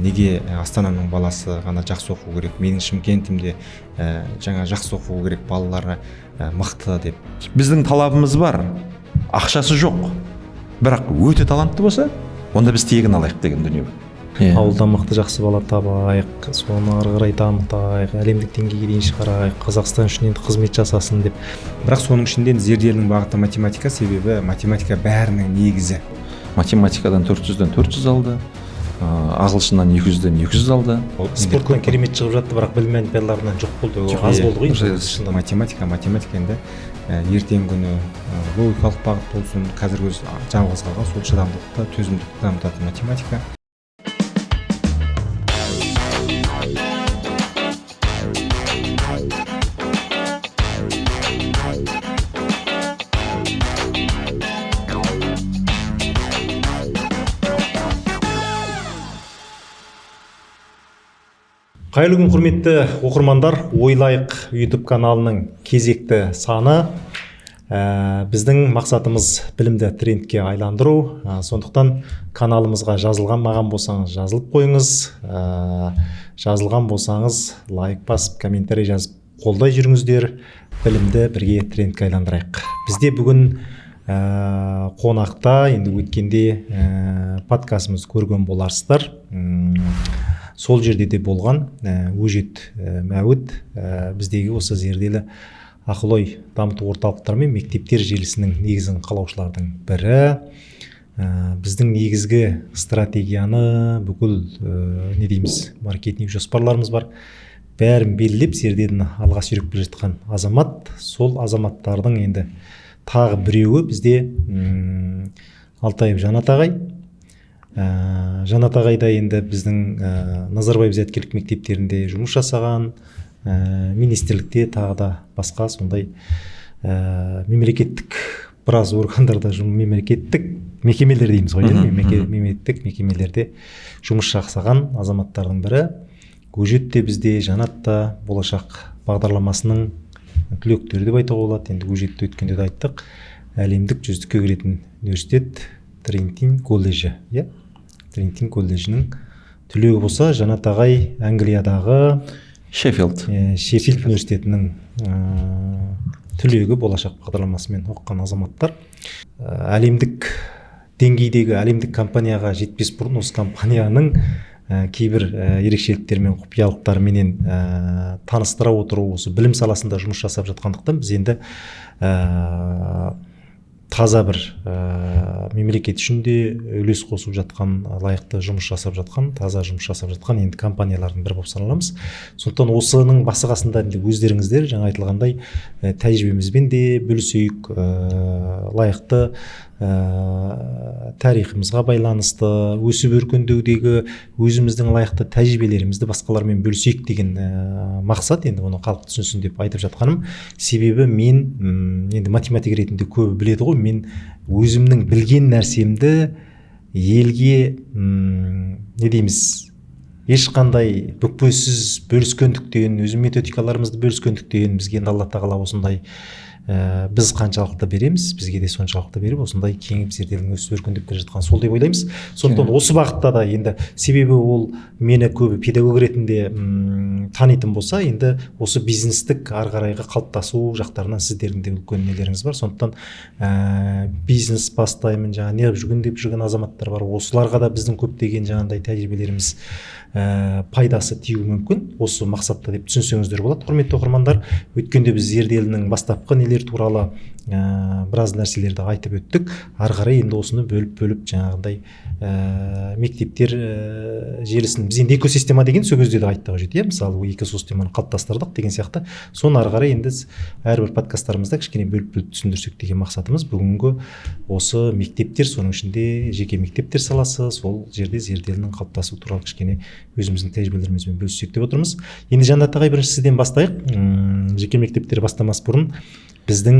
неге Астананың баласы ғана жақсы оқу керек, менің Шымкентімде жаңа жақсы оқу керек балалары мықты деп. Біздің талабымыз бар, ақшасы жоқ, бірақ өте талантты болса, онда біз тегін алайық деген дүние бар. Ауылдан мықты жақсы бала табайық, соны ары қарай дамытайық, әлемдік деңгейге дейін шығарайық, Қазақстан үшін енді қызмет жасасын деп. Бірақ соның ішінде Зерделінің бағыты математика, себебі математика бәрінің негізі. Математикадан 400-ден 400 алды, ағылшыннан 200-ден 200 алды. Спорттан керемет шығып жатты, бірақ білім олимпиадаларынан жоқ болды. Аз болды ғой. Математика енді ертең күні логикалық бағыт болсын, қазір өз жалғыз қалған сол шыдамдылықты, төзімділікті дамытатын математика. Қайырлы күн, құрметті оқырмандар, Ойлайық YouTube каналының кезекті саны. Біздің мақсатымыз білімді трендке айландыру. Сондықтан каналымызға жазылған маған болсаңыз жазылып қойыңыз. Жазылған болсаңыз лайк басып, комментарий жазып қолдай жүріңіздер. Білімді бірге трендке айландырайық. Бізде бүгін қонақта, енді өткенде подкастымыз көрген боларсыздар. Сол жерде де болған Өжет Мәуіт біздегі осы Зерделі ақыл-ой дамыту орталықтары мен мектептер желісінің негізін қалаушылардың бірі. Біздің негізгі стратегияны, бүкіл маркетинг жоспарларымыз бар. Бәрін белгілеп Зерделіні алға сүйреп келе жатқан азамат. Сол азаматтардың енді тағы біреуі бізде Алтаев Жанат ағай. Жанат ағайда енді біздің Назарбаев зияткерлік мектептерінде жұмыс жасаған, министрлікте тағы да басқа сондай мемлекеттік біраз органдарда, мемлекеттік мекемелер дейміз ғой, мемлекеттік мекемелерде жұмыс жасаған азаматтардың бірі. Өжет те бізде, Жанат та болашақ бағдарламасының түлектері деп айтуға болады. Енді Өжетті өткенде де айттық, әлемдік 100-ке кіретін университет Трентин колледжі, Трентин колледжінің түлегі болса, Жанат ағай Англиядағы Шеффилд университетінің түлегі, болашақ бағдарламасымен оқыған азаматтар. Әлемдік деңгейдегі әлемдік компанияға жетпес бұрын осы компанияның кейбір ерекшеліктері мен құпиялықтарыменен таныстыра отыру, осы білім саласында жұмыс жасап жатқандықтан біз енді таза бір мемлекет үшін де үлес қосып жатқан, лайықты жұмыс жасап жатқан, таза жұмыс жасап жатқан енді компаниялардың бірі болып саналамыз. Сондықтан осының басы-қасында өздеріңіздер жаңа айтылғандай тәжірибемізбен де бөлісейік, лайықты тарихымызға байланысты, өсіп өркендеудегі өзіміздің лайықты тәжірибелерімізді басқалармен бөлісейік деген мақсат. Енді оны халық түсінсін деп айтып жатқаным, себебі мен енді математик ретінде көбі біледі ғой, мен өзімнің білген нәрсемді елге ешқандай бүкпесіз бөліскендіктен, өзім методикаларымызды бөліскендіктен бізге Алла тағала осындай біз қаншалықты береміз, бізге де соншалықты беріп, осындай кеңіп Зерделінің өсіп өркендеп келе жатқан сол деп ойлаймыз. Сондықтан осы бағытта да енді себебі ол мені көбі педагог ретінде танитын болса, енді осы бизнестік ары қарайғы қалыптасу жақтарынан сіздердің де үлкен нелеріңіз бар. Сондықтан бизнес бастаймын, жаңа неғып жүрген деп жүрген азаматтар бар. Осыларға да біздің көптеген жаңағындай тәжірибелеріміз пайдасы тиюі мүмкін. Осы мақсатта деп түсінсеңіздер болады. Құрметті оқырмандар, өткенде біз Зерделінің бастапқы нелер туралы біраз нәрселерді айтып өттік. Ары қарай енді осыны бөліп жаңағындай мектептер желісін біз енді экосистема деген сол кезде де айттық жете, мысалы экосистеманы қалыптастырдық деген сияқты. Соны ары қарай енді әрбір подкасттарымызда кішкене бөліп түсіндірсек деген мақсатымыз. Бүгінгі осы мектептер, соның ішінде жеке мектептер саласы, сол жерде Зерделінің қалыптасуы туралы кішкене өзіміздің тәжірибелерімізбен бөліссек деп отырмыз. Енді Жанат ағай, бірінші сізден бастайық. Жеке мектептер бастамас бұрын біздің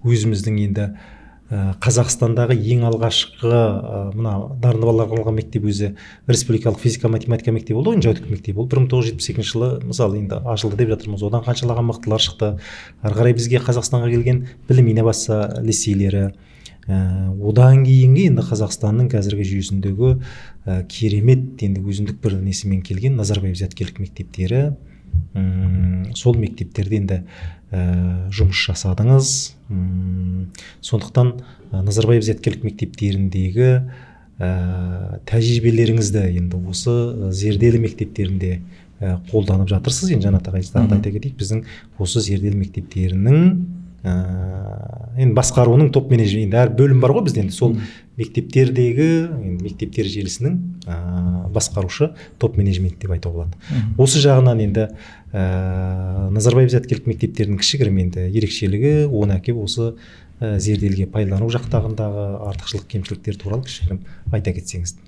өзіміздің енді Қазақстандағы ең алғашқы мына дарынды балаларға арналған мектеп өзі республикалық физика математика мектебі болды ғой, Жәутік мектебі. Ол 1972 жылы мысалы енді ашылды деп жатырмыз. Одан қаншалаған мықтылар шықты. Ары қарай бізге Қазақстанға келген білім инновация лицейлері, одан кейінгі енді Қазақстанның қазіргі жүйесіндегі керемет енді өзіндік бір несімен келген Назарбаев зияткерлік мектептері, сол мектептерде енді жұмыс жасадыңыз. Сондықтан Назарбаев зияткерлік мектептеріндегі тәжірибелеріңізді енді осы зерделі мектептерінде қолданып жатырсыз. Енді жаңа айта кетейік, біздің осы зерделі мектептерінің енді басқаруының топ менеджмент, енді әр бөлім бар ғой бізде, енді сол мектептердегі мектептер желісінің басқарушы топ менеджмент деп айтуға болады. Осы жағынан енді Назарбаев зияткерлік мектептерінің кішігірім енді ерекшелігі, оны әкеп осы зерделге пайдалану жақтағындағы артықшылық кемшіліктер туралы кішігірім айта кетсеңіз.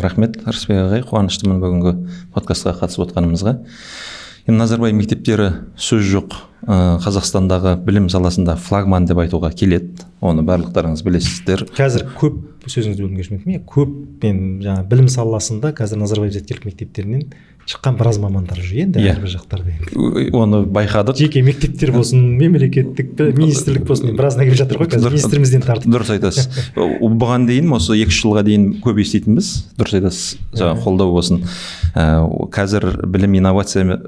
Рахмет, Рысбек ағай, қуаныштымын бүгінгі подкастқа қатысып отқанымызға. Енді Назарбаев мектептері сөз жоқ, Қазақстандағы білім саласында флагман деп айтуға келеді. Оны барлықтарыңыз білесіздер. Қазір көп, сөзіңізді бөлгім келмейді, көп жаңа білім саласында қазір Назарбаев зияткерлік мектептерінен шыққан біраз мамандар жүр енді әрбір жақтарда. Оны байқадық. Жеке мектептер болсын, мемлекеттік министрлік болсын, біразына келіп жатыр ғой қазір, министрімізден тартып. Дұрыс айтасыз. Бұған дейін осы 2 жылға дейін көп еститінбіз. Дұрыс айтасыз. Жаңа қолдау болсын. Қазір білім инновация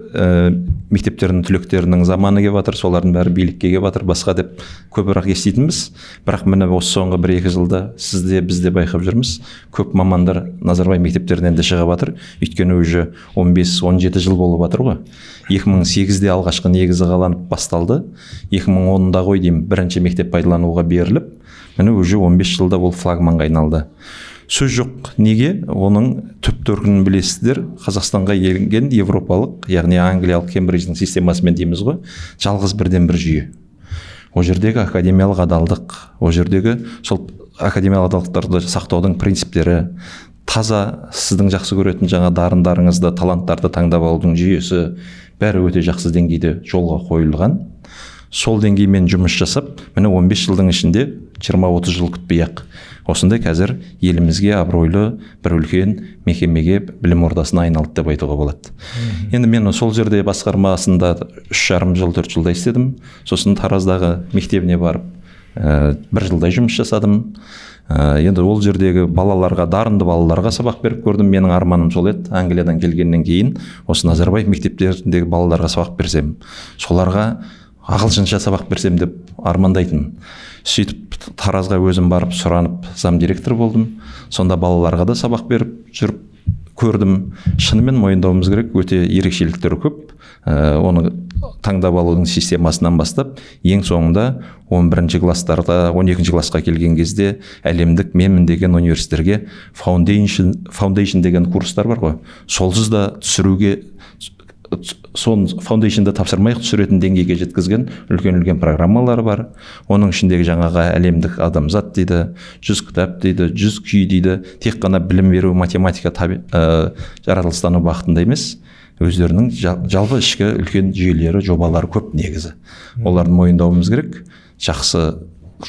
мектептерінің түлектерінің заманы келіп жатыр, солардың бәрі билікке келіп жатыр, басқа деп көбірек еститінбіз. Бірақ міне осы соңғы 1-2 жылда сізде бізде байқап жүрміз. Көп мамандар Назарбаев мектептерінен де шығып жатыр. Өйткені уже 15-17 жыл болып жатыр ғой. 2008-де алғашқы негізі қаланып басталды. 2010-да ғой деймін, бірінші мектеп пайдалануға беріліп, міне уже 15 жылда ол флагманға айналды. Сөз жоқ. Неге? Оның түп төркінін білесіздер. Қазақстанға енген европалық, яғни англиялық Кембридждің системасымен дейміз ғой, жалғыз бірден бір жүйе. Ол жердегі академиялық адалдық, ол жердегі сол академиялық адалдықтарды сақтаудың принциптері, таза сіздің жақсы көретін жаңа дарындарыңызды, таланттарды таңдап алудың жүйесі бәрі өте жақсы деңгейде жолға қойылған. Сол деңгеймен жұмыс жасап, міне 15 жылдың ішінде 20-30 жыл күтпей-ақ осындай қазір елімізге абыройлы бір үлкен мекемеге, білім ордасына айналды деп айтуға болады. Енді мен сол жерде басқармасында 3,5 жыл, 4 жылдай істедім. Сосын Тараздағы мектебіне барып 1 жылдай жұмыс жасадым. Енді ол жердегі балаларға, дарынды балаларға сабақ беріп көрдім. Менің арманым сол еді. Англиядан келгеннен кейін осы Назарбаев мектептеріндегі балаларға сабақ берсем, соларға ағылшынша сабақ берсем деп армандайтын. Сөйтіп Таразға өзім барып сұранып зам директор болдым. Сонда балаларға да сабақ беріп жүріп көрдім. Шынымен мойындауымыз керек, өте ерекшеліктері көп. Оны таңдап алудың системасынан бастап, ең соңында 11-ші класстарда, 12-ші классқа келген кезде әлемдік менмін деген университеттерге Foundation деген курстар бар ғой. Солсыз да түсіруге, сон Foundation'да тапсырмай түсіретін деңгейге жеткізген үлкен программалар бар. Оның ішіндегі жаңағы әлемдік адамзат дейді, 100 кітап дейді, 100 күй дейді. Тек қана білім беру, математика, жаратылыстану бағытында емес, өздерінің жалпы ішкі үлкен жүйелері, жобалары көп негізі. Оларды мойындауымыз керек. Жақсы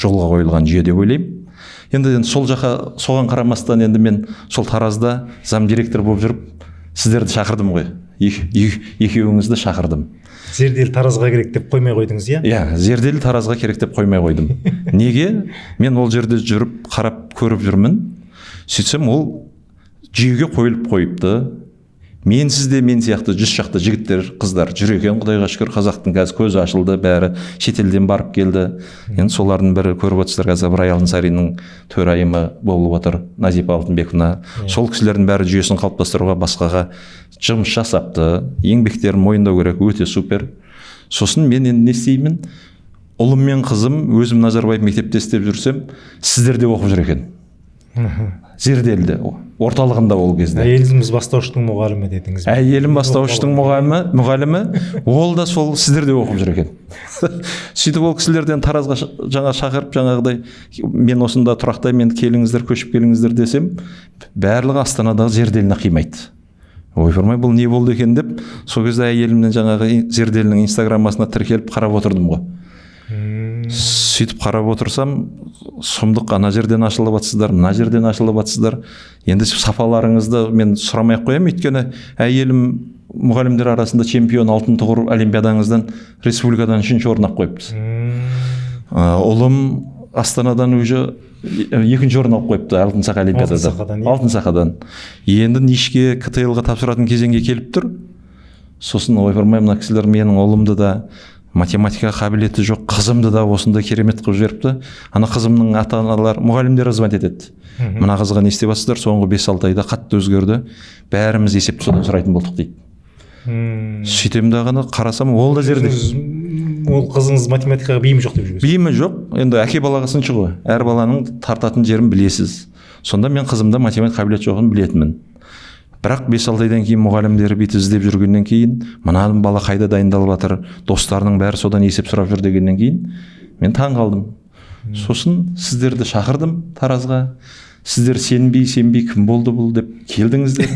жолға қойылған жүйе деп ойлаймын. Енді сол жаққа, соған қарамастан енді мен сол Таразда зам директор болып жүріп, сіздерді шақырдым ғой. Екеуіңізді шақырдым. Зерделі Таразға керек деп қоймай қойдыңыз, иә? Иә, зерделі Таразға керек деп қоймай қойдым. Неге? Мен ол жерде жүріп, қарап, көріп жүрмін. Сөйтсем, ол жүйеге қойылып қойыпты. Менсіз де мен сияқты 100 шақты жігіттер, қыздар жүр екен, құдайға шүкір. Қазақтың қазір көзі ашылды, бәрі шетелден барып келді. Енді солардың бірі көріп отырсыздар, қазір Ыбырай Алтынсаринның төрайымы болып отыр, Назипа Алтынбековна. Сол кісілердің бәрі жүйесін қалыптастыруға, басқаға жұмыс жасапты. Еңбектерін мойындау керек, өте супер. Сосын мен енді не істеймін? Ұлым мен қызым өзім Назарбаев мектепте істеп жүрсем, сіздерде оқып жүр екен. Зерделді, орталығында ол кезде. Әйеліңіз бастауыштың мұғалімі дедіңіз. Әйелім бастауыштың мұғалімі, ол да сол сіздерде оқып жүр екен. Сөйтіп ол кісілерден Таразға жаңа шақырып, жаңағыдай мен осында тұрақтаймын, келіңіздер, көшіп келіңіздер десем, барлығы Астанадағы зерделіне қимайды. Ойпырмай, бұл не болды екен деп, сол кезде әйелімнен жаңағы зерделінің инстаграмасына тіркеліп қарап отырдым ғой. Сөйтіп қарап отырсам, сұмдық, ана жерден ашылып жатсыздар, мына жерден ашылып жатсыздар. Енді сапаларыңызды мен сұрамай-ақ қоямын, өйткені әйелім мұғалімдер арасында чемпион, алтын тұғыр олимпиадаңыздан республикадан 3-ші орын алып қойыпты. Ұлым Астанадан уже екінші орын алып қойыпты алтын сақа олимпиадада. Алтын сақадан. Енді нишке КТЛ-ға тапсыратын кезеңге келіп тұр. Сосын ойпырмай мына кісілер менің ұлымды да математика қабілеті жоқ, қызымды да осындай керемет қылып жіберіпті. Ана қызымның ата-аналар, мұғалімдер звонить етеді. Мына қызға не істеп жатсыздар? Соңғы 5-6 айда қатты өзгерді. Бәріміз есепті содан сұрайтын болдық дейді. Сөйтем дағыны қарасам, ол да зерде. Ол қызыңыз математикаға бейімі жоқ деп жүргенсіз? Бейімі жоқ. Енді әке балаға сыншы ғой. Әр баланың тартатын жерін білесіз. Сонда мен қызымда математика қабілеті жоғын білетінмін. Бірақ 5-6 айдан кейін мұғалімдері бүйтіп іздеп жүргеннен кейін, мына бала қайда дайындалып жатыр, достарының бәрі содан есеп сұрап жүр дегеннен кейін мен таң қалдым. Сосын сіздерді шақырдым Таразға. Сіздер сенбей кім болды бұл деп келдіңіздер.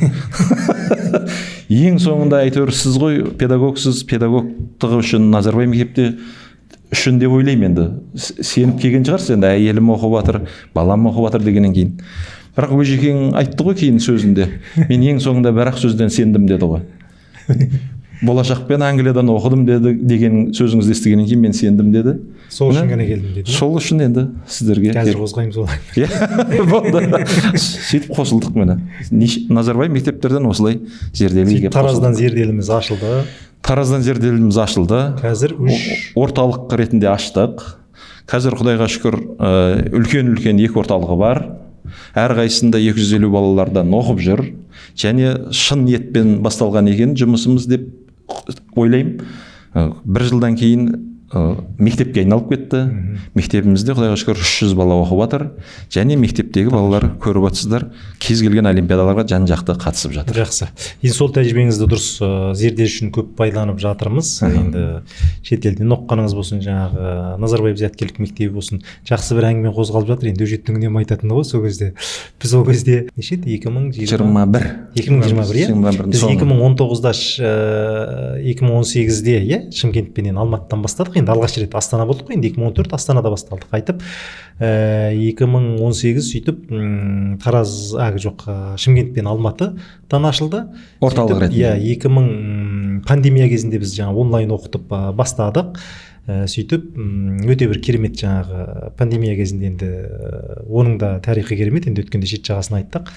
Ең соңында әйтеуір сіз ғой педагогсыз, педагогтығы үшін Назарбай мектепте үшін деп ойлаймын енді. Сеніп келген шығарсыз енді, әйелім оқып жатыр, балам оқып жатыр дегеннен кейін. Бірақ Өжекең айтты ғой кейін сөзінде. Мен ең соңында бір-ақ сөзден сендім деді ғой. Болашақпен Англиядан оқыдым деді деген сөзіңізді естігеннен кейін мен сендім деді. Сол үшін ғана келдім деді. Сол үшін енді сіздерге. Қазір қозғаймыз олай. Болды. Сөйтіп қосылдық міне. Назарбай мектептерден осылай зерделіге. Тараздан зерделіміз ашылды. Тараздан зерделіміз ашылды. Қазір орталық ретінде аштық. Қазір Құдайға шүкір үлкен 2 орталығы бар. Әр қайсында 250 балалардан оқып жүр. Және шын ниетпен басталған екен жұмысымыз деп ойлаймын. 1 жылдан кейін мектепке айналып кетті. Мектебімізде Құдайға шүкір 300 бала оқып жатыр. Және мектептегі балалар көріп жатсыздар, кез келген олимпиадаларға жан-жақты қатысып жатыр. Жақсы. Енді сол тәжірибеңізді дұрыс зерделеу үшін көп пайдаланып жатырмыз. Енді шетелден оқығаныңыз болсын, жаңағы Назарбаев зияткерлік мектебі болсын, жақсы бір әңгіме қозғалып жатыр. Енді өжеттің үнемі айтатыны ғой сол кезде. Біз ол кезде неше еді? 2021. Біз 2019-да 2018-де, иә, Шымкентпенен Алматыдан бастадық. Енді алғаш рет Астана болдық қой, енді 2014 Астанада басталдық. Қайтып 2018 сөйтіп Тараз, Шымкент пен Алматыдан ашылды. Орталық ретінде. Иә, 2000 пандемия кезінде біз жаңа онлайн оқытып бастадық. Сөйтіп өте бір керемет жаңағы пандемия кезінде енді оның да тарихы керемет, енді өткенде шет жағасын айттық.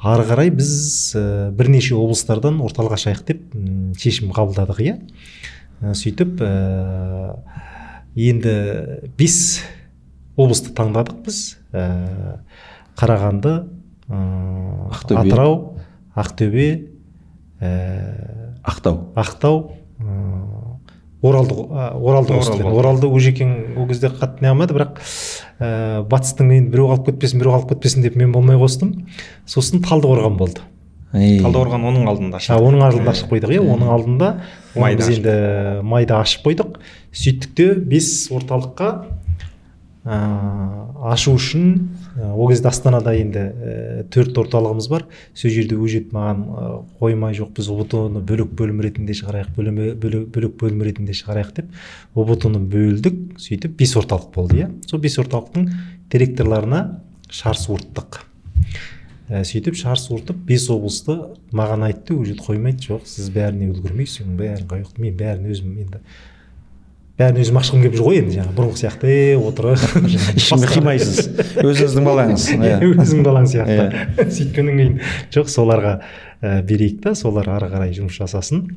Ары қарай біз бірнеше облыстардан орталыққа ашайық деп шешім қабылдадық, иә. Сөйтіп енді 5 облысты таңдадық біз. Қарағанды, Атырау, Ақтөбе, Ақтау, Оралды Өжекең ол кезде қатты не алмады, бірақ батыстың енді біреу қалып кетпесін деп мен болмай қостым. Сосын Талдықорған болды. Талдықорған оның алдында ашық. Оның алдында ашып қойдық, иә, оның алдында біз енді майда ашып қойдық. Сөйттік те 5 орталыққа ашу үшін ол кезде Астанада енді 4 орталығымыз бар. Сол жерде өжет маған қоймай жоқ, біз ОБТ-ны бөлек бөлім ретінде шығарайық деп ОБТ-ны бөлдік. Сөйтіп 5 орталық болды, иә. Сол 5 орталықтың директорларына шар суырттық. Сөйтіп шар суыртып 5 облысты маған айтты, өжет қоймайды, жоқ, сіз бәріне үлгермейсің, бәрін қойық, мен бәрін өзім ашқым келіп жүр ғой, енді жаңа бұрынғы сияқты отырып ішімді қимайсыз, өзіңіздің балаңыз. Өзің балаң сияқты. Сөйткеннен кейін жоқ, соларға берейік та, солар ары қарай жұмыс жасасын,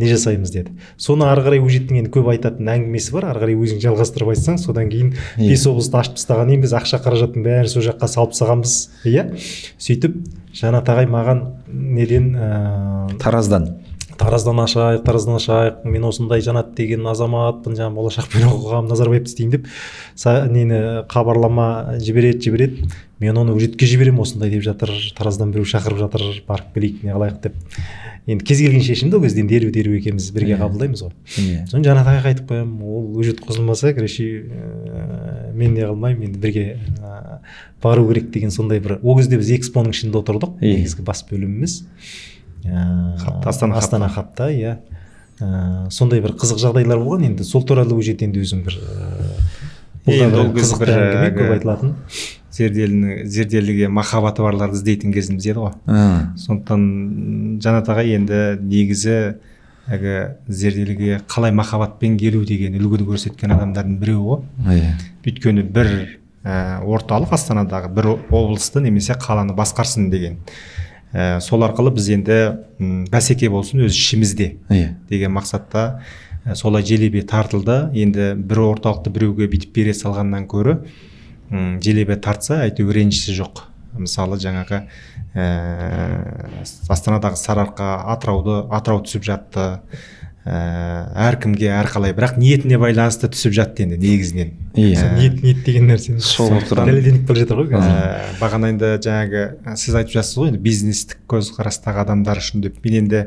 не жасаймыз деді. Соны ары қарай өжеттің енді көп айтатын әңгімесі бар, ары қарай өзің жалғастырып айтсаң, содан кейін 5 облысты ашып тастаған кейін біз ақша қаражаттың бәрін сол жаққа салып тастағанбыз, иә. Сөйтіп Жанат ағай маған неден Тараздан ашайық, мен осындай Жанат деген азаматпын, жаңа болашақпен оқығам, Назарбаевты істеймін деп нені хабарлама жібереді. Мен оны өжетке жіберем, осындай деп жатыр, Тараздан біреу шақырып жатыр, барып келейік, не қылайық деп. Енді кез келген шешімді ол кезде дереу екеуміз бірге қабылдаймыз ғой. Соны Жанат ағайға айтып қоямын, ол өжет қосылмаса, короче, мен не қылмаймын, енді бірге бару керек деген сондай бір. Ол кезде біз экспоның ішінде отырдық, негізгі бас бөліміміз. Астана хабта, иә. Сондай бір қызық жағдайлар болған. Енді сол туралы өжет енді өзің бір қызық әңгіме көп айтылатын. Зерделіге махаббаты барларды іздейтін кезіміз еді ғой. Сондықтан Жанат ағай енді негізі әлгі зерделіге қалай махаббатпен келу деген үлгіні көрсеткен адамдардың біреуі ғой. Өйткені бір орталық Астанадағы бір облысты немесе қаланы басқарсын деген. Сол арқылы біз енді бәсеке болсын өз ішімізде деген мақсатта солай желебе тартылды. Енді бір орталықты біреуге бүйтіп бере салғаннан көрі желебе тартса әйтеуір ренжісі жоқ. Мысалы жаңағы Астанадағы Сарыарқа, Атырау түсіп жатты. Әркімге әрқалай, бірақ ниетіне байланысты түсіп жатты енді негізінен. Ниет деген нәрсе сол дәлелденіп келе жатыр ғой. Бағана енді жаңағы сіз айтып жатсыз ғой, енді бизнестік көзқарастағы адамдар үшін деп. Мен енді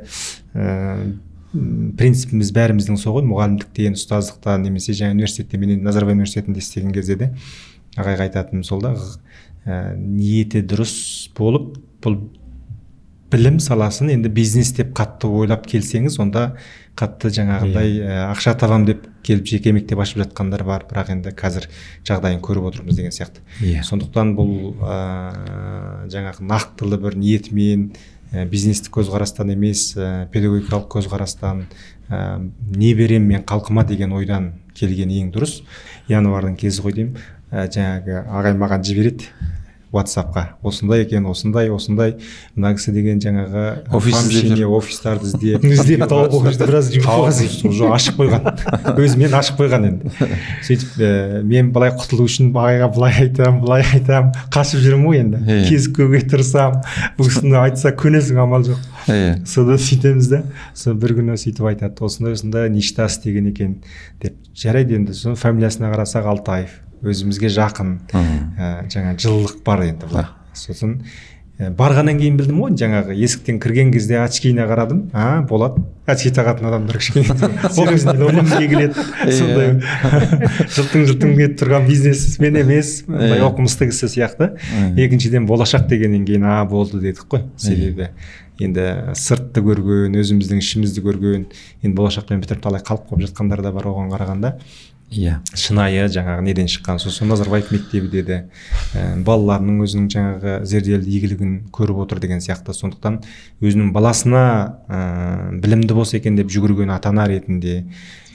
принципіміз бәріміздің сол ғой, мұғалімдік деген ұстаздықта немесе жаңа университетте, мен Назарбаев университетінде істеген кезде де ағайға айтатыным сол да, ниеті дұрыс болып, бұл білім саласын енді бизнес деп қатты ойлап келсеңіз, онда қатты жаңағындай ақша табам деп келіп жеке мектеп ашып жатқандар бар, бірақ енді қазір жағдайын көріп отырмыз деген сияқты. Сондықтан бұл жаңағы нақтылы бір ниетімен, бизнестік көзқарастан емес, педагогикалық көзқарастан не берем мен халқыма деген ойдан келген ең дұрыс. Январдың кезі ғой деймін, жаңағы ағай маған жібереді WhatsApp-қа, осындай екен, осындай, мына кісі деген жаңағы офистарды іздеп тауып оқырды, біраз уже ашық қойған, өзімен ашық қойған енді. Сөйтіп мен былай құтылу үшін ағайға былай айтам, қашып жүрмін ғой енді, кезіккөге тырысам, бұл кісіні айтса көнесің, амал жоқ. Содан сөйтеміз да, сол бір күні сөйтіп айтады, осындай ништа істеген екен деп. Жарайды енді, соның фамилиясына қарасақ Алтаев, өзімізге жақын, жаңа жылылық бар енді. Сосын барғаннан кейін білдім ғой, жаңағы есіктен кірген кезде очкиіне қарадым, болады, очки тағатын адамдар кішкене білімге келеді, сондай жылтың кетіп тұрған бизнесмен емес, оқымысты кісі сияқты. Екіншіден болашақ дегеннен кейін болды дедік қой, себебі енді сыртты көрген, өзіміздің ішімізді көрген, енді болашақпен бітіріп талай қалып қойып жатқандар да бар оған қарағанда. Шынайы жаңағы неден шыққан. Сосын Назарбаев мектебі деді, балаларының өзінің жаңағы зерделі игілігін көріп отыр деген сияқты. Сондықтан өзінің баласына білімді болса екен деп жүгірген ата-ана ретінде,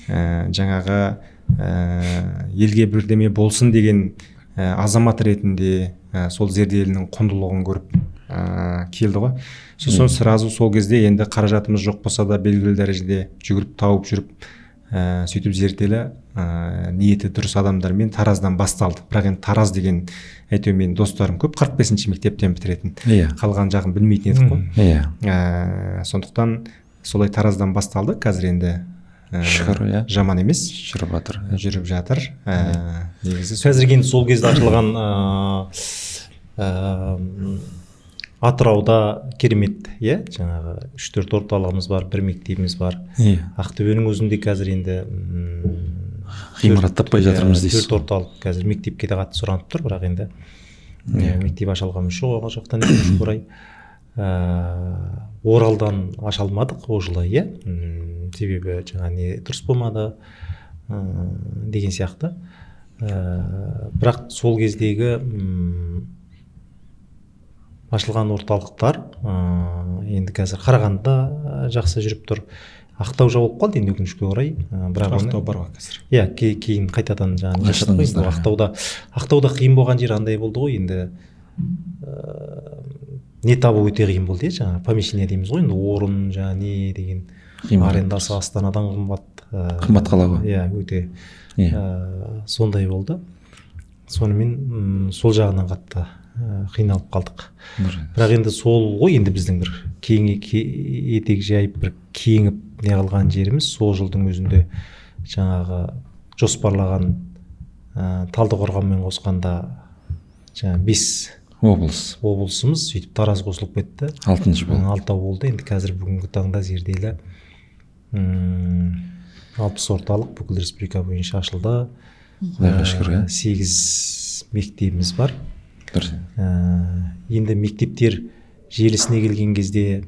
жаңағы елге бірдеме болсын деген азамат ретінде сол зерделінің құндылығын көріп келді ғой. Сосын сразу сол кезде енді қаражатымыз жоқ болса да белгілі дәрежеде жүгіріп тауып жүріп сөйтіп зерделі ниеті дұрыс адамдармен Тараздан басталды. Бірақ енді Тараз деген әйтеуір менің достарым көп, 45-ші мектептен бітіретін. Қалған жағын білмейтін едік қой. Сондықтан солай Тараздан басталды. Қазір енді жаман емес, жүріп жатыр. Қазір енді сол кезде ашылған Атырауда керемет, жаңағы 3-4 орталығымыз бар, бір мектебіміз бар. Ақтөбенің өзінде қазір енді ғимарат таппай жатырмыз дейсіз. 4 орталық қазір мектепке де қатты сұранып тұр, бірақ енді мектеп ашалған жоқ, оған жақтан өкінішке орай. Оралдан аша алмадық ол жылы, себебі жаңа не дұрыс болмады деген сияқты. Бірақ сол кездегі ашылған орталықтар енді қазір Қарағандыда жақсы жүріп тұр. Ақтау жауып қалды енді өкінішке орай. Ақтау бар ғой қазір. Кейін қайтадан Ақтауда қиын болған жер андай болды ғой, енді не табу өте қиын болды, жаңа помещение дейміз ғой, енді орын жаңа не деген арендасы Астанадан қымбат қала ғой. Өте сондай болды. Сонымен сол жағынан қатты қиналып қалдық. Бірақ енді сол ғой, енді біздің бір етек жайып бір кеңіп не қылған жеріміз сол жылдың өзінде жаңағы жоспарлаған Талдықорғанмен қосқанда жаңа 5 облысымыз сөйтіп Тараз қосылып кетті. 6-шы болды. 6 болды. Енді қазір бүгінгі таңда зерделі 60 орталық бүкіл республика бойынша ашылды. 8 мектебіміз бар. Енді мектептер желісіне келген кезде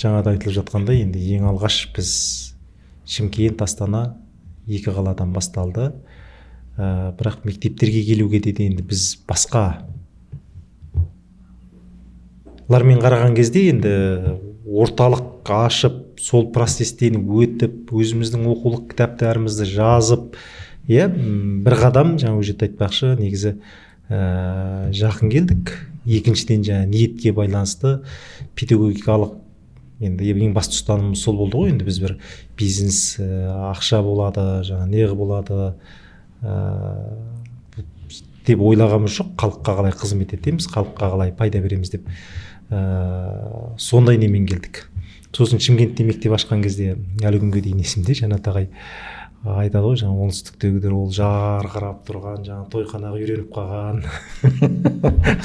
жаңада айтылып жатқандай, енді ең алғаш біз Шымкент, Астана 2 қаладан басталды. Бірақ мектептерге келуге де енді біз басқа Олармен қараған кезде енді орталық ашып сол процесстен өтіп өзіміздің оқулық кітаптарымызды жазып бір қадам жаңа ол жерде айтпақшы негізі жақын келдік. Екіншіден жаңа ниетке байланысты педагогикалық енді ең басты ұстанымымыз сол болды ғой. Енді біз бір бизнес ақша болады, жаңа неғып болады деп ойлағанымыз жоқ. Халыққа қалай қызмет етеміз, халыққа қалай пайда береміз деп сондай немен келдік. Сосын Шымкентте мектеп ашқан кезде әлі күнге дейін есімде, Жанат ағай айтады ғой, жаңа оңтүстіктегілер ол жарқырап тұрған, жаңа тойханаға үйреніп қалған.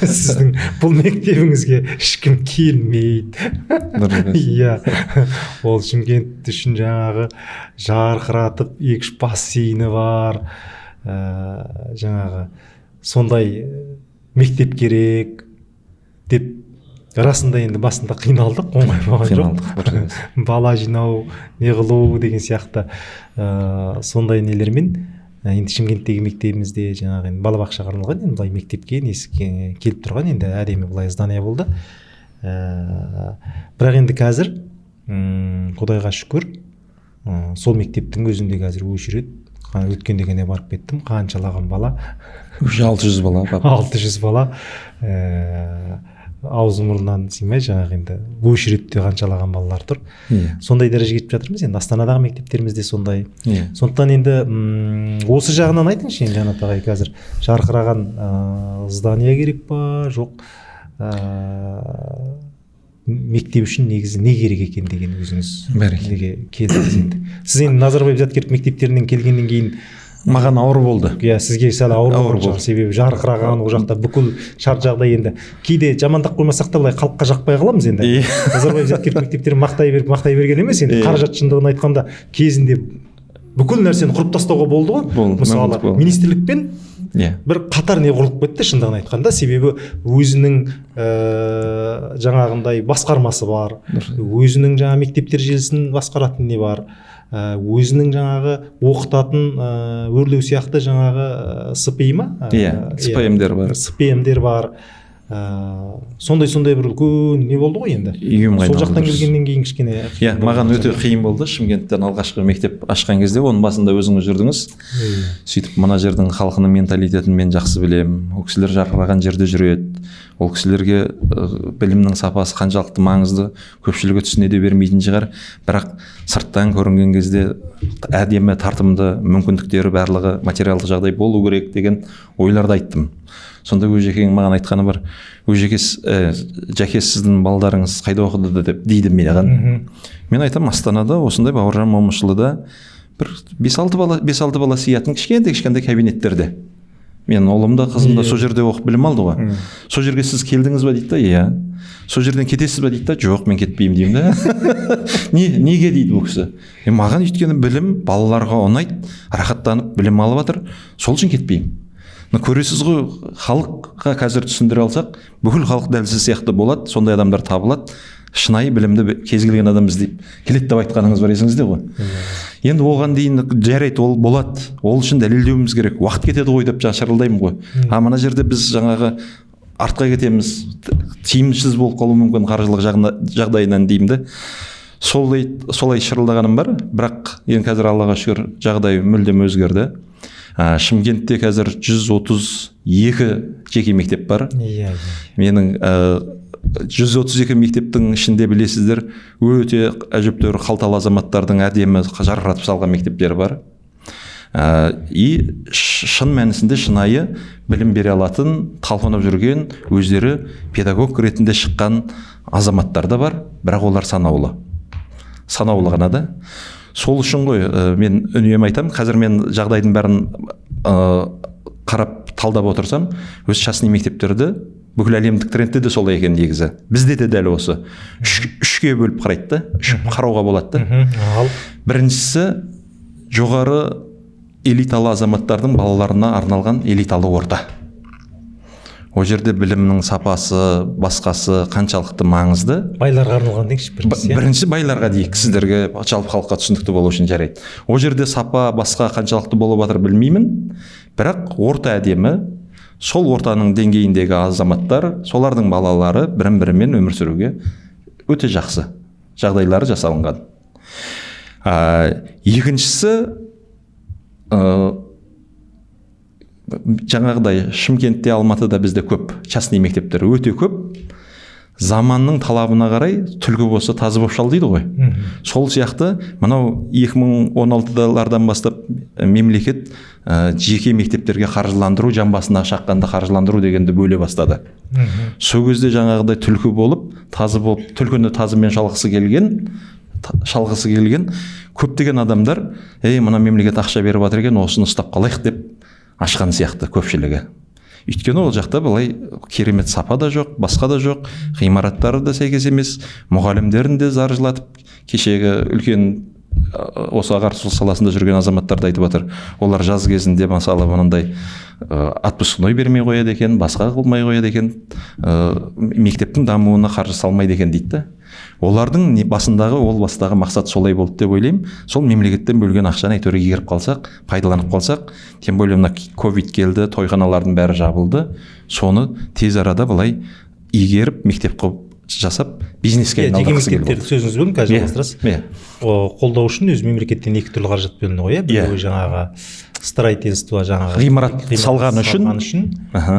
Сіздің бұл мектебіңізге ешкім келмейді. Иә, ол Шымкент үшін жаңағы жарқыратып 2-3 бассейні бар, жаңағы сондай мектеп керек деп. Расында енді басында қиналдық, оңай болған жоқ. Бала жинау, не қылу деген сияқты сондай нелермен енді Шымкенттегі мектебімізде жаңағы балабақшаға арналған енді былай мектепке несі келіп тұрған енді әдемі былай здание болды. Бірақ енді қазір Құдайға шүкір сол мектептің өзінде қазір өшіреді. Өткенде ғана барып кеттім, қаншалаған бала? 600 бала. 600 бала. Аузы мұрнынан сыймай жаңағы енді өшіретте қаншалаған балалар тұр. Сондай дәрежеге жетіп жатырмыз. Енді Астанадағы мектептерімізде сондай. Сондықтан енді осы жағынан айтыңызшы енді Жанат ағай, қазір жарқыраған здание керек па, жоқ мектеп үшін негізі не керек екен деген өзіңіз неге келдіңіз енді. Сіз енді Назарбаев зияткерлік мектептерінен келгеннен кейін маған ауыр болды. Иә, сізге сәл ауыр болды. Себебі жарқыраған ол жақта бүкіл шарт жағдай енді кейде жамандап қоймасақ та былай халыққа жақпай қаламыз енді. Назарбаев зияткерлік мектептерін мақтай берген емес енді. Қаражат шындығын айтқанда кезінде бүкіл нәрсені құрып тастауға болды ғой. Мысалы министрлікпен бір қатар не құрылып кетті шындығын айтқанда, себебі өзінің жаңағындай басқармасы бар, өзінің жаңа мектептер желісін басқаратын не бар, өзінің жаңағы оқытатын өрлеу сияқты жаңағы СПИ ма? СПМдер бар. Сондай бір үлкен не болды ғой енді. Сол жақтан келгеннен кейін кішкене. Иә, маған өте қиын болды. Шымкенттен алғашқы мектеп ашқан кезде оның басында өзіңіз жүрдіңіз. Сөйтіп мына жердің халқының менталитетін мен жақсы білемін. Ол кісілер жарқыраған жерде жүреді. Ол кісілерге білімнің сапасы қаншалықты маңызды, көпшілігі түсіне де бермейтін шығар. Бірақ сырттан көрінген кезде әдемі, тартымды мүмкіндіктері барлығы материалдық жағдай болу керек деген ойларды айттым. Сонда Өжекең маған айтқаны бар. Жәке, сіздің балдарыңыз қайда оқыды деп дейді маған. Мен айтам, Астанада осындай Бауыржан Момышұлыда бір 5-6 бала сиятын кішкентай кабинеттерде. Мен ұлым да қызым да сол жерде оқып білім алды ғой. Сол жерге сіз келдіңіз ба дейді, иә. Сол жерден кетесіз ба дейді, жоқ, мен кетпеймін деймін да. Неге дейді бұл кісі? Маған өйткені білім балаларға ұнайды, рахаттанып білім алып жатыр, сол үшін кетпеймін. Көресіз ғой, халыққа қазір түсіндіре алсақ, бүкіл халық дәл сіз сияқты болады, сондай адамдар табылады, шынайы білімді кез келген адам іздеп келеді деп айтқаныңыз бар, есіңізде ғой. Енді оған дейін жарайды, ол болады, ол үшін дәлелдеуіміз керек, уақыт кетеді ғой деп шырылдаймын ғой. Мына жерде біз жаңағы артқа кетеміз, тиімсіз болып қалуы мүмкін қаржылық жағдайынан деймін де. Солай шырылдағаным бар, бірақ енді қазір Аллаға шүкір жағдай мүлдем өзгерді. Шымкентте қазір 132 жеке мектеп бар. Менің 132 мектептің ішінде білесіздер, өте әжептәуір қалталы азаматтардың әдемі жарқыратып салған мектептері бар. Шын мәнісінде шынайы білім бере алатын, талпынып жүрген, өздері педагог ретінде шыққан азаматтар да бар, бірақ олар санаулы ғана да. Сол үшін ғой мен үнемі айтам, қазір мен жағдайдың бәрін қарап талдап отырсам, өз частный мектептерді бүкіл әлемдік трендте де солай екен негізі. Бізде де дәл осы. Үшке бөліп қарайды да, қарауға болады да. Біріншісі жоғары элиталы азаматтардың балаларына арналған элиталы орта. О жерде білімнің сапасы, басқасы қаншалықты маңызды. Байларға арналған дейікші бірінші. Бірінші байларға дейік, сіздерге жалпы халыққа түсінікті болу үшін жарайды. О жерде сапа басқа қаншалықты болып жатыр білмеймін, бірақ орта әдемі, сол ортаның деңгейіндегі азаматтар, солардың балалары бірін-бірімен өмір сүруге өте жақсы жағдайлары жасалынған. Екіншісі, жаңағыдай Шымкентте, Алматыда бізде көп частный мектептер өте көп. Заманның талабына қарай түлкі болса тазы боп шал дейді ғой. Сол сияқты мынау 2016-лардан бастап мемлекет жеке мектептерге қаржыландыру, жан басына шаққанда қаржыландыру дегенді бөле бастады. Сол кезде жаңағыдай түлкі болып, тазы болып, түлкіні тазымен шалғысы келген көптеген адамдар, мына мемлекет ақша беріп жатыр екен, осыны ұстап қалайық деп ашқан сияқты көпшілігі. Өйткені ол жақта былай керемет сапа да жоқ, басқа да жоқ, ғимараттары да сәйкес емес, мұғалімдерін де заржылатып, кешегі үлкен осы ағарту саласында жүрген азаматтарды айтып жатыр. Олар жаз кезінде мысалы мынандай отпускной бермей қояды екен, басқа қылмай қояды екен, мектептің дамуына қаржы салмайды екен дейді. Олардың бастағы мақсат солай болды деп ойлаймын. Сол мемлекеттен бөлген ақшаны әйтеуір игеріп қалсақ, пайдаланып қалсақ, тем более мына ковид келді, тойханалардың бәрі жабылды. Соны тез арада былай игеріп, мектеп қылып жасап, бизнеске айналдырғысы келді. Мектептерді сөзіңіз бөлін, қазір жалғастырасыз. Қолдау үшін өзі мемлекеттен екі түрлі қаражат бөлінді ғой, біреуі жаңағы строительство, жаңағы ғимарат салған үшін,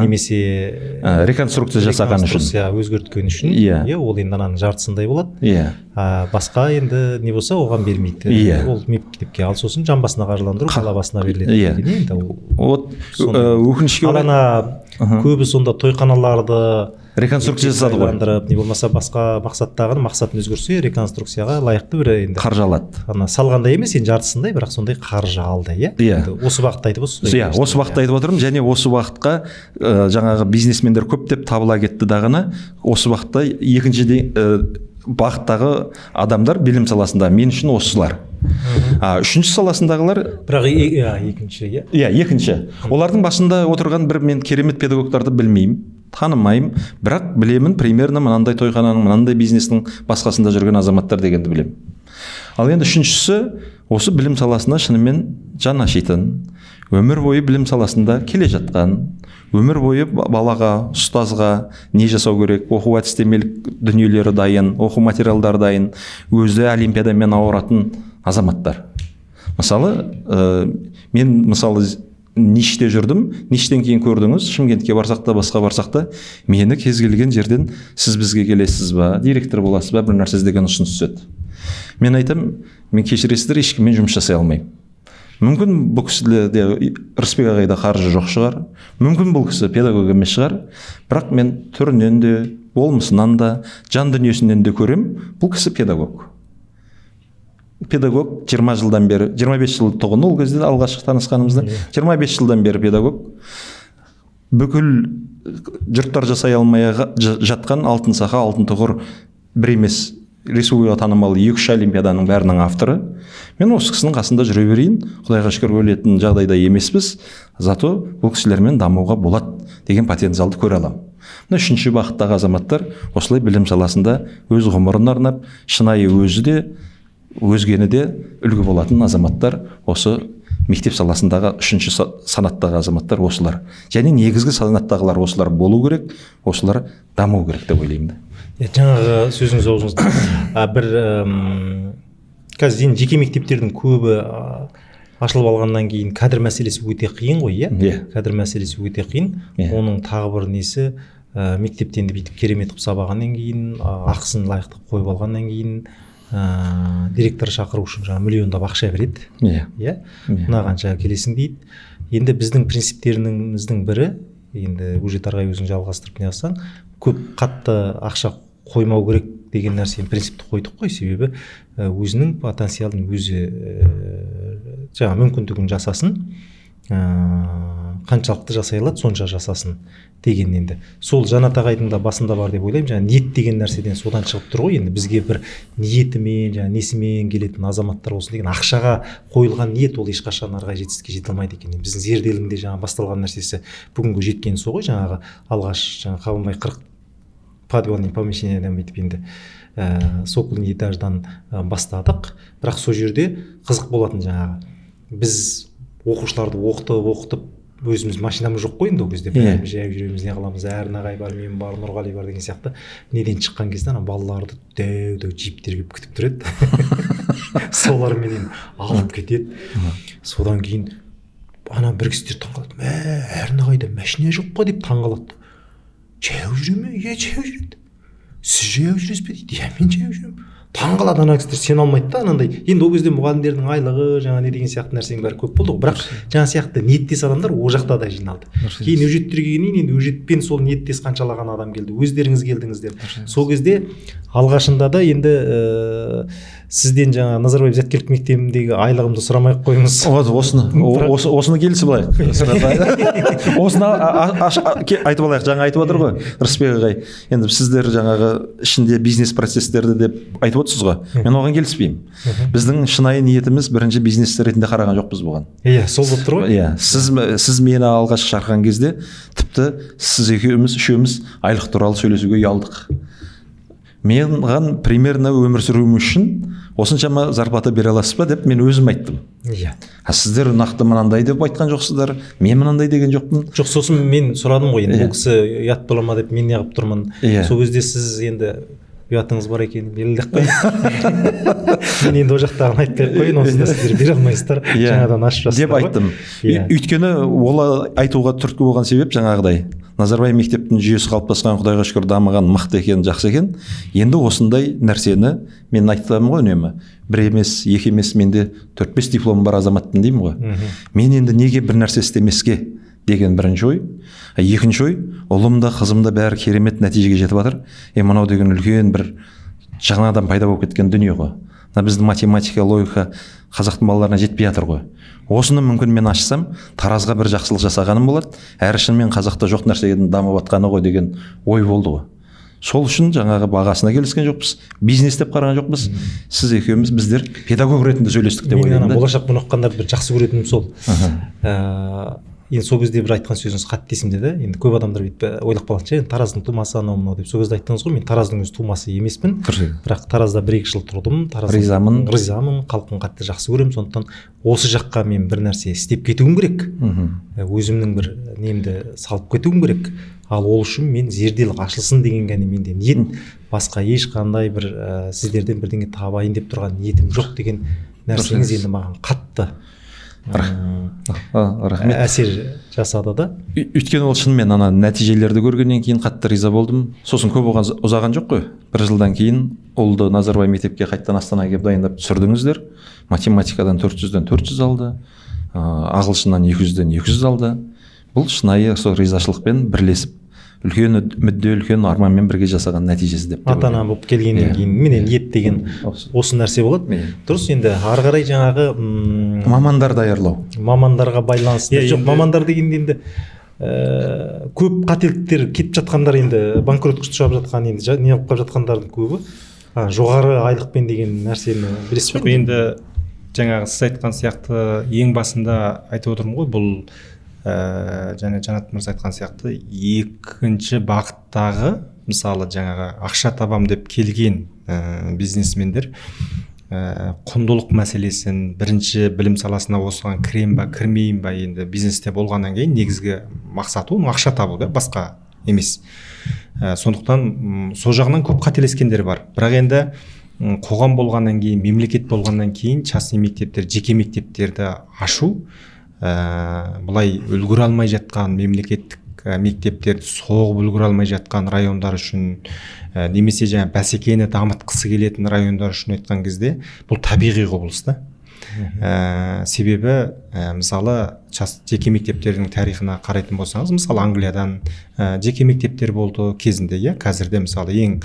немесе реконструкция жасаған үшін, өзгерткен үшін, ол енді ананың жартысындай болады. Басқа енді не болса оған бермейді. Ол мектепке, ал сосын жан басына қаржыландыру қала басына беріледі. Өкінішке орай көбі сонда тойханаларды реконструкция жасады ғой. Не болмаса басқа мақсаттағы мақсатын өзгерсе, реконструкцияға лайықты бір енді қаржы алады. Салғандай емес, енді жартысындай, бірақ сондай қаржы алды, Осы уақытта айтып отырсыз. Осы уақытта айтып отырмын, және осы уақытқа жаңағы бизнесмендер көп деп табыла кетті дағыны. Осы уақытта екінші бағыттағы адамдар білім саласында мен үшін осылар. Үшінші саласындағылар бірақ екінші. Олардың басында отырған бір мен керемет педагогтарды білмеймін, танымаймын, бірақ білемін примерно мынандай тойхананың, мынандай бизнестің басқасында жүрген азаматтар дегенді білемін. Ал енді үшіншісі, осы білім саласына шынымен жан ашитын, өмір бойы білім саласында келе жатқан, өмір бойы балаға, ұстазға не жасау керек, оқу әдістемелік дүниелері дайын, оқу материалдары дайын, өзі олимпиадамен ауыратын азаматтар. Мысалы, мен Ниште жүрдім, Ништен кейін көрдіңіз, Шымкентке барсақ та, басқа барсақ та, мені кез келген жерден сіз бізге келесіз ба, директор боласыз ба, бір нәрсе деген ұсыныс түседі. Мен айтам, мен кешіресіздер, ешкіммен жұмыс жасай алмаймын. Мүмкін бұл кісілерде Рысбек ағайда қаржы жоқ шығар, мүмкін бұл кісі педагог емес шығар, бірақ мен түрінен де, болмысынан да, жан дүниесінен де көрем, бұл кісі педагог. Педагог 20 жылдан бері, 25 жыл тұғын ол кезде алғашқы танысқанымызда, 25 жылдан бері педагог. Бүкіл жұрттар жасай алмай жатқан алтын сақа, алтын тұғыр бір емес, республика танымалы 2-3 олимпиаданың бәрінің авторы. Мен осы кісінің қасында жүре берейін, Құдайға шүкір өлетін жағдайда емеспіз, зато бұл кісілермен дамуға болады деген потенциалды көре аламын. Мына үшінші бағыттағы азаматтар осылай білім саласында өз ғұмырын арнап, шынайы өзі де, өзгені де үлгі болатын азаматтар, осы мектеп саласындағы үшінші санаттағы азаматтар осылар. Және негізгі санаттағылар осылар болу керек, осылар даму керек деп ойлаймын. Жаңағы сөзіңіз аузыңызда бір қазір енді жеке мектептердің көбі ашылып алғаннан кейін кадр мәселесі өте қиын ғой, Кадр мәселесі өте қиын. Оның тағы бір несі, мектептен де бүйтіп керемет қылып сабағаннан кейін, ақысын лайықты қойып алғаннан кейін директор шақыру үшін жаңа миллиондап ақша береді. Мынағанша келесің дейді. Енді біздің принциптеріміздің бірі, енді Өжет Арғай өзің жалғастырып не алсаң, көп қатты ақша қоймау керек деген нәрсені принципті қойдық қой, себебі өзінің потенциалын өзі жаңа мүмкіндігін жасасын, қаншалықты жасай алады, сонша жасасын деген. Енді сол Жанат ағайдың да басында бар деп ойлаймын, жаңа ниет деген нәрседен содан шығып тұр ғой. Енді бізге бір ниетімен, жаңа несімен келетін азаматтар болсын деген, ақшаға қойылған ниет ол ешқашан ары қарай жетістікке жете алмайды екен. Біздің зерделіңде жаңа басталған нәрсесі бүгінгі жеткен сол ғой. Жаңағы алғаш жаңа Қабанбай 40 подвальный помещениеден бүйтіп енді сокольный этаждан бастадық. Бірақ сол жерде қызық болатын, жаңағы біз оқушыларды оқытып өзіміз машинамыз жоқ қой енді ол кезде бәріміз жаяу жүреміз, не қыламыз, Әрнағай бар, мен бар, Нұрғали бар деген сияқты. Неден шыққан кезде ана балаларды дәу джиптер келіп күтіп тұр еді. Соларменен алып кетеді. Содан кейін ана бір кісілер таңқалады, Әрнағайда машина жоқ па деп таңқалады. Жаяу жүре ме? Иә, жаяу жүреді. Сіз жаяу жүресіз бе дейді. Иә, мен жаяу жүремін. Таңқалады ана кісілер, сене алмайды да анандай. Енді ол кезде мұғалімдердің айлығы жаңа не деген сияқты нәрсенің бәрі көп болды ғой. Бірақ жаңа сияқты ниеттес адамдар ол жақта да жиналды. Кейін өжеттерге келгеннен енді өжетпен сол ниеттес қаншалаған адам келді. Өздеріңіз келдіңіздер. Сол кезде алғашында да енді сізден жаңа Назарбаев зияткерлік мектебіндегі айлығымды сұрамай ақ қойыңыз. Осыны келісіп алайық. Осыны айтып алайық. Жаңа айтып отыр ғой Рысбек ағай. Енді сіздер жаңағы ішінде бизнес процестерді деп айтып отырсыз ғой. Мен оған келіспеймін. Біздің шынайы ниетіміз бірінші бизнес ретінде қараған жоқпыз бұған. Иә, сол болып тұр ғой. Иә, сіз мені алғаш шақырған кезде тіпті сіз үшеуміз айлық туралы сөйлесуге ұялдық. Маған примерно өмір сүруім үшін осыншама зарплата бере аласыз ба деп мен өзім айттым. Иә. Сіздер нақты мынандай деп айтқан жоқсыздар, мен мынандай деген жоқпын. Жоқ, сосын мен сұрадым ғой, енді бұл кісі ұят бола ма деп мен неғып тұрмын. Сол кезде сіз енді ұятыңыз бар екенін белгілеп қойын. Мен енді ол жақтағын айтпай қойын, оны да сіздер бере алмайсыздар, жаңадан ашып жасыздар деп айттым. Өйткені ол айтуға түрткі болған себеп жаңағыдай. Назарбаев мектептің жүйесі қалыптасқан, Құдайға шүкір дамыған, мықты екен, жақсы екен. Енді осындай нәрсені мен айтамын ғой үнемі. Бір емес, екі емес, менде 4-5 дипломым бар азаматпын деймін ғой. Мен енді неге бір нәрсе істемеске деген бірінші ой. Екінші ой, ұлым да қызым да бәрі керемет нәтижеге жетіп жатыр. Мынау деген үлкен бір жаңадан пайда болып кеткен дүние ғой. Біздің математика, логика қазақтың балаларына жетпей жатыр ғой. Осыны мүмкін мен ашсам, Таразға бір жақсылық жасағаным болады. Әрі шынымен қазақта жоқ нәрседен дамып жатқаны ғой деген ой болды ғой. Сол үшін жаңағы бағасына келіскен жоқпыз, бизнес деп қараған жоқпыз. Сіз екеуміз біздер педагог ретінде сөйлестік деп ойлаймын. Мен болашақ бұны оқығандарды бір жақсы көретінім сол. Енді сол кезде бір айтқан сөзіңіз қатты есімде да. Енді көп адамдар бүйтіп ойлап қалатын шығар, Тараздың тумасы анау мынау деп. Сол кезде айттыңыз ғой, мен Тараздың өзі тумасы емеспін. Бірақ Таразда 1-2 жыл тұрдым. Ризамын, халқын қатты жақсы көремін. Сондықтан осы жаққа мен бір нәрсе істеп кетуім керек. Өзімнің бір немді салып кетуім керек. Ал ол үшін мен зерделік ашылсын деген ғана менде ниет, басқа ешқандай бір сіздерден бірдеңе табайын деп тұрған ниетім жоқ деген нәрсеңіз енді маған қатты рахмет әсер жасады да. Өйткені ол шынымен ана нәтижелерді көргеннен кейін қатты риза болдым. Сосын көп ұзаған жоқ қой. 1 жылдан кейін ұлды Назарбаев мектепке қайттан Астанаға келіп дайындап түсірдіңіздер. Математикадан 400-ден 400 алды, ағылшыннан 200-ден 200 алды. Бұл шынайы сол ризашылықпен бірлесіп үлкен мүдде, үлкен арманмен бірге жасаған нәтижесі деп. Ата-ана болып келгеннен кейін міне ниет деген осы нәрсе болады. Дұрыс, енді ары қарай жаңағы мамандар даярлау. Мамандарға байланысты. Жоқ, мамандар дегенде енді көп қателіктер кетіп жатқандар, енді банкротқа ұшырап жатқан, енді не қылып қалып жатқандардың көбі жоғары айлықпен деген нәрсені білесіз бе? Енді жаңағы сіз айтқан сияқты ең басында айтып отырмын ғой, бұл және Жанат мырза айтқан сияқты екінші бағыттағы, мысалы жаңағы ақша табам деп келген бизнесмендер құндылық мәселесін, бірінші білім саласына осыған кірем ба кірмеймін ба, енді бизнесте болғаннан кейін негізгі мақсаты оның ақша табу да, басқа емес. Сондықтан сол жағынан көп қателескендер бар. Бірақ енді қоғам болғаннан кейін, мемлекет болғаннан кейін частный мектептер, жеке мектептерді ашу бұлай үлгіре алмай жатқан мемлекеттік мектептерді соғып үлгіре алмай жатқан райондар үшін немесе жаңа бәсекені дамытқысы келетін райондар үшін айтқан кезде бұл табиғи құбылыс та. Себебі мысалы жеке мектептердің тарихына қарайтын болсаңыз, мысалы Англиядан жеке мектептер болды кезінде, иә, қазірде мысалы ең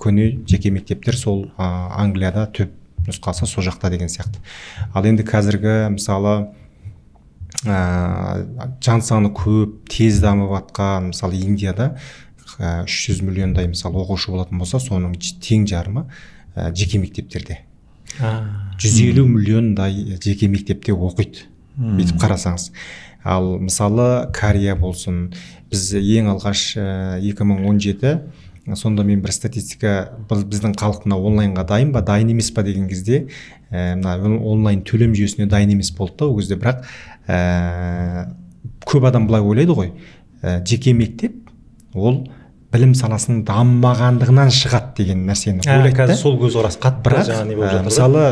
көне жеке мектептер сол Англияда, төп нұсқасы сол жақта деген сияқты. Ал енді қазіргі мысалы жан саны көп, тез дамып жатқан мысалы Индияда 300 миллиондай мысалы оқушы болатын болса, соның тең жарымы жеке мектептерде. 150 миллиондай жеке мектепте оқиды. Бүйтіп қарасаңыз. Ал мысалы Корея болсын, біз ең алғаш 2017 сонда мен бір статистика, біздің халық онлайнға дайын ба, дайын емес па деген кезде онлайн төлем жүйесіне дайын емес болды да ол кезде. Бірақ көп адам былай ойлайды ғой, жеке мектеп ол білім саласының дамымағандығынан шығады деген нәрсені ойлайды да. Қазір сол көзқарас қатты бірақ жаңа не болып жатыр. мысалы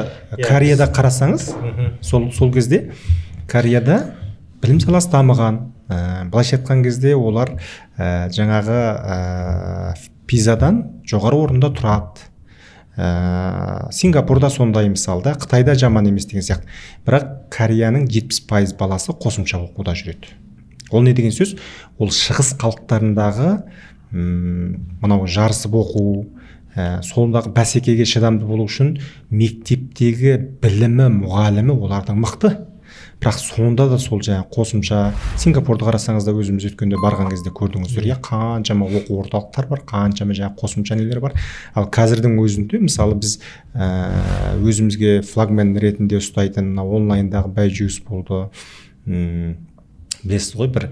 Кореяда қарасаңыз, сол кезде Кореяда білім саласы дамыған, былайша айтқан кезде олар жаңағы пизадан жоғары орында тұрады. Сингапурда сондай мысалда, Қытайда жаман емес деген сияқты. Бірақ Кореяның 70% баласы қосымша оқуда жүреді. Ол не деген сөз? Ол шығыс халықтарындағы мынау жарысып оқу, сондағы бәсекеге шыдамды болу үшін мектептегі білімі, мұғалімі олардың мықты. Бірақ сонда да сол жаңа қосымша, Сингапурды қарасаңыз да өзіміз өткенде барған кезде көрдіңіздер, қаншама оқу орталықтар бар, қаншама жаңа қосымша нелер бар. Ал қазірдің өзінде мысалы біз өзімізге флагмен ретінде ұстайтын онлайндағы Байжус болды. Білесіз ғой, бір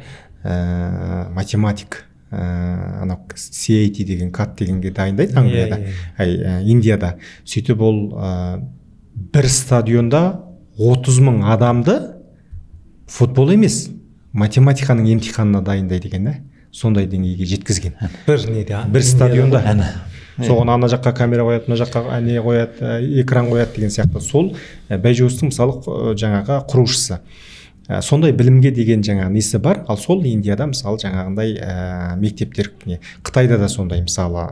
математик, анау CAT деген кат дегенге дайындайды Англияда, Индияда. Сөйтіп ол бір стадионда 30.000 адамды футбол емес, математиканың емтиханына дайындайды екен, сондай деңгейге жеткізген. Бір стадионда. Соған ана жаққа камера қояды, мына жаққа не қояды, экран қояды деген сияқты. Сол Байжустың мысалы жаңағы құрушысы. Сондай білімге деген жаңа несі бар. Ал сол Индияда мысалы жаңағындай мектептер, Қытайда да сондай мысалы,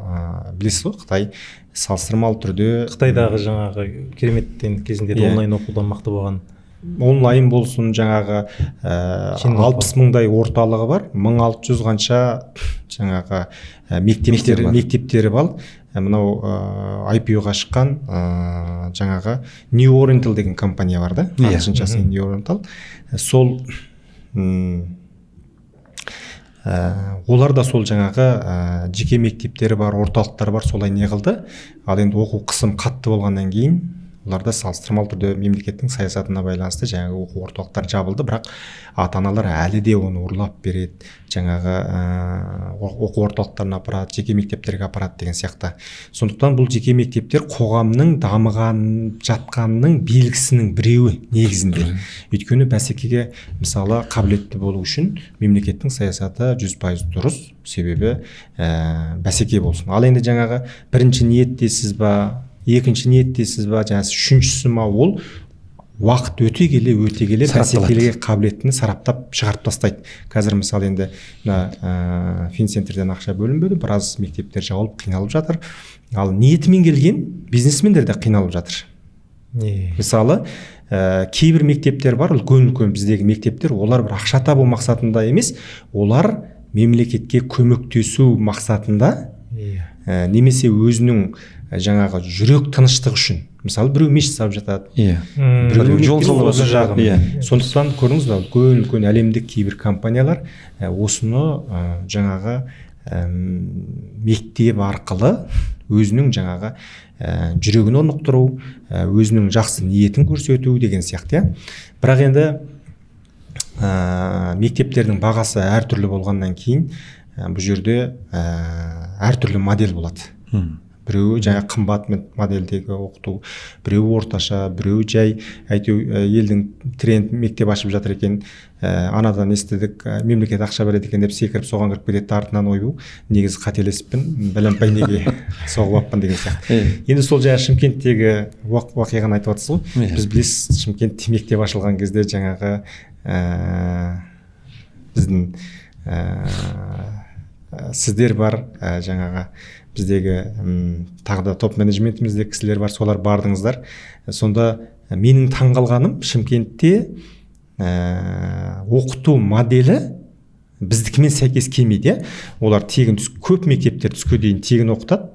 білесіз ғой, Қытай салыстырмалы түрде Қытайдағы жаңағы кереметтен кезінде онлайн оқудан мықты болған. Онлайн болсын, жаңағы 60.000-дай орталығы бар, 1600 қанша жаңағы мектептері бар. Мынау IPO-ға шыққан жаңағы New Oriental деген компания бар да, ағылшыншасы New Oriental. Сол олар да сол жаңағы жеке мектептері бар, орталықтары бар, солай не қылды. Ал енді оқу қысым қатты болғаннан кейін оларда салыстырмалы түрде мемлекеттің саясатына байланысты жаңағы оқу орталықтар жабылды, бірақ ата-аналар әлі де оны ұрлап береді, жаңағы оқу орталықтарына апарады, жеке мектептерге апарады деген сияқты. Сондықтан бұл жеке мектептер қоғамның дамыған жатқанының белгісінің біреуі негізінде. Өйткені бәсекеге мысалы қабілетті болу үшін мемлекеттің саясаты 100% дұрыс, себебі бәсеке болсын. Ал енді жаңағы бірінші ниеттесіз ба, екінші ниеттесіз ба, жаңасы үшіншісі ма, ол уақыт өте келе бәсекеге қабілеттіні сараптап шығарып тастайды. Қазір мысалы енді Финцентрден ақша бөлінбеді, біраз мектептер жабылып қиналып жатыр. Ал ниетімен келген бизнесмендер де қиналып жатыр. Мысалы кейбір мектептер бар, үлкен біздегі мектептер, олар бір ақша табу мақсатында емес, олар мемлекетке көмектесу мақсатында, немесе өзінің жаңағы жүрек тыныштығы үшін, мысалы біреу мешіт салып жатады, біреу жол салып жатыр. Сондықтан көрдіңіз бе, үлкен әлемдік кейбір компаниялар осыны жаңағы мектеп арқылы өзінің жаңағы жүрегін орнықтыру, өзінің жақсы ниетін көрсету деген сияқты. Бірақ енді мектептердің бағасы әртүрлі болғаннан кейін бұл жерде әртүрлі модель болады. Біреуі жаңа қымбат модельдегі оқыту, біреуі орташа, біреуі жай елдің тренд мектеп ашып жатыр екен, анадан естідік, мемлекет ақша береді екен деп секіріп соған кіріп кетеді, артынан ойбу, негізі қателесіппін, білінбай неге соғып аппын деген сияқты. Енді сол жаңа Шымкенттегі уақиғаны айтып жатсыз ғой. Біз білесіз, Шымкентте мектеп ашылған кезде жаңағы біздің сіздер бар, жаңағы біздегі тағы да топ менеджментімізде кісілер бар, солар бардыңыздар. Сонда менің таңғалғаным, Шымкентте оқыту моделі біздікімен сәйкес келмейді. Олар тегін, көп мектептер түске дейін тегін оқытады,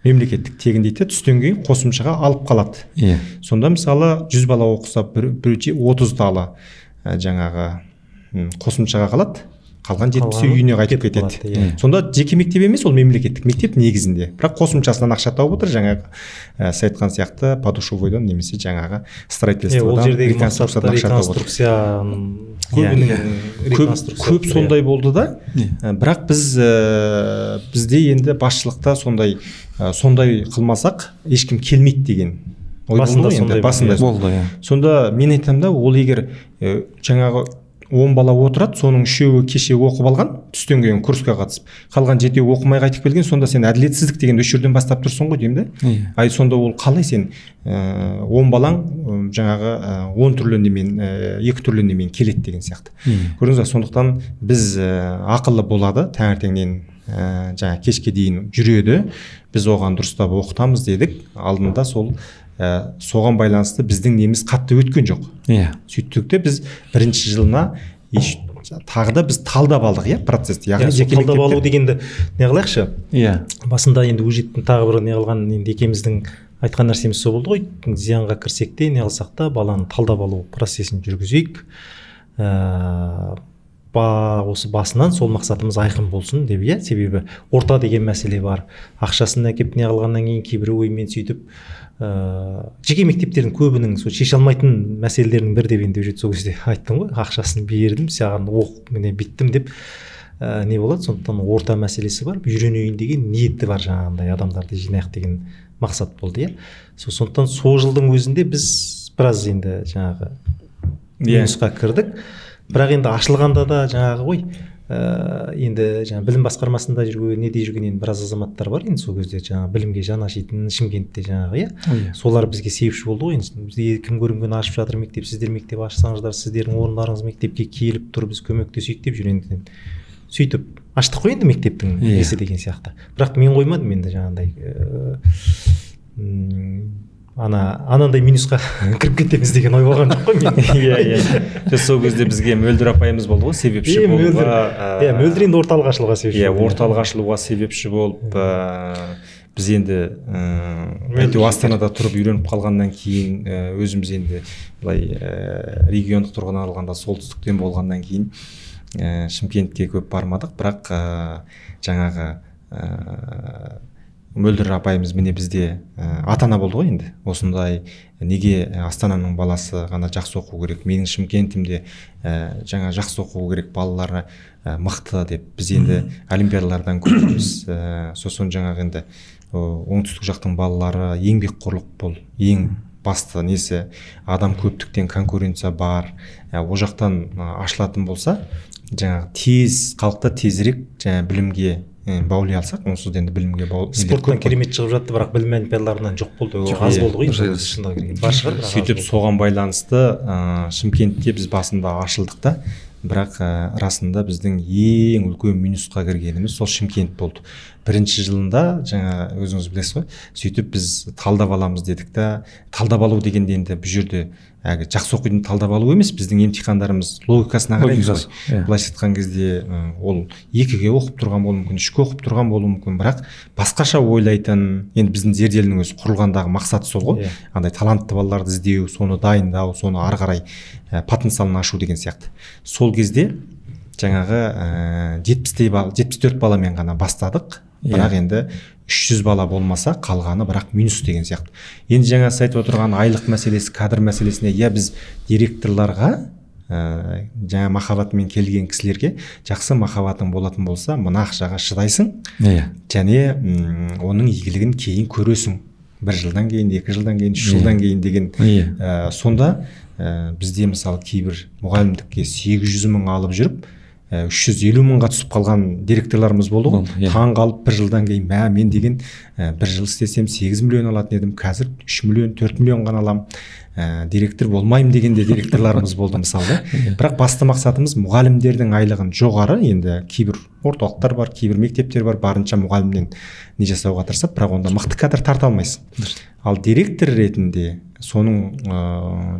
мемлекеттік тегін дейді, түстен кейін қосымшаға алып қалады. Сонда мысалы 100 бала оқыса, біреу 30 бала жаңағы қосымшаға қалады. Қалған 70 үйіне қайтып кетеді. Сонда жеке мектеп емес, ол мемлекеттік мектеп негізінде. Бірақ қосымшасынан ақша тауып отыр, жаңағы айтқан сияқты подушевойдан немесе жаңағы строительстводан. Ол жердегі мақсатта реконструкцияның көп сондай болды да. Бірақ бізде енді басшылықта сондай қылмасақ ешкім келмейді деген ой болды ғой, басында болды. Сонда мен айтамын да, ол егер жаңағы 10 бала отырады, соның 3-еуі кеше оқып алған, түстен кейін курсқа қатысып, қалған 7-еуі оқымай қайтып келген. Сонда сен әділетсіздік дегенді осы жерден бастап тұрсың ғой деймін да. Ай сонда ол қалай сен 10 балаң жаңағы 10 түрлі немен 2 түрлі немен келеді деген сияқты. Көрдіңіз бе? Сондықтан біз ақылы болады, таңертеңнен жаңа кешке дейін жүреді, біз оған дұрыстап оқытамыз дедік. Алдында соған байланысты біздің неміз қатты өткен жоқ. Сөйттік те біз бірінші жылына тағы да біз талдап алдық, процессті. Яғни талдап алу дегенді не қылайықшы? Басында енді өжеттің тағы бір не қылған, енді екеуміздің айтқан нәрсеміз сол болды ғой. Зиянға кірсек те, не қылсақ та баланы талдап алу процесін жүргізейік. Осы басынан сол мақсатымыз айқын болсын деп, себебі орта деген мәселе бар. Ақшасын әкеп не қылғаннан кейін кейбір оймен сөйтіп жеке мектептердің көбінің шеше алмайтын мәселелерінің бір деп енді сол кезде айттым ғой, ақшасын бердім, саған міне биттім деп не болады. Сондықтан орта мәселесі бар, үйренейін деген ниеті бар, жаңағындай адамдарды жинайық деген мақсат болды. Сондықтан сол жылдың өзінде біз біраз енді жаңағы минусқа кірдік. Бірақ енді ашылғанда да жаңағы ғой, енді жаңа білім басқармасында неде жүрген енді біраз азаматтар бар, енді сол кезде жаңа білімге жан ашитын Шымкентте жаңағы, солар бізге себепші болды ғой. Енді бізге кім көрінген ашып жатыр мектеп, сіздер мектеп ашсаңыздар, сіздердің орындарыңыз мектепке келіп тұр, біз көмектесейік деп жүргенден сөйтіп аштық қой енді мектептің несі деген сияқты. Бірақ мен қоймадым енді жаңағындай анандай минусқа кіріп кетеміз деген ой болған жоқ қой мен. Сол кезде бізге Мөлдір апайымыз болды ғой, себепші болуға. Мөлдір енді орталық ашылуға себепші болды. Орталық ашылуға себепші болып, біз енді Астанада тұрып үйреніп қалғаннан кейін, өзіміз енді былай региондық тұрғыдан алғанда солтүстіктен болғаннан кейін Шымкентке көп бармадық. Бірақ жаңағы Мөлдір апайымыз міне бізде ата-ана болды ғой енді. Осындай неге Астананың баласы ғана жақсы оқу керек, менің Шымкентімде жаңа жақсы оқу керек, балалары мықты деп біз енді олимпиадалардан көреміз. Сосын жаңағы енді оңтүстік жақтың балалары еңбекқорлық бол, ең басты несі, адам көптіктен конкуренция бар. О жақтан ашылатын болса, жаңағы тез, халықты тезірек жаңа білімге баулай алсақ, онсыз енді білімге спорттан керемет шығып жатты, бірақ білім олимпиадаларынан жоқ болды, аз болды ғой. Сөйтіп соған байланысты Шымкентте біз басында ашылдық та, бірақ расында біздің ең үлкен минусқа кіргеніміз сол Шымкент болды. Бірінші жылында жаңа өзіңіз білесіз ғой, сөйтіп біз талдап аламыз дедік та. Талдап алу дегенде енді бұл жерде жақсы оқитын талдап алу емес, біздің емтихандарымыз логикасына қараймыз ғой. Былайша айтқан кезде ол 2-ге оқып тұрған болуы мүмкін, 3-ге оқып тұрған болуы мүмкін, бірақ басқаша ойлайтын, енді біздің зерделінің өзі құрылғандағы мақсаты сол ғой. Андай талантты балаларды іздеу, соны дайындау, соны ары қарай потенциалын ашу деген сияқты. Сол кезде жаңағы 74 баламен ғана бастадық, бірақ енді 300 бала болмаса қалғаны бірақ минус деген сияқты. Енді жаңа айтып отырған айлық мәселесі, кадр мәселесіне, біз директорларға жаңа махаббатымен келген кісілерге жақсы махаббатың болатын болса, мына ақшаға шыдайсың, және оның игілігін кейін көресің. 1 жылдан кейін, 2 жылдан кейін, 3 жылдан кейін деген. Сонда бізде мысалы кейбір мұғалімдікке 800 мың алып жүріп, 350 мыңға түсіп қалған директорларымыз болды ғой. Таң қалып 1 жылдан кейін, мен деген 1 жыл істесем 8 миллион алатын едім, қазір 3 миллион, 4 миллион ғана алам, директор болмаймын деген де директорларымыз болды мысалы. Бірақ басты мақсатымыз мұғалімдердің айлығын жоғары, енді кейбір орталықтар бар, кейбір мектептер бар, барынша мұғалімнен не жасауға тырысып, бірақ онда мықты кадр тарта алмайсың. Ал директор ретінде, соның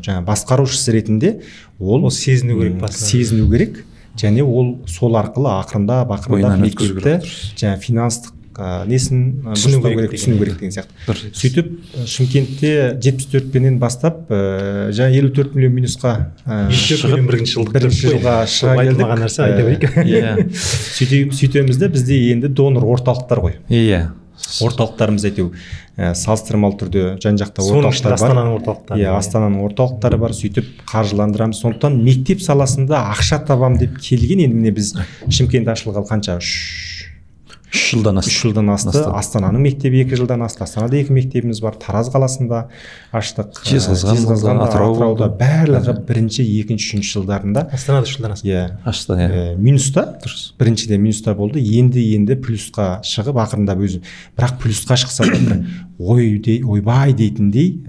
жаңа басқарушысы ретінде ол сезіну керек. Және ол сол арқылы ақырындап мектепті жаңа финанстық несін түсіну керек деген сияқты. Сөйтіп Шымкентте 74-пенен бастап жаңа 54 миллион минусқа бірінші жылға шыға келдік. Сөйтеміз де бізде енді донор орталықтар ғой. Орталықтарымыз әйтеу салыстырмалы түрде жан-жақта орталықтар бар. Астананың орталықтары бар, сөйтіп қаржыландырамыз. Сондықтан мектеп саласында ақша табам деп келген, енді міне біз Шымкент ашылғалы қанша? жылдан асты. 3 жылдан асты. Астананың мектебі 2 жылдан асты. Астанада 2 мектебіміз бар. Тараз қаласында аштық. Жезқазғанда, Атырауда барлығы 1-ші, 2-ші, 3-ші жылдарында. Астанада 3 жылдан асты. Ашты, иә. Минуста, біріншіде минуста болды. Енді плюсқа шығып ақырындап өзі. Бірақ плюсқа шықса да бір ойбай дейтіндей,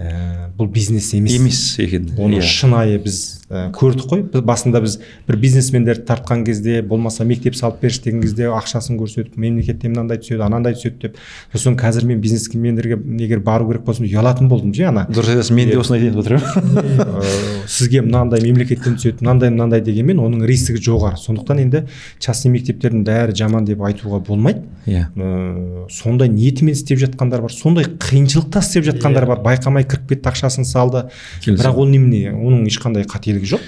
бұл бизнес емес екен. Оны шынайы біз көрдік қой. Басында біз бір бизнесмендерді тартқан кезде, болмаса мектеп салып берші деген кезде ақшасын көрсетіп, мемлекеттен мынандай түседі, анандай түседі деп. Сосын қазір мен бизнесмендерге егер бару керек болсын, ұялатын болдым же ана. Дұрыс айтасың, мен де осыны айтайын деп отырмын. Сізге мынандай мемлекеттен түседі, мынандай дегенмен оның рискі жоғары. Сондықтан енді частный мектептердің бәрі жаман деп айтуға болмайды. Сондай ниетімен істеп жатқандар бар, сондай қиыншылықта істеп жатқандар бар. Байқамай кіріп кетті, ақшасын салды. Бірақ ол немене, оның ешқандай қателігі жоқ.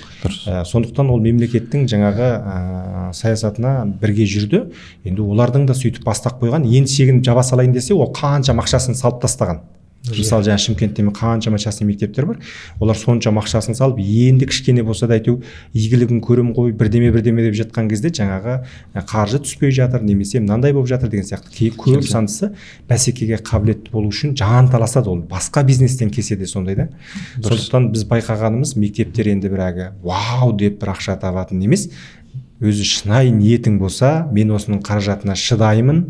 Сондықтан ол мемлекеттің жаңағы саясатына бірге жүрді. Енді олардың да сөйтіп бастап қойған. Енді шегін жаба салайын десе, ол қаншама ақшасын салып тастаған. Мысалы жаңа Шымкентте қаншама частный мектептер бар. Олар соншама ақшасын салып, енді кішкене болса да әйтеу игілігін көрем ғой, бірдеме деп жатқан кезде жаңағы қаржы түспей жатыр, немесе мынандай болып жатыр деген сияқты көп сандысы бәсекеге қабілетті болу үшін жан таласады. Ол басқа бизнестен кесе де сондай да. Сондықтан біз байқағанымыз, мектептер енді бір вау деп бір ақша табатын емес. Өзі шынайы ниетің болса, мен осының қаражатына шыдаймын,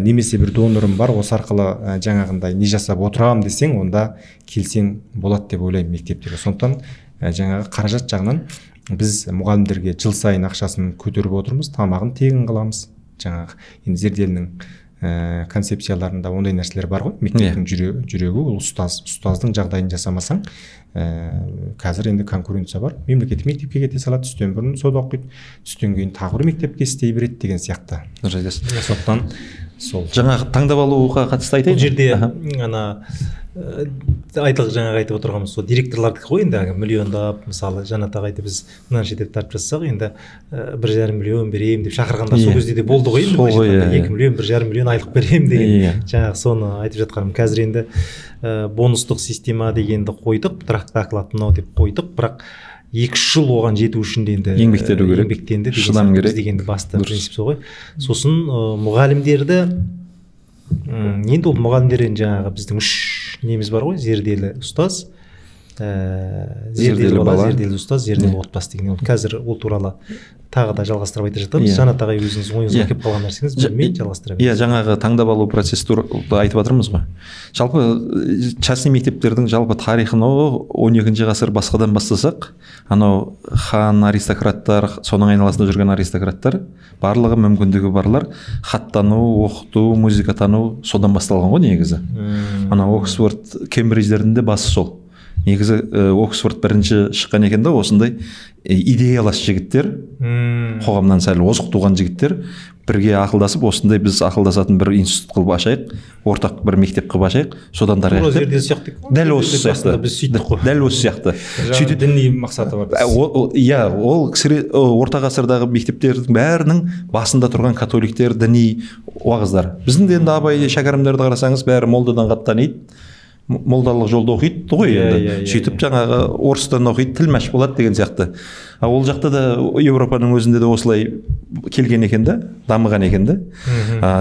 немесе бір донорым бар, осы арқылы жаңағындай не жасап отырамын десең, онда келсең болады деп ойлаймын мектептерге. Сондықтан жаңағы қаражат жағынан біз мұғалімдерге жыл сайын ақшасын көтеріп отырмыз, тамағын тегін қыламыз. Жаңағы енді Зерделінің концепцияларында ондай нәрселер бар ғой. Мектептің жүрегі ол ұстаздың жағдайын жасамасаң, қазір енді конкуренция бар. Мемлекеттік мектепке кете салады, түстен бұрын сода оқиды, түстен кейін тағы бір мектепке істей береді деген сияқты. Сондықтан сол жаңағы таңдап алуға қатысты айтайын. Бұл жерде ана жаңағы айтып отырғанымыз сол директорлардікі ғой. Енді миллиондап, мысалы Жанат ағай айтты, біз мынанша деп тартып жатсақ, енді 1,5 миллион беремін деп шақырғанда сол кезде де болды ғой. 2 миллион, 1,5 миллион айлық беремін деген жаңағы соны айтып жатқаным. Қазір енді бонустық система дегенді қойдық, трактаклат мынау деп қойдық, бірақ 2 жыл оған жету үшін де енді еңбектенді деген басты принцип сол ғой. Сосын мұғалімдерді енді ол мұғалімдерден жаңағы біздің 3 неміз бар ғой, зерделі ұстаз, зерделі бала, зерделі ұстаз, зерделі отбасы деген. Қазір ол туралы тағы да жалғастырып айтып жатамыз. Жанат ағай өзіңіз ойыңызға келіп қалған нәрсеңіз білмей жалғастыра беріңіз. Жаңағы таңдап алу процесі туралы айтып жатырмыз ғой. Жалпы частный мектептердің жалпы тарихын 12-ші ғасыр басқадан бастасақ, анау хан аристократтар, соның айналасында жүрген аристократтар, барлығы мүмкіндігі барлар хаттану, оқыту, музыка тану содан басталған ғой негізі. Ана Оксфорд, Кембридждердің де басы сол. Негізі Оксфорд бірінші шыққан екен да, осындай идеялас жігіттер, қоғамнан сәл озық туған жігіттер бірге ақылдасып, осындай біз ақылдасатын бір институт қылып ашайық, ортақ бір мектеп қылып ашайық, содан тарайық. Дәл осы сияқты. Дәл осы сияқты. Сөйтіп діни мақсаты бар. Ол орта ғасырдағы мектептердің бәрінің басында тұрған католиктер, діни уағыздар. Біздің де енді абай шәкәрімдерді қарасаңыз, бәрі молдадан қат таниды. Молдалық жолда оқиды ғой енді. Сөйтіп жаңағы орыстан оқиды, тілмәш болады деген сияқты. Ол жақта да Европаның өзінде де осылай келген екен да, дамыған екен да.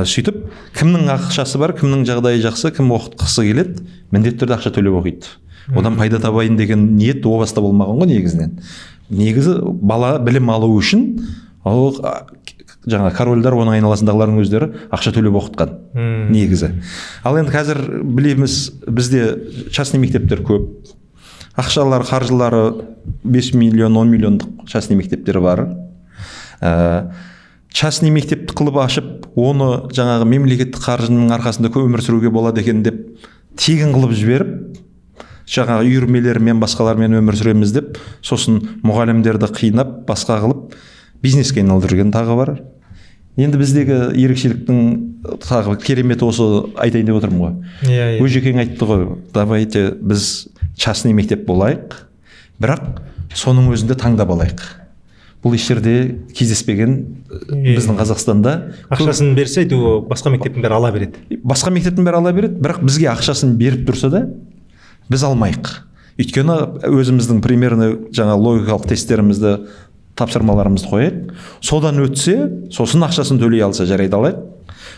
Сөйтіп кімнің ақшасы бар, кімнің жағдайы жақсы, кім оқытқысы келеді, міндетті түрде ақша төлеп оқиды. Одан пайда табайын деген ниет о баста болмаған ғой негізінен. Негізі бала білім алу үшін жаңа корольдар, оның айналасындағылардың өздері ақша төлеп оқытқан негізі. Ал енді қазір білеміз, бізде частный мектептер көп. Ақшалар, қаржылары 5 миллион, 10 миллиондық частный мектептер бар. Частный мектепті қылып ашып, оны жаңағы мемлекеттік қаржының арқасында өмір сүруге болады екен деп тегін қылып жіберіп, жаңағы үйірмелермен, басқалармен өмір сүреміз деп, сосын мұғалімдерді қинап, басқа қылып бизнеске айналдырған тағы бар. Енді біздегі ерекшеліктің тағы кереметі осы айтайын деп отырмын ғой. Өжекең айтты ғой, давайте біз частный мектеп болайық, бірақ соның өзінде таңдап алайық. Бұл ештерде кездеспеген біздің Қазақстанда. Ақшасын берсе, басқа мектептің бәрі ала береді. Басқа мектептің бәрі ала береді, бірақ бізге ақшасын беріп тұрса да, біз алмайық. Өйткені өзіміздің примерно жаңа логикалық тесттерімізді, тапсырмаларымызды қояйық. Содан өтсе, сосын ақшасын төлей алса жарайды алайық.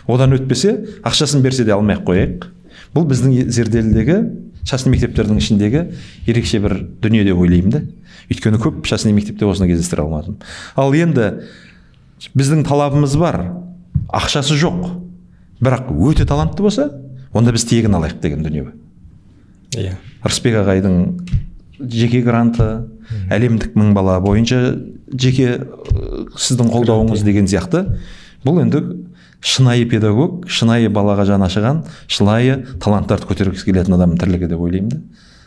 одан өтпесе ақшасын берсе де алмай ақ қояйық. Бұл біздің зерделідегі частный мектептердің ішіндегі ерекше бір дүние деп ойлаймын да. Өйткені көп частный мектепте осыны кездестіре алмадым. Ал енді біздің талабымыз бар, ақшасы жоқ, бірақ өте талантты болса, онда біз тегін алайық деген дүние бар. Иә. Рысбек ағайдың жеке гранты, әлемдік 1000 бала бойынша жеке сіздің қолдауыңыз деген сияқты. Бұл енді шынайы педагог, шынайы балаға жаны ашыған, шынайы таланттарды көтергісі келетін адамның тірлігі деп ойлаймын да.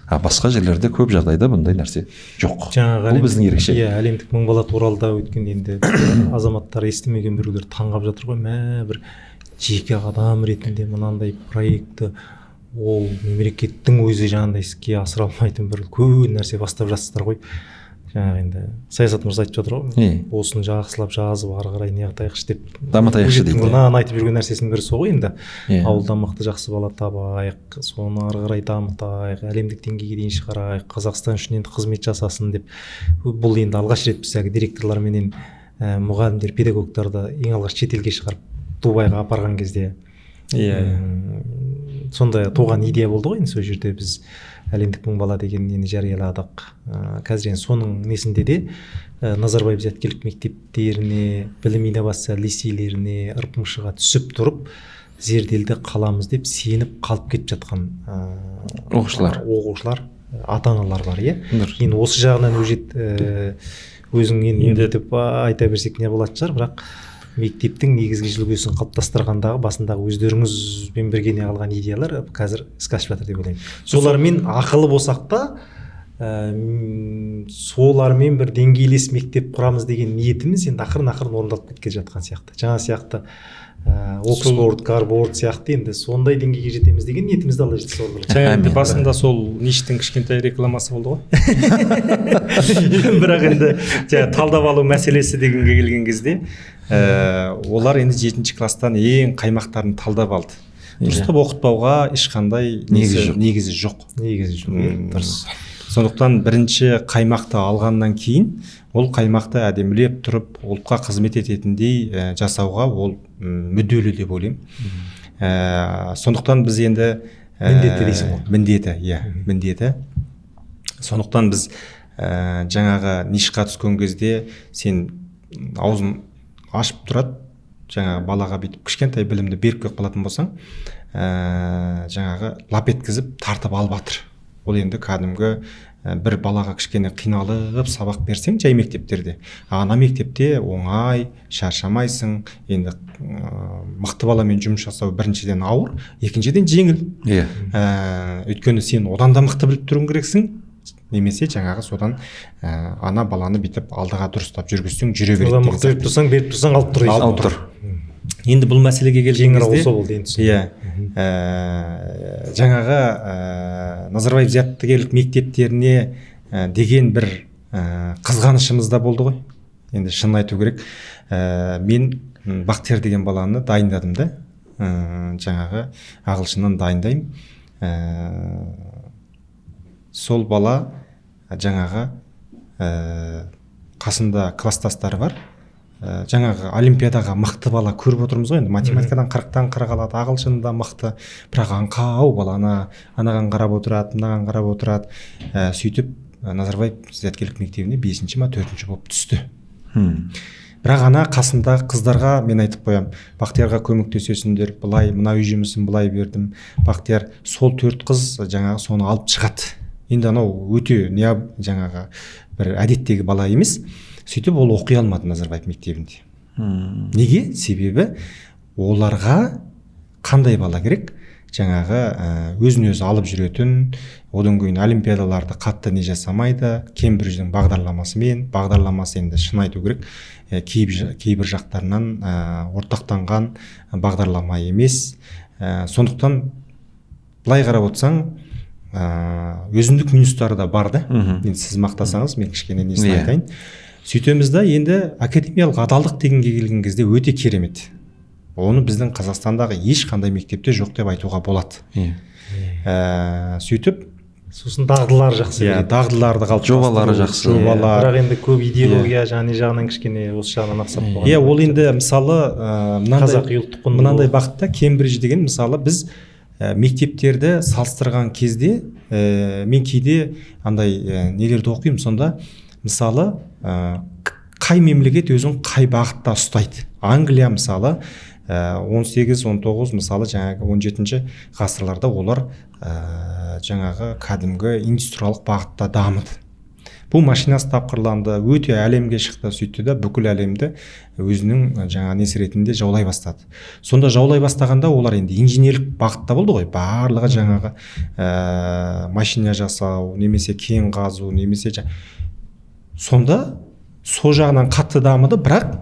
А басқа жерлерде көп жағдайда бұндай нәрсе жоқ. Бұл біздің ерекше. Иә, әлемдік 1000 бала туралда өткен енді азаматтар естімеген біреулер таңғап жатыр ғой. Бір жеке адам ретінде мынандай проектті ол мемлекеттің өзі жаңағындай іске асыра алмайтын бір көп нәрсе бастап жатсыздар ғой. Жаңағы енді саясат мырза айтып жатыр ғой, осыны жақсылап жазып ары қарай не қылайықшы деп дамытайықшы дейді. Мынаны айтып жүрген нәрсесінің бірі сол ғой енді. Ауылдан мықты жақсы бала табайық, соны ары қарай дамытайық, әлемдік деңгейге дейін шығарайық, Қазақстан үшін енді қызмет жасасын деп. Бұл енді алғаш рет біз директорлар менен мұғалімдер, педагогтарды ең алғаш шетелге шығарып Дубайға апарған кезде сондай туған идея болды ғой. Сол жерде біз әлемдік 1000 бала деген нені жарияладық. Қазір енді соның несінде де Назарбаев зияткерлік мектептеріне, білім инновация лицейлеріне ырпымшыға түсіп тұрып, зерделді қаламыз деп сеніп қалып кетіп жатқан оқушылар, ата-аналар бар, иә. Енді осы жағынан өзің енді деп айта берсек не болатын шығар, бірақ мектептің негізгі үлгісін қалыптастырғандағы басындағы өздеріңізбен бірге не қалған идеялар қазір іске асып жатыр деп ойлаймын. Солармен ақылы болсақ та, солармен бір деңгейлес мектеп құрамыз деген ниетіміз енді ақырын орындалып кеткен жатқан сияқты. Жаңа сияқты Оксфорд, Гарвард сияқты енді сондай деңгейге жетеміз деген ниетімізді алла жеткізсе болады. Жаңа басында сол ништің кішкентай рекламасы болды ғой. Бірақ енді талдап алу мәселесі дегенге келген кезде олар енді 7-ші класстан ең қаймақтарын талдап алды. Дұрыстап оқытпауға ешқандай негізі жоқ. Дұрыс. Сондықтан бірінші қаймақты алғаннан кейін ол қаймақты әдемілеп тұрып ұлтқа қызмет ететіндей жасауға ол мүдделі деп ойлаймын. Сондықтан біз енді міндетті дейсің ғой. Міндеті. Сондықтан біз жаңағы нишқа түскен кезде сен аузын ашып тұрады, жаңағы балаға бүйтіп кішкентай білімді беріп келіп қалатын болсаң, жаңағы лап еткізіп тартып алып жатыр. Ол енді кәдімгі бір балаға кішкене қиналып сабақ берсең жай мектептерде. Ана мектепте оңай, шаршамайсың. Енді мықты баламен жұмыс жасау біріншіден ауыр, екіншіден жеңіл. Өйткені сен одан да мықты біліп тұруың керексің. Немесе жаңағы содан ана баланы бүйтіп алдыға дұрыстап жүргізсең жүре береді. Одан мықты беріп тұрсаң, беріп тұрсаң алып тұр. Енді бұл мәселеге келген кезде жаңағы Назарбаев зияткерлік мектептеріне деген бір қызғанышымыз да болды ғой. Енді шын айту керек, мен Бақтияр деген баланы дайындадым да, жаңағы ағылшыннан дайындаймын. Сол бала жаңағы қасында класстастары бар. Жаңағы олимпиадаға мықты бала көріп отырмыз ғой. Енді математикадан 40-тан 40 алады, ағылшында мықты, бірақ аңқау баланы анаған қарап отырады, мынаған қарап отырады. Сөйтіп Назарбаев зияткерлік мектебіне 5-ші ма 4-ші болып түсті. Бірақ ана қасындағы қыздарға мен айтып қоям, Бақтиярға көмектесесіңдер, былай мына үй жұмысын былай бердім. Бақтияр сол 4 қыз жаңағы соны алып шығады. Енді анау өте жаңағы бір әдеттегі бала емес. Сөйтіп ол оқи алмады Назарбаев мектебінде. Неге? Себебі оларға қандай бала керек? Жаңағы өзін өзі алып жүретін, одан кейін олимпиадаларды қатты не жасамайды, Кембридждің бағдарламасы енді шын айту керек, кейбір жақтарынан ортақтанған бағдарлама емес. Сондықтан былай қарап отырсаң, өзіндік минустары да бар да. Енді сіз мақтасаңыз, мен кішкене несін айтайын. Сөйтеміз да енді академиялық адалдық дегенге келген кезде өте керемет. Оны біздің Қазақстандағы ешқандай мектепте жоқ деп айтуға болады. Сөйтіп сосын дағдылары жақсы иә, береді. дағдыларды қалыптастыру, Жобалары жақсы. жобалар. Бірақ енді көп идеология жағынан кішкене осы жағынан ақсап қалған. Иә, ол енді мысалы Қазақи ұлттық құндылық. мынандай бағытта Кембридж деген мысалы біз мектептерді салыстырған кезде мен кейде андай нелерді оқимын, сонда мысалы қай мемлекет өзін қай бағытта ұстайды. Англия мысалы 18-19 мысалы жаңағы 17-ші ғасырларда олар жаңағы кәдімгі индустриялық бағытта дамыды. Бұл машинасы тапқырланды, өте әлемге шықты, сөйтті да бүкіл әлемді өзінің жаңа несі ретінде жаулай бастады. Сонда жаулай бастағанда олар енді инженерлік бағытта болды ғой, барлығы жаңағы машина жасау, немесе кен қазу, немесе сонда сол жағынан қатты дамыды, бірақ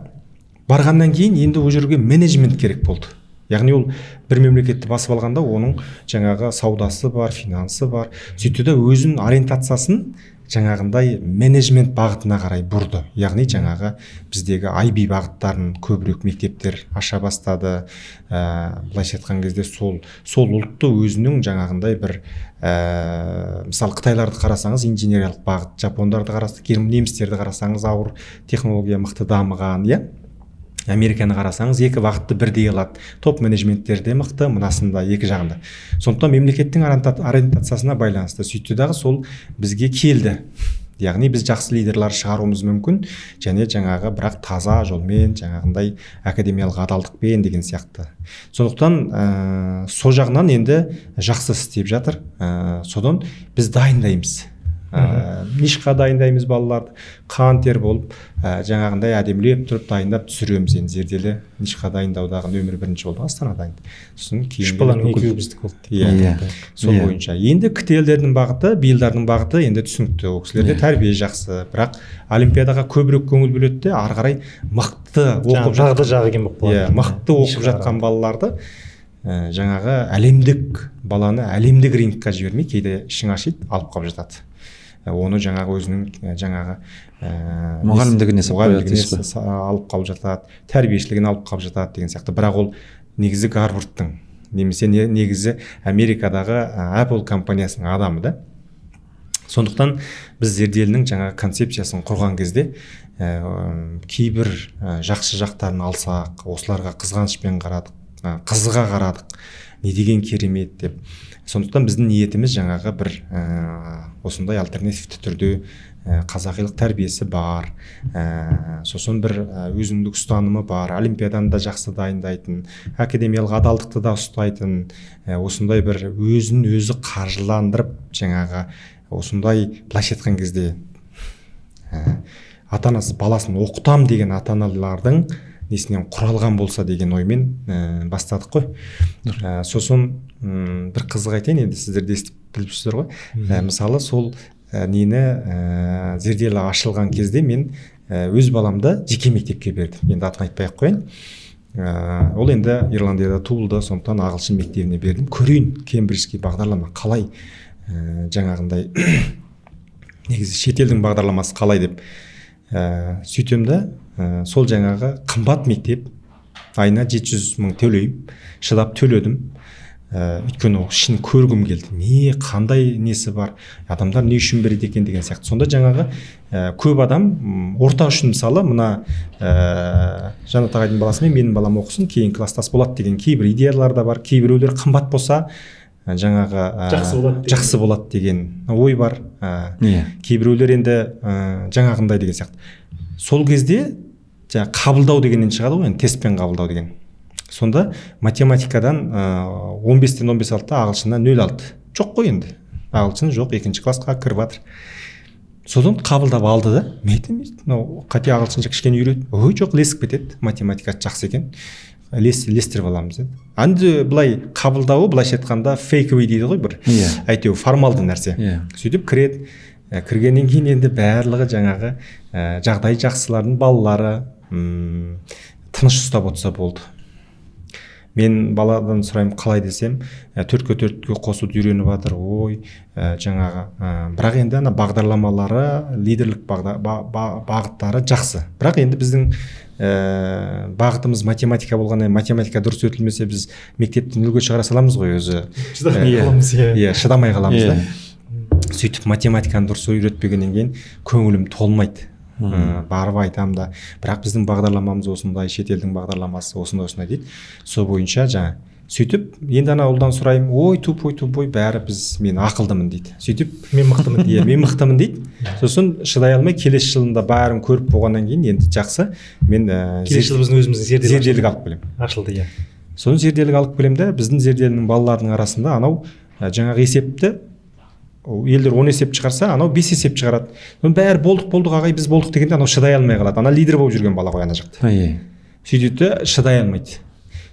барғаннан кейін енді ол жерге менеджмент керек болды. Яғни ол бір мемлекетті басып алғанда оның жаңағы саудасы бар, финансы бар. Сөйтті да өзінің ориентациясын жаңағындай менеджмент бағытына қарай бұрды. Яғни жаңағы біздегі IB бағыттарын көбірек мектептер аша бастады. Былайша айтқан кезде сол ұлтты өзінің жаңағындай бір мысалы Қытайларды қарасаңыз инженериялық бағыт, жапондарды қарасаңыз, немістерді қарасаңыз ауыр технология мықты дамыған, иә. Американы қарасаңыз екі бағытты бірдей алады. Топ менеджменттерде мықты, мынасында екі жағында. Сондықтан мемлекеттің ориентациясына байланысты сөйтті дағы сол бізге келді. Яғни біз жақсы лидерлар шығаруымыз мүмкін, және жаңағы бірақ таза жолмен, жаңағындай академиялық адалдықпен деген сияқты. Сондықтан сол жағынан енді жақсы істеп жатыр. Содан біз дайындаймыз. Нишқа дайындаймыз балаларды, қан тер болып жаңағындай әдемілеп тұрып дайындап түсіреміз. енді зерделі нишқа дайындаудағы нөмір 1 болды Астанада. Сосын үш баланың екеуі біздікі болды. Иә, сол бойынша. Енді КТЛ-дердің бағыты, биылдардың бағыты енді түсінікті. Ол кісілерде тәрбие жақсы, бірақ олимпиадаға көбірек көңіл бөледі де, ары қарай мықты оқып жағы жағы екен болып қалады. Мықты оқып жатқан балаларды жаңағы әлемдік баланы әлемдік рингқа жібермей кейде ішің ашиды, алып қалып жатады. Оны жаңағы өзінің жаңағы мұғалімдігіне алып қалып жатады, тәрбиешілігін алып қалып жатады деген сияқты. Бірақ ол негізі Гарвардтың, немесе негізі Америкадағы Apple компаниясының адамы да. Сондықтан біз зерделінің жаңағы концепциясын құрған кезде кейбір жақсы жақтарын алсақ, осыларға қызғанышпен қарадық, қызыға қарадық, не деген керемет деп. Сондықтан біздің ниетіміз жаңағы бір осындай альтернативті түрде қазақилық тәрбиесі бар, сосын бір өзіндік ұстанымы бар, олимпиаданы да жақсы дайындайтын, академиялық адалдықты да ұстайтын, осындай бір өзін өзі қаржыландырып жаңағы осындай былайша айтқан кезде ата-анасы баласын оқытам деген ата-аналардың несінен құралған болса деген оймен бастадық қой. Сосын бір қызық айтайын, енді сіздер де естіп біліпсіздер ғой. Мысалы сол нені зерделі ашылған кезде мен өз баламды жеке мектепке бердім. Енді атын айтпай-ақ қояйын. Ол енді Ирландияда туылды, сондықтан ағылшын мектебіне бердім. Көрейін Кембриджский бағдарлама қалай жаңағындай негізі шетелдің бағдарламасы қалай деп сөйтем да сол жаңағы қымбат мектеп, айына 700 мың төлеймін, шыдап төледім. Өйткені ол ішін көргім келді, не қандай несі бар, адамдар не үшін береді екен деген сияқты. Сонда жаңағы көп адам орта үшін мысалы мына Жанат ағайдың баласы мен менің балам оқысын, кейін класстас болады деген кейбір идеялар да бар. Кейбіреулер қымбат болса жаңағы жақсы болады деген ой бар. Кейбіреулер енді жаңағындай деген сияқты. Сол кезде қабылдау дегеннен шығады ғой, тестпен қабылдау деген. Сонда математикадан 15-тен 15 алды да ағылшыннан 0 алды. Жоқ қой енді. Ағылшын жоқ, 2-ші классқа кіріп жатыр. Содан қабылдап алды да, қате ағылшынша кішкене үйрет. Ой, жоқ, лесіп кетеді. Математика жақсы екен. Лестіріп аламыз деді. Анды былай қабылдауы, былайша айтқанда фейковый дейді ғой бір. Әйтеу формалды нәрсе. Сөйтіп кіреді. Кіргеннен кейін енді барлығы жаңағы жағдай жақсылардың балалары тыныш ұстап отырса болды. Мен баладан сұраймын қалай десем, 4-4-ке қосуды үйреніп жатыр, ой, жаңағы. Бірақ енді ана бағдарламалары, лидерлік бағыттары жақсы. Бірақ енді біздің бағытымыз математика болғаннан, математика дұрыс өтілмесе біз мектептен үлгі шығара саламыз ғой өзі. Шыдамай қаламыз. Шыдамай қаламыз да. сөйтіп математиканы дұрыс үйретпегеннен кейін көңілім толмайды. Барып айтамын да, бірақ біздің бағдарламамыз осындай, шетелдің бағдарламасы осындай дейді. Сол бойынша жаңа сөйтіп енді ана ұлдан сұраймын, ой тупой бәрі мен ақылдымын дейді. Сөйтіп мен мықтымын дейді, мен мықтымын дейді. Сосын шыдай алмай келесі жылында бәрін көріп болғаннан кейін енді жақсы, мен келесі жылы біздің өзіміздің зерделік алып келемін. Ашылды, иә. Соны зерделік алып келемін да, біздің зерделінің балаларының арасында анау жаңағы есепті елдер 10 есеп шығарса, анау 5 есеп шығарады. Бәрі болдық ағай, біз болдық дегенде анау шыдай алмай қалады. Ана лидер болып жүрген бала ғой ана жақта. Сөйтеді, шыдай алмайды.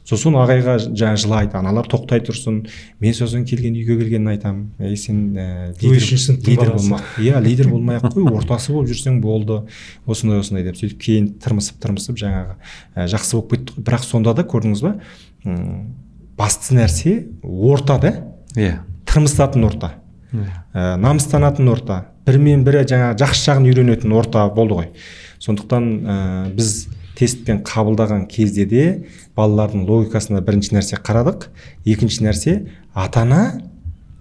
Сосын ағайға жаңа жылайды, аналар тоқтай тұрсын. Мен сосын үйге келгенін айтамын. Сен лидер болмақ. Иә, лидер болмай-ақ қой, ортасы болып жүрсең болды. Осындай деп сөйтіп кейін тырмысып жаңағы жақсы болып кетті. Бірақ сонда да көрдіңіз ба? Басты нәрсе орта да. Иә. Тырмысатын орта. Намыстанатын орта. Бірмен бірі жаңа жақсы жағын үйренетін орта болды ғой. Сондықтан біз тестпен қабылдаған кезде де балалардың логикасына бірінші нәрсе қарадық. Екінші нәрсе, ата-ана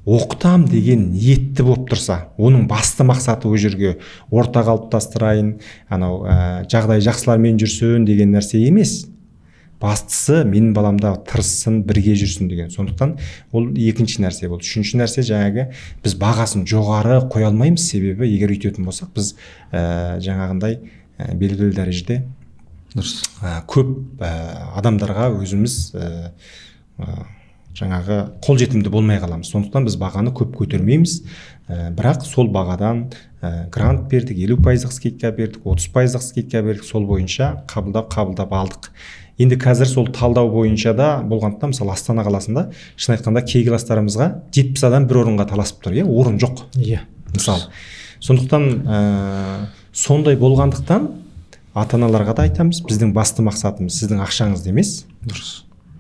оқытам деген ниетті болып тұрса, оның басты мақсаты ол жерге орта қалыптастырайын, анау жағдай жақсылармен жүрсін деген нәрсе емес. Бастысы менің баламда тырыссын, бірге жүрсін деген. Сондықтан ол екінші нәрсе болды. Үшінші нәрсе жаңағы біз бағасын жоғары қоя алмаймыз, себебі егер үйтетін болсақ, біз жаңағындай белгілі дәрежеде көп адамдарға өзіміз жаңағы қолжетімді болмай қаламыз. Сондықтан біз бағаны көп көтермейміз. Бірақ сол бағадан грант бердік, 50% скидка бердік, 30% скидка бердік, сол бойынша қабылдап алдық. Енді қазір сол талдау бойынша да болғандықтан, мысалы Астана қаласында шын айтқанда кей класстарымызға 70 адам бір орынға таласып тұр, орын жоқ. Иә. Мысалы. Сондықтан сондай болғандықтан ата-аналарға да айтамыз, біздің басты мақсатымыз сіздің ақшаңызды емес,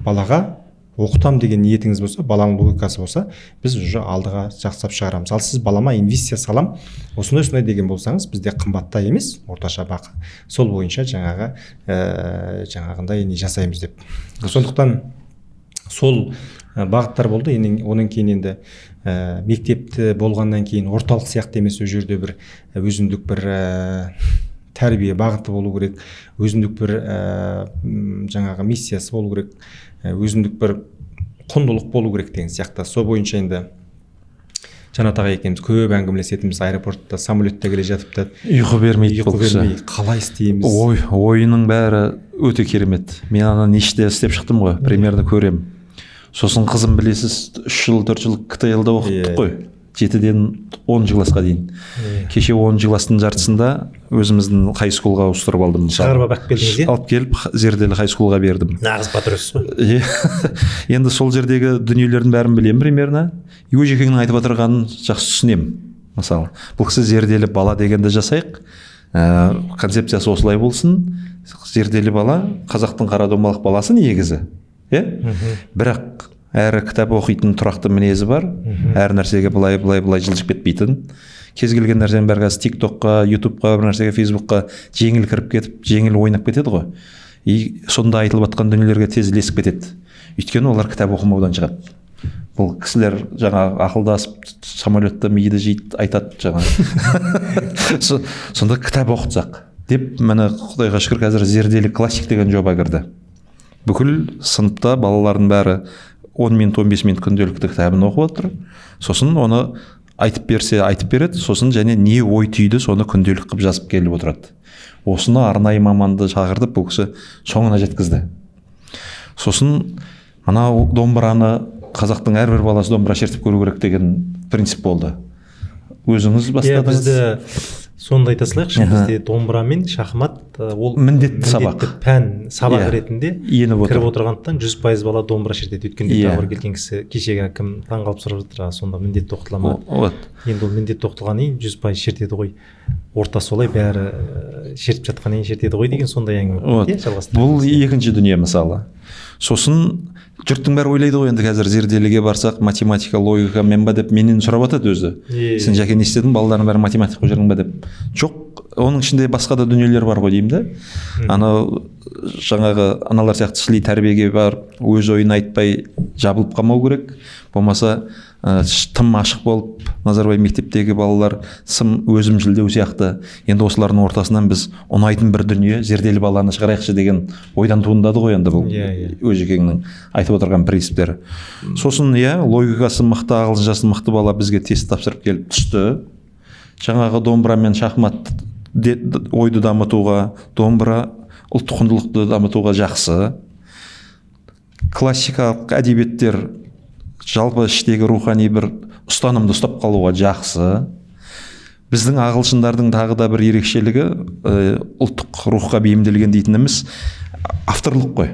балаға оқытам деген ниетіңіз болса, баланың логикасы болса, біз уже алдыға жақсап шығарамыз. Ал сіз балама инвестиция салам, осындай деген болсаңыз, бізде қымбатта емес, орташа бақы. Сол бойынша жаңағындай не жасаймыз деп. Сондықтан сол бағыттар болды. Онан кейін енді мектепті болғаннан кейін орталық сияқты емес, ол жерде бір өзіндік бір тәрбие бағыты болу керек, өзіндік бір жаңағы миссиясы болу керек, өзіндік бір құндылық болу керек деген сияқты. Сол бойынша енді Жанат аға екеуміз көп әңгімелесетінбіз, аэропортта, самолетте келе жатып та ұйқы бермейді бұл кісі. Қалай істейміз? Ойының бәрі өте керемет. Мен ана неште істеп шықтым ғой, примерно көрем. Сосын қызым білесіз, 3 жыл 4 жыл КТЛ-да оқыттық қой. 7-ден 10 классқа дейін. Кеше 10 класстың жартысында өзіміздің хайскулға ауыстырып алдым. Шығарып алып келдіңіз, алып келіп зерделі хайскулға бердім. Нағыз патрульсіз ғой. Енді сол жердегі дүниелердің бәрін білемін примерно. Өжекеңнің айтып отырғанын жақсы түсінемін. Мысалы, бұл кісі зерделі бала дегенді жасайық. Концепциясы осылай болсын. Зерделі бала қазақтың қара домалақ баласы негізі. Бірақ әрі кітап оқитын тұрақты мінезі бар, әр нәрсеге былай жылжып кетпейтін. Кез келген нәрсенің бәрі қазір TikTokқа, YouTubeқа, бір нәрсеге, Facebookқа жеңіл кіріп кетіп, жеңіл ойнап кетеді ғой. И сонда айтылып жатқан дүниелерге тез ілесіп кетеді. Өйткені олар кітап оқымаудан шығады. Бұл кісілер жаңа ақылдасып, самолетта миды жейді, айтады жаңа. Сонда кітап оқытсақ деп, міне Құдайға шүкір қазір зерделі классик деген жоба кірді. Бүкіл сыныпта балалардың бәрі 10 минут, 15 минут күнделікті кітабын оқып отыр. Сосын оны айтып берсе айтып береді, сосын және не ой түйді соны күнделік қылып жазып келіп отырады. Осыны арнайы маманды шақырдып бұл кісі соңына жеткізді. Сосын мынау домбыраны қазақтың әрбір баласы домбыра шертіп көру керек деген принцип болды. Өзіңіз бастадыңыз. Бізді сонда айта салайықшы, бізде домбыра мен шахмат ол міндетті пән сабақ ретінде кіріп отырғандықтан 100% бала домбыра шертеді. Өткенде тағы бір келген кісі кешегі кім таңғалып сұрап жатыр, сонда міндетті оқытыла ма? Енді ол міндетті оқытылғаннан кейін 100% шертеді ғой. Орта солай бәрі шертіп жатқаннан кейін шертеді ғой деген сондай әңгіме. Бұл екінші дүние мысалы. Сосын жұрттың бәрі ойлайды ғой, енді қазір зерделіге барсақ математика, логика мен ба деп менен сұрап жатады өзі. Сен жәке не істедің, балалардың бәрі математика жүрдің ба деп. Жоқ, оның ішінде басқа да дүниелер бар ғой деймін да. Анау жаңағы аналар сияқты шіли тәрбиеге барып, өз ойын айтпай жабылып қалмау керек. Болмаса тым ашық болып Назарбаев мектептегі балалар сым өзімшілдеу сияқты, енді осылардың ортасынан біз ұнайтын бір дүние зерделі баланы шығарайықшы деген ойдан туындады ғой енді бұл Өжекеңнің айтып отырған принциптері. Сосын логикасы мықты, ағылшыншасы мықты бала бізге тест тапсырып келіп түсті. Жаңағы домбыра мен шахмат ойды дамытуға, домбыра ұлттық құндылықты дамытуға жақсы. Классикалық әдебиеттер жалпы іштегі рухани бір ұстанымды ұстап қалуға жақсы. Біздің ағылшындардың тағы да бір ерекшелігі ұлттық рухқа бейімделген дейтініміз авторлық қой.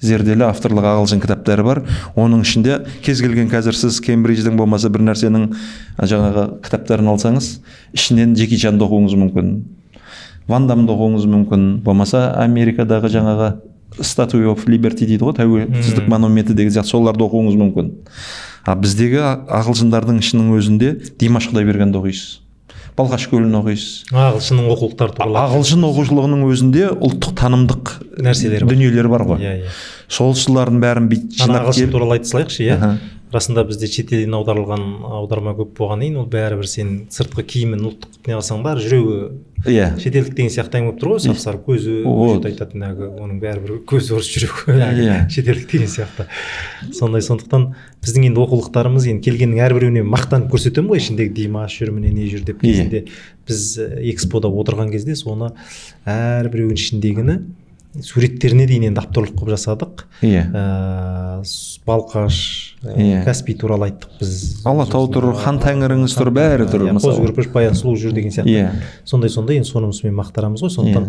Зерделі авторлық ағылшын кітаптары бар. Оның ішінде кез келген қазір сіз Кембридждің болмаса бір нәрсенің жаңағы кітаптарын алсаңыз, ішінен Джеки Чанды оқуыңыз мүмкін, Ван Дамды оқуыңыз мүмкін, болмаса Америкадағы жаңағы Statue of Liberty дейді ғой, тәуелсіздік монументі деген сияқты, соларды оқуыңыз мүмкін. Біздегі ағылшындардың ішінің өзінде Димаш Құдайбергенді оқисыз, Балқаш көлін оқисыз. Ағылшынның оқулықтары туралы. Ағылшын оқушылығының өзінде ұлттық танымдық дүниелер бар ғой. Солшылардың бәрін жинап ағылшын туралы айта салайықшы, расында бізде шетелден аударылған аударма көп болғаннан кейін ол бәрібір сен сыртқы киімін ұлттық не қылсаң бар, жүрегі шетелдік деген сияқты әңгіме болып тұр ғой, сап-сары көзі айтатын оның бәрібір көзі орыс, жүрегі шетелдік деген сияқты. Сондықтан біздің енді оқулықтарымыз енді келгеннің әрбіреуіне мақтанып көрсетемін ғой, ішіндегі Димаш жүр міне не жүр деп. Кезінде біз экспода отырған кезде соны әрбіреуінің ішіндегіні суреттеріне дейін енді авторлық қылып жасадық. Балқаш, Каспий туралы айттық біз. Алатау тұр, Хан Тәңіріңіз тұр, бәрі тұр. Қозы көрпеш, Баян сұлу жүр деген сияқты. Сондай енді сонымызбен мақтарамыз ғой. Сондықтан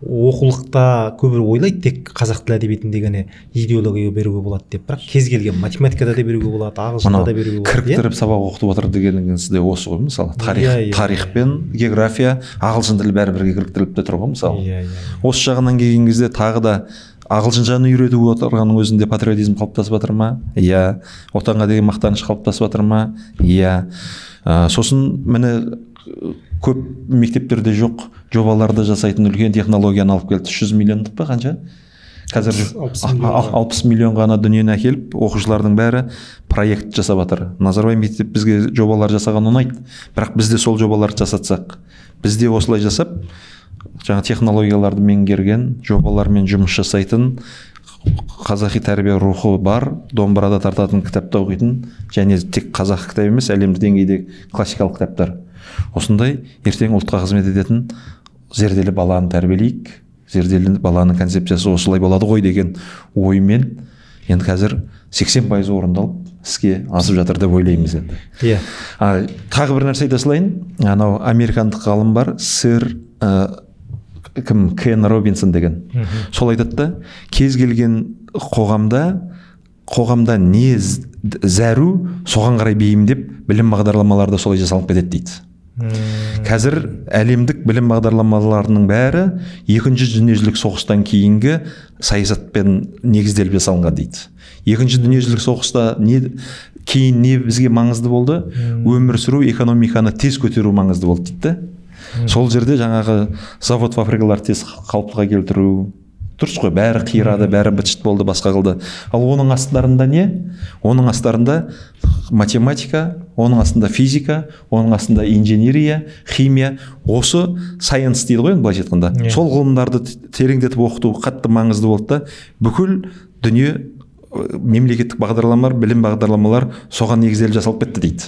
оқулықта көбірек ойлайды, тек қазақ тілі әдебиетінде ғана идеология беруге болады деп, бірақ кез келген математикада да беруге болады, ағылшында да беруге болады. Кіріктіріп сабақ оқытып отыр дегеніңіз де осы ғой, мысалы тарих пен география ағылшын тілі бәрібірге кіріктіріліп те тұр ғой, мысалы. Осы жағынан келген кезде тағы да ағылшыншаны үйретіп отырғанның өзінде патриотизм қалыптасып жатыр ма? Отанға деген мақтаныш қалыптасып жатыр ма? Сосын міне көп мектептерде жоқ жобаларды жасайтын үлкен технологияны алып келді. 100 миллиондық па қанша? Қазір 60 миллион ғана дүниені әкеліп, оқушылардың бәрі проект жасап жатыр. Назарбаев мектеп бізге жобалар жасаған ұнайды, бірақ бізде сол жобаларды жасатсақ, бізде осылай жасап, жаңа технологияларды меңгерген, жобалармен жұмыс жасайтын, қазақи тәрбие рухы бар, домбырада тартатын кітапты оқитын, және тек қазақ кітап емес, әлемдік деңгейдегі классикалық кітаптар. Осындай ертең ұлтқа қызмет ететін зерделі баланы тәрбиелейік, зерделі баланың концепциясы осылай болады ғой деген оймен енді қазір 80% орындалып іске асып жатыр деп ойлаймыз енді. Тағы бір нәрсе айта салайын. Анау американдық ғалым бар, сэр Кен Робинсон деген. Сол айтады да, кез келген қоғамда не зәру, соған қарай бейімдеп білім бағдарламалары да солай жасалып кетеді дейді. Қазір әлемдік білім бағдарламаларының бәрі екінші дүниежүзілік соғыстан кейінгі саясатпен негізделіп жасалынған дейді. Екінші дүниежүзілік соғыста кейін не бізге маңызды болды? Өмір сүру, экономиканы тез көтеру маңызды болды дейді. Сол жерде жаңағы завод фабрикалар тез қалыпқа келтіру, дұрыс қой, бәрі қирады, бәрі быт-шыт болды, басқа қылды. Ал оның астарында не? Оның астарында математика, оның астында физика, оның астында инженерия, химия, осы сайенс дейді ғой, былайша айтқанда. Сол ғылымдарды тереңдетіп оқыту қатты маңызды болды да, бүкіл дүние мемлекеттік бағдарламалар, білім бағдарламалар соған негізделіп жасалып кетті дейді.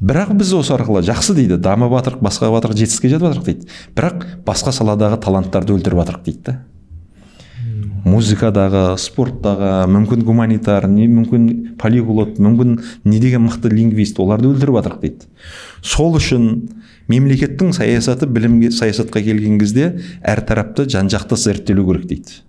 Бірақ біз осы арқылы жақсы дейді, дамып жатырық, басқа жатырық, жетістікке жетіп жатырық дейді. Бірақ басқа саладағы таланттарды өлтіріп жатырық дейді да. Музыкадағы, спорттағы, мүмкін гуманитар, мүмкін полиглот, мүмкін не деген мықты лингвист, оларды өлтіріп жатырық дейді. Сол үшін мемлекеттің саясаты білімге саясатқа келген кезде әр тарапты жан-жақты зерттелу керек дейді.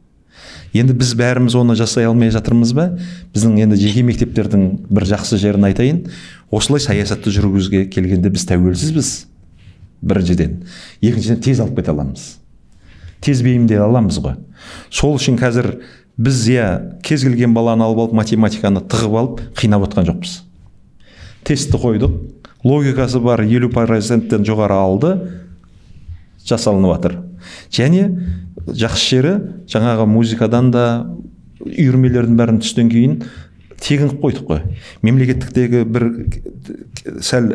Енді біз бәріміз оны жасай алмай жатырмыз ба? Біздің енді жеке мектептердің бір жақсы жерін айтайын. Осылай саясатты жүргізуге келгенде біз тәуелсізбіз. Біріншіден. Екіншіден тез алып кете аламыз. Тез бейімдей аламыз ғой. Сол үшін қазір біз кез келген баланы алып математиканы тығып алып қинап отқан жоқпыз. Тестті қойдық. Логикасы бар 50%-тен жоғары алды. Жасалынып жатыр. Және жақсы жері жаңағы музыкадан да үйірмелердің бәрін түстен кейін тегін қойдық қой. Мемлекеттіктегі бір сәл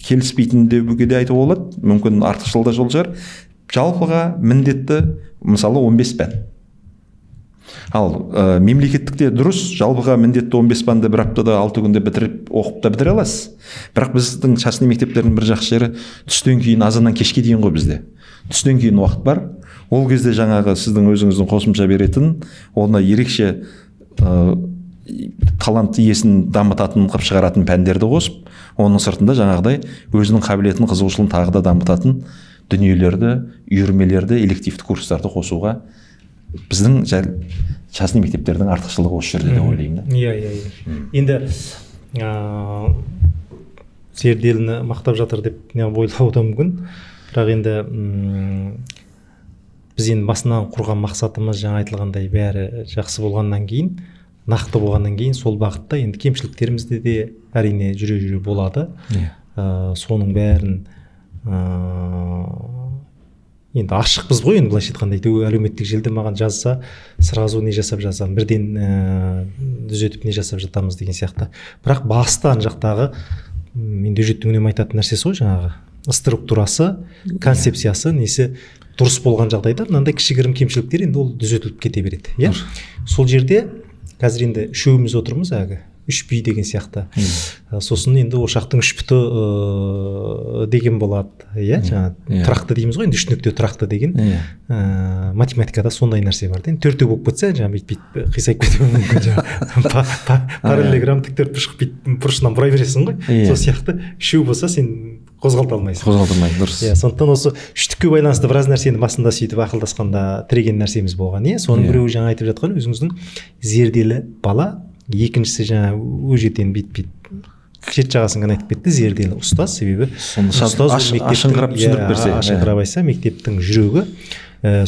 келіспейтін де айтуға болады, мүмкін артықшыл да жол шығар. Жалпыға міндетті мысалы 15 пән. Ал мемлекеттікте дұрыс, жалпыға міндетті 15 пәнді бір аптада 6 күнде бітіріп оқып та бітіре аласыз. Бірақ біздің частный мектептердің бір жақсы жері түстен кейін азаннан кешке дейін ғой бізде. Түстен кейін уақыт бар. Ол кезде жаңағы сіздің өзіңіздің қосымша беретін, оны ерекше талант иесін дамытатын қып шығаратын пәндерді қосып, оның сыртында жаңағыдай өзінің қабілетін, қызығушылығын тағы да дамытатын дүниелерді, үйірмелерді, элективті курстарды қосуға біздің частный мектептердің артықшылығы осы жерде деп ойлаймын. Иә. Енді зерделіні мақтап жатыр деп ойлауы да мүмкін. Бірақ енді біз енді басынан құрған мақсатымыз жаңа айтылғандай бәрі жақсы болғаннан кейін, нақты болғаннан кейін сол бағытта енді кемшіліктерімізде де әрине жүре болады. Соның бәрін енді ашықпыз ғой, енді былайша айтқанда әлеуметтік желіде маған жазса сразу не жасап жазамын, бірден түзетіп не жасап жатамыз деген сияқты. Бірақ басты ана жақтағы менде жүттің үнемі айтатын нәрсесі ғой, жаңағы структурасы, концепциясы несі дұрыс болған жағдайда мынандай кішігірім кемшіліктер енді ол түзетіліп кете береді. Иә? Сол жерде қазір енді үшеуміз отырмыз әлгі 3B деген сияқты. Сосын енді ошақтың 3 бұты деген болады. Иә, жаңа тұрақты дейміз ғой, енді 3 нүкте тұрақты деген. Математикада сондай нәрсе бар. Енді 4 болып кетсе, жаңа бүйтіп қисайып кетуі мүмкін. Параллелограмм тік төртбұрыш бұрышынан бұрай бересің ғой. Сол сияқты 3 болса сен қозғалта алмайсың. Дұрыс. Иә, сондықтан осы үштікке байланысты біраз нәрсені басында сөйтіп ақылдасқанда тіреген нәрсеміз болған. Иә, соның біреуі жаңа айтып жатқан өзіңіздің зерделі бала, екіншісі жаңа өжеттен бит шет жағасын ғана айтып кетті, зерделі ұстаз. Себебі ұстаз ашыңқырап түсіндіріп берсе, ашыңқырап айтса мектептің жүрегі.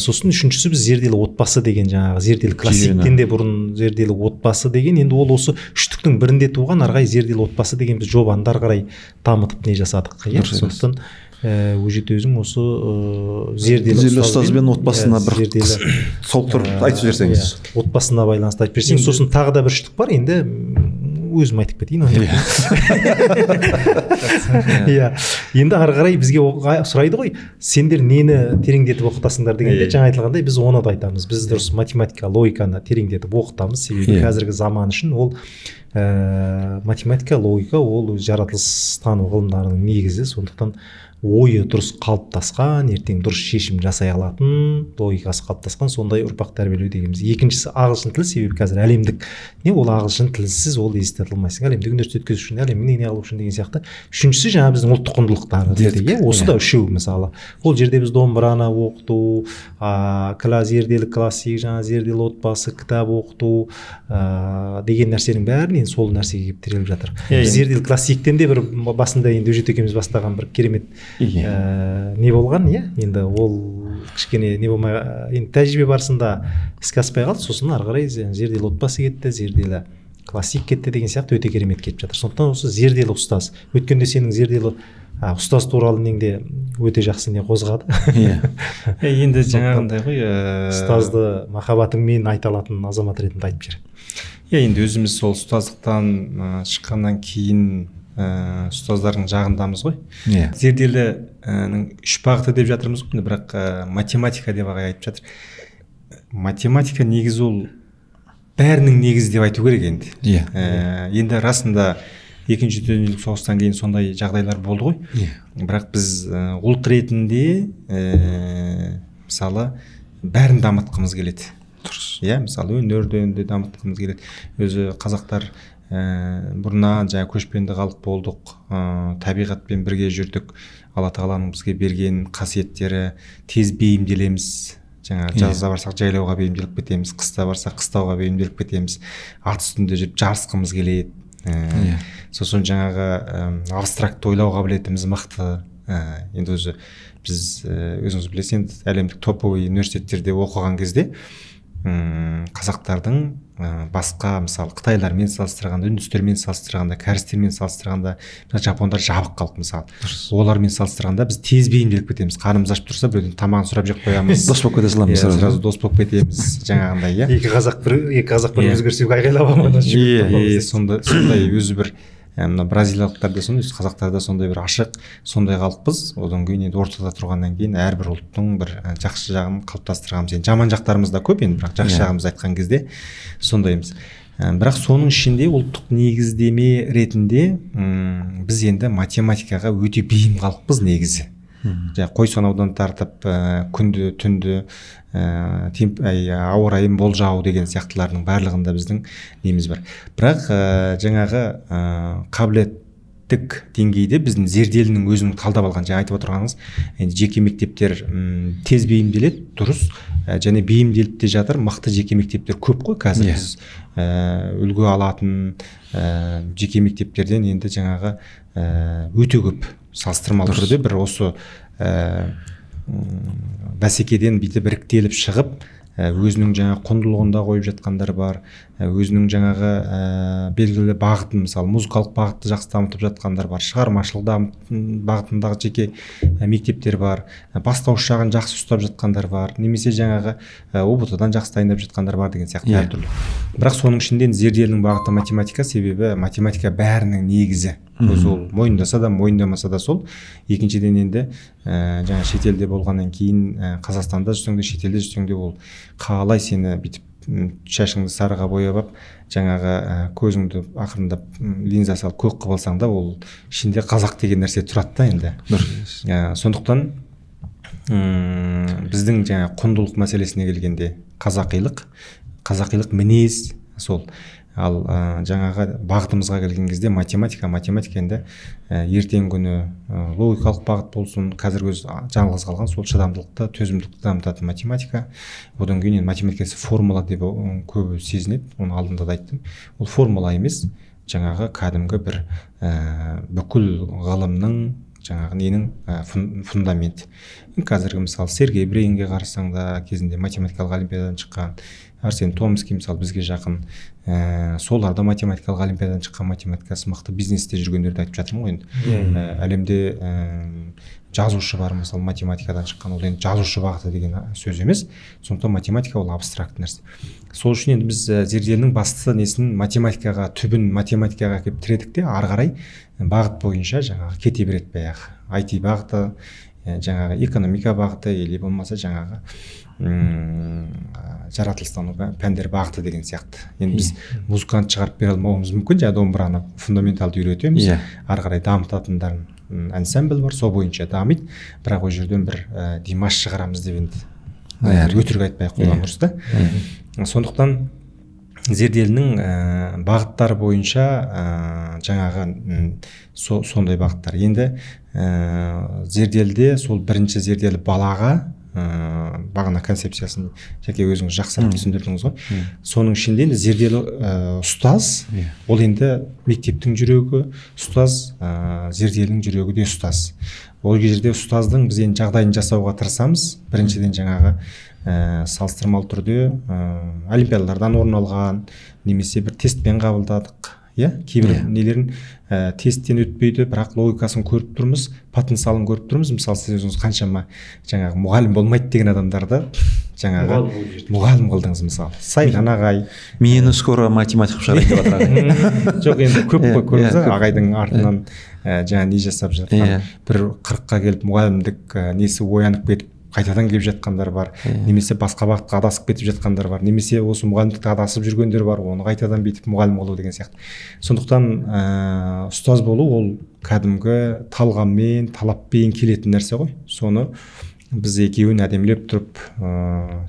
Сосын үшіншісі біз зерделі отбасы деген жаңағы зерделі классиктен де бұрын зерделі отбасы деген, енді ол осы үштіктің бірінде туған, арғай зерделі отбасы деген біз жобаны ары қарай дамытып не жасадық. Сондықтан өжет өзің осы зерделі ұстаз бен отбасына бір толықтырып айтып жіберсеңіз. Отбасына байланысты айтып берсең, сосын тағы да бір үштік бар, енді өзім айтып кетейін. Иә. Енді ары қарай бізге сұрайды ғой, сендер нені тереңдетіп оқытасыңдар дегенде, жаңа айтылғандай біз оны да айтамыз. Біз дұрыс математика, логиканы тереңдетіп оқытамыз. Себебі қазіргі заман үшін ол математика, логика ол жаратылыстану ғылымдарының негізі. Сондықтан ойы дұрыс қалыптасқан, ертең дұрыс шешім жасай алатын, логикасы қалыптасқан сондай ұрпақ тәрбиелеу дегеніміз. Екіншісі ағылшын тілі, себебі қазір әлемдік ол ағылшын тілсіз ол ести алмайсың. Әлемдік университет өткізу үшін, әлемнің не алу үшін деген сияқты. Үшіншісі жаңа біздің ұлттық құндылықтар деді. Осы да үшеу мысалы. Ол жерде біз домбыраны оқыту, зерделі классик, жаңа зерделі отбасы, кітап оқыту деген нәрсенің бәрін енді сол нәрсеге келіп тіреліп жатыр. Зерделі классиктен де бір басында енді өжет екеуміз бастаған бір керемет не болған, иә, енді ол кішкене не болмай, енді тәжірибе барысында іске аспай қалды. Сосын ары қарай зерделі отбасы кетті, зерделі классик кетті деген сияқты өте керемет кетіп жатыр. Сондықтан осы зерделі ұстаз, өткенде сенің зерделі ұстаз туралы неңде өте жақсы не қозғады. Енді жаңағындай ғой, ұстазды махаббатыңмен айта алатын азамат ретінде айтып жүр. Енді өзіміз сол ұстаздықтан шыққаннан кейін ұстаздардың жағындамыз ғой. Зерделі 3 бағыты деп жатырмыз ғой, бірақ математика деп ағай айтып жатыр. Математика негізі ол бәрінің негізі деп айту керек енді. Енді расында екінші дүниежүзілік соғыстан кейін сондай жағдайлар болды ғой. Бірақ біз ұлт ретінде мысалы бәрін дамытқымыз келеді. Дұрыс. Иә, мысалы өнерді де дамытқымыз келеді. Өзі қазақтар бұрыннан жаңа көшпенді халық болдық, табиғатпен бірге жүрдік. Алла тағаланың бізге берген қасиеттері, тез бейімделеміз. Жаңа жазда барсақ жайлауға бейімделіп кетеміз, қыста барсақ қыстауға бейімделіп кетеміз. Ат үстінде жүріп жарысқымыз келеді. Сосын жаңағы абстракт ойлау қабілетіміз мықты. Енді өзі біз өзіңіз білесіз, әлемдік топовый университеттерде оқыған кезде қазақтардың басқа мысалы қытайлармен салыстырғанда, үндістермен салыстырғанда, кәрістермен салыстырғанда, жапондар жабық халық мысалы. Олармен салыстырғанда біз тез бейімделіп кетеміз. Қарнымыз ашып тұрса біреуден тамағын сұрап жеп қоямыз. Дос болып кете саламыз. Сразу дос болып кетеміз. Жаңағындай, иә. Екі қазақ бір өзгерсе айқайлап алмайды. Сондай өзі бір мына бразилиялықтар да сондай, қазақтар да сондай бір ашық, сондай халықпыз. Одан кейін енді ортада тұрғаннан кейін әрбір ұлттың бір жақсы жағын қалыптастырғанбыз. Енді жаман жақтарымыз да көп енді, бірақ жақсы жағымызды айтқан кезде сондаймыз. Бірақ соның ішінде ұлттық негіздеме ретінде біз енді математикаға өте бейім халықпыз негізі. Қой санаудан тартып күнді түнді ауа райын болжау деген сияқтылардың барлығында біздің неміз бар. Бірақ жаңағы қабілеттік деңгейде біздің зерделінің өзінің талдап алған, жаңа айтып отырғаныңыз, енді жеке мектептер тез бейімделеді, дұрыс, және бейімделіп те жатыр. Мықты жеке мектептер көп қой қазір. Біз үлгі алатын жеке мектептерден енді жаңағы өте көп, салыстырмалы түрде бір осы бәсекеден бүйтіп іріктеліп шығып, өзінің жаңа құндылығында қойып жатқандар бар, өзінің жаңағы белгілі бағытын, мысалы музыкалық бағытты жақсы дамытып жатқандар бар, шығармашылық бағытындағы жеке мектептер бар, бастауыш жағын жақсы ұстап жатқандар бар, немесе жаңағы ОБТ-дан жақсы дайындап жатқандар бар деген сияқты әртүрлі. Бірақ соның ішінде зерделінің бағыты математика, себебі математика бәрінің негізі. Ол мойындаса да мойындамаса да сол. Екіншіден енді жаңа шетелде болғаннан кейін Қазақстанда жүрсең де шетелде жүрсең де ол қалай сені бүйтіп шашыңды сарыға бояп алып, жаңағы көзіңді ақырындап линза салып көк қылып алсаң да ол ішінде қазақ деген нәрсе тұрады да енді. Сондықтан біздің жаңа құндылық мәселесіне келгенде қазақилық мінез сол. Ал жаңағы бағытымызға келген кезде математика енді ертеңгі күні логикалық бағыт болсын, қазір өз жалғыз қалған сол шыдамдылықты, төзімділікті дамытатын математика. Одан кейін математикасы формула деп көбі сезінеді, оны алдында да айттым. Ол формула емес, жаңағы кәдімгі бір бүкіл ғылымның жаңағы ненің фундамент. Қазіргі мысалы Сергей Брейнге қарасаң да кезінде математикалық олимпиададан шыққан, Арсен Томский мысалы бізге жақын, соларда математикалық олимпиададан шыққан, математикасы мықты бизнесте жүргендерді айтып жатырмын ғой енді. Әлемде жазушы бар мысалы математикадан шыққан, ол енді жазушы бағыты деген сөз емес. Сондықтан математика ол абстракт нәрсе. Сол үшін енді біз зерделінің басты несін математикаға, түбін математикаға келіп тіредік те, ары қарай бағыт бойынша жаңағы кете береді баяғы. IT бағыты, жаңағы экономика бағыты, или болмаса жаңағы жаратылыстану пәндер бағыты деген сияқты. Енді біз музыкант шығарып бере алмауымыз мүмкін, жаңа домбыраны фундаменталды үйретеміз, ары қарай дамытатындарын ансамбль бар, сол бойынша дамиды. Бірақ ол жерден бір Димаш шығарамыз деп енді өтірік айтпай қойған дұрыс та. Сондықтан зерделінің бағыттары бойынша жаңағы сондай бағыттар. Енді зерделде сол бірінші зерделі балаға бағана концепциясын жеке өзіңіз жақсылап түсіндірдіңіз ғой. Соның ішінде енді зерделі ұстаз, ол енді мектептің жүрегі, ұстаз, зерделінің жүрегі де ұстаз. Ол жерде ұстаздың біз енді жағдайын жасауға тырысамыз. Біріншіден жаңағы салыстырмалы түрде олимпиадалардан орын алған, немесе бір тестпен қабылдадық. Кейбір нелерін тесттен өтпейді, бірақ логикасын көріп тұрмыз, потенциалын көріп тұрмыз. Мысалы сіз өзіңіз қаншама жаңағы мұғалім болмайды деген адамдарды жаңағы мұғалім қылдыңыз мысалы. Сайған ағай. Мені скоро математик шығарайын деп жатыр. Жоқ, енді көп қой көрдіңіз, ағайдың артынан жаңа не жасап жатқан. Бір 40-қа келіп мұғалімдік несі оянып кетіп қайтадан келіп жатқандар бар, немесе басқа бағытқа адасып кетіп жатқандар бар, немесе осы мұғалімдікте адасып жүргендер бар, оны қайтадан бүйтіп мұғалім болу деген сияқты. Сондықтан ұстаз болу ол кәдімгі талғаммен, талаппен келетін нәрсе ғой. Соны біз екеуін әдемілеп тұрып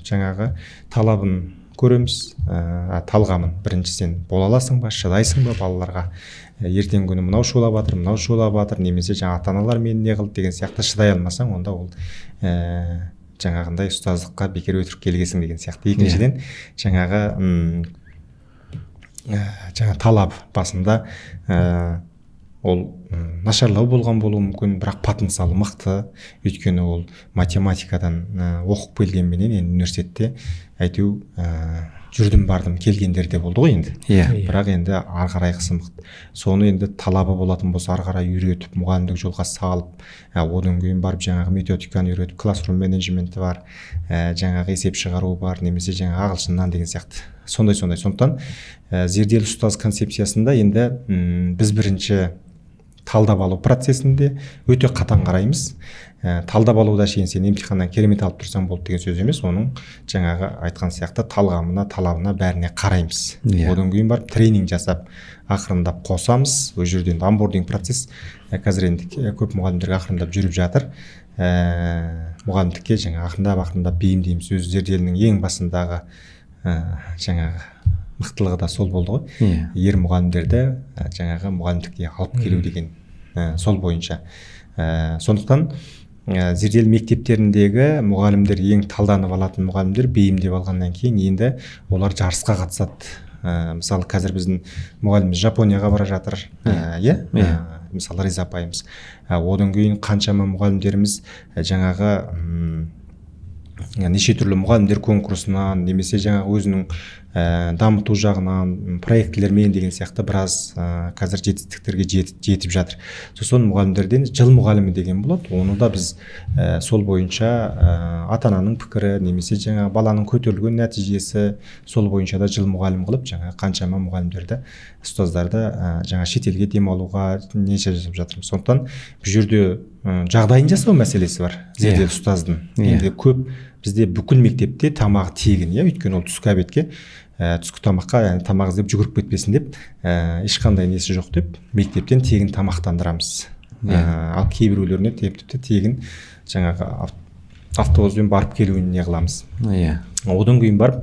жаңағы талабын көреміз, талғамын. Біріншіден бола аласың ба, шыдайсың ба балаларға, ертеңгі күні мынау шулап жатыр, немесе жаңа ата-аналар мені не қылды деген сияқты шыдай алмасаң, онда ол жаңағындай ұстаздыққа бекер өтірік келгесің деген сияқты. Екіншіден жаңағы талап басында ол нашарлау болған болуы мүмкін, бірақ потенциалы мықты. Өйткені ол математикадан оқып келгенменен енді университетте әйтеу жүрдім бардым келгендер де болды ғой енді. Бірақ енді ары қарай мықты. Соны енді талабы болатын болса ары қарай үйретіп, мұғалімдік жолға салып, одан кейін барып жаңағы методиканы үйретіп, классрум менеджменті бар, жаңағы есеп шығару бар, немесе жаңағы ағылшыннан деген сияқты. Сондай. Сондықтан зерделі ұстаз концепциясында енді біз бірінші талдап алу процесінде өте қатаң қараймыз. Талдап алуда шейін сен емтиханнан керемет алып тұрсаң болды деген сөз емес, оның жаңағы айтқан сияқты талғамына, талабына бәріне қараймыз. Одан кейін барып тренинг жасап, ақырындап қосамыз. Ол жерде енді онбординг процесс қазір енді көп мұғалімдер ақырындап жүріп жатыр. Мұғалімдікке жаңа ақырындап бейімдейміз. Өз зерделінің ең басындағы жаңағы мықтылығы да сол болды ғой. Ер мұғалімдерді жаңағы мұғалімдікке алып келу деген сол бойынша. Сондықтан зерделі мектептеріндегі мұғалімдер, ең талданып алатын мұғалімдер бейімдеп алғаннан кейін енді олар жарысқа қатысады. Мысалы қазір біздің мұғаліміміз Жапонияға бара жатыр. Мысалы Риза апайымыз. Одан кейін қаншама мұғалімдеріміз жаңағы неше түрлі мұғалімдер конкурсынан немесе жаңағы өзінің дамыту жағынан проектілермен деген сияқты біраз қазір жетістіктерге жетіп жатыр. Сосын мұғалімдерден жыл мұғалімі деген болады. Оны да біз сол бойынша ата-ананың пікірі немесе жаңағы баланың көтерілген нәтижесі сол бойынша да жыл мұғалім қылып жаңағы қаншама мұғалімдерді, ұстаздарды жаңа шетелге демалуға неше жасап жатырмыз. Сондықтан бұл жерде жағдайын жасау мәселесі бар зерделі ұстаздың. Енді көп бізде бүкіл мектепте тамағы тегін, өйткені ол түскі обедке түскі тамаққа тамақ іздеп жүгіріп кетпесін деп ешқандай несі жоқ деп мектептен тегін тамақтандырамыз. Ал кейбіреулеріне тіпті тегін жаңағы автобуспен барып келуін не қыламыз. Одан кейін барып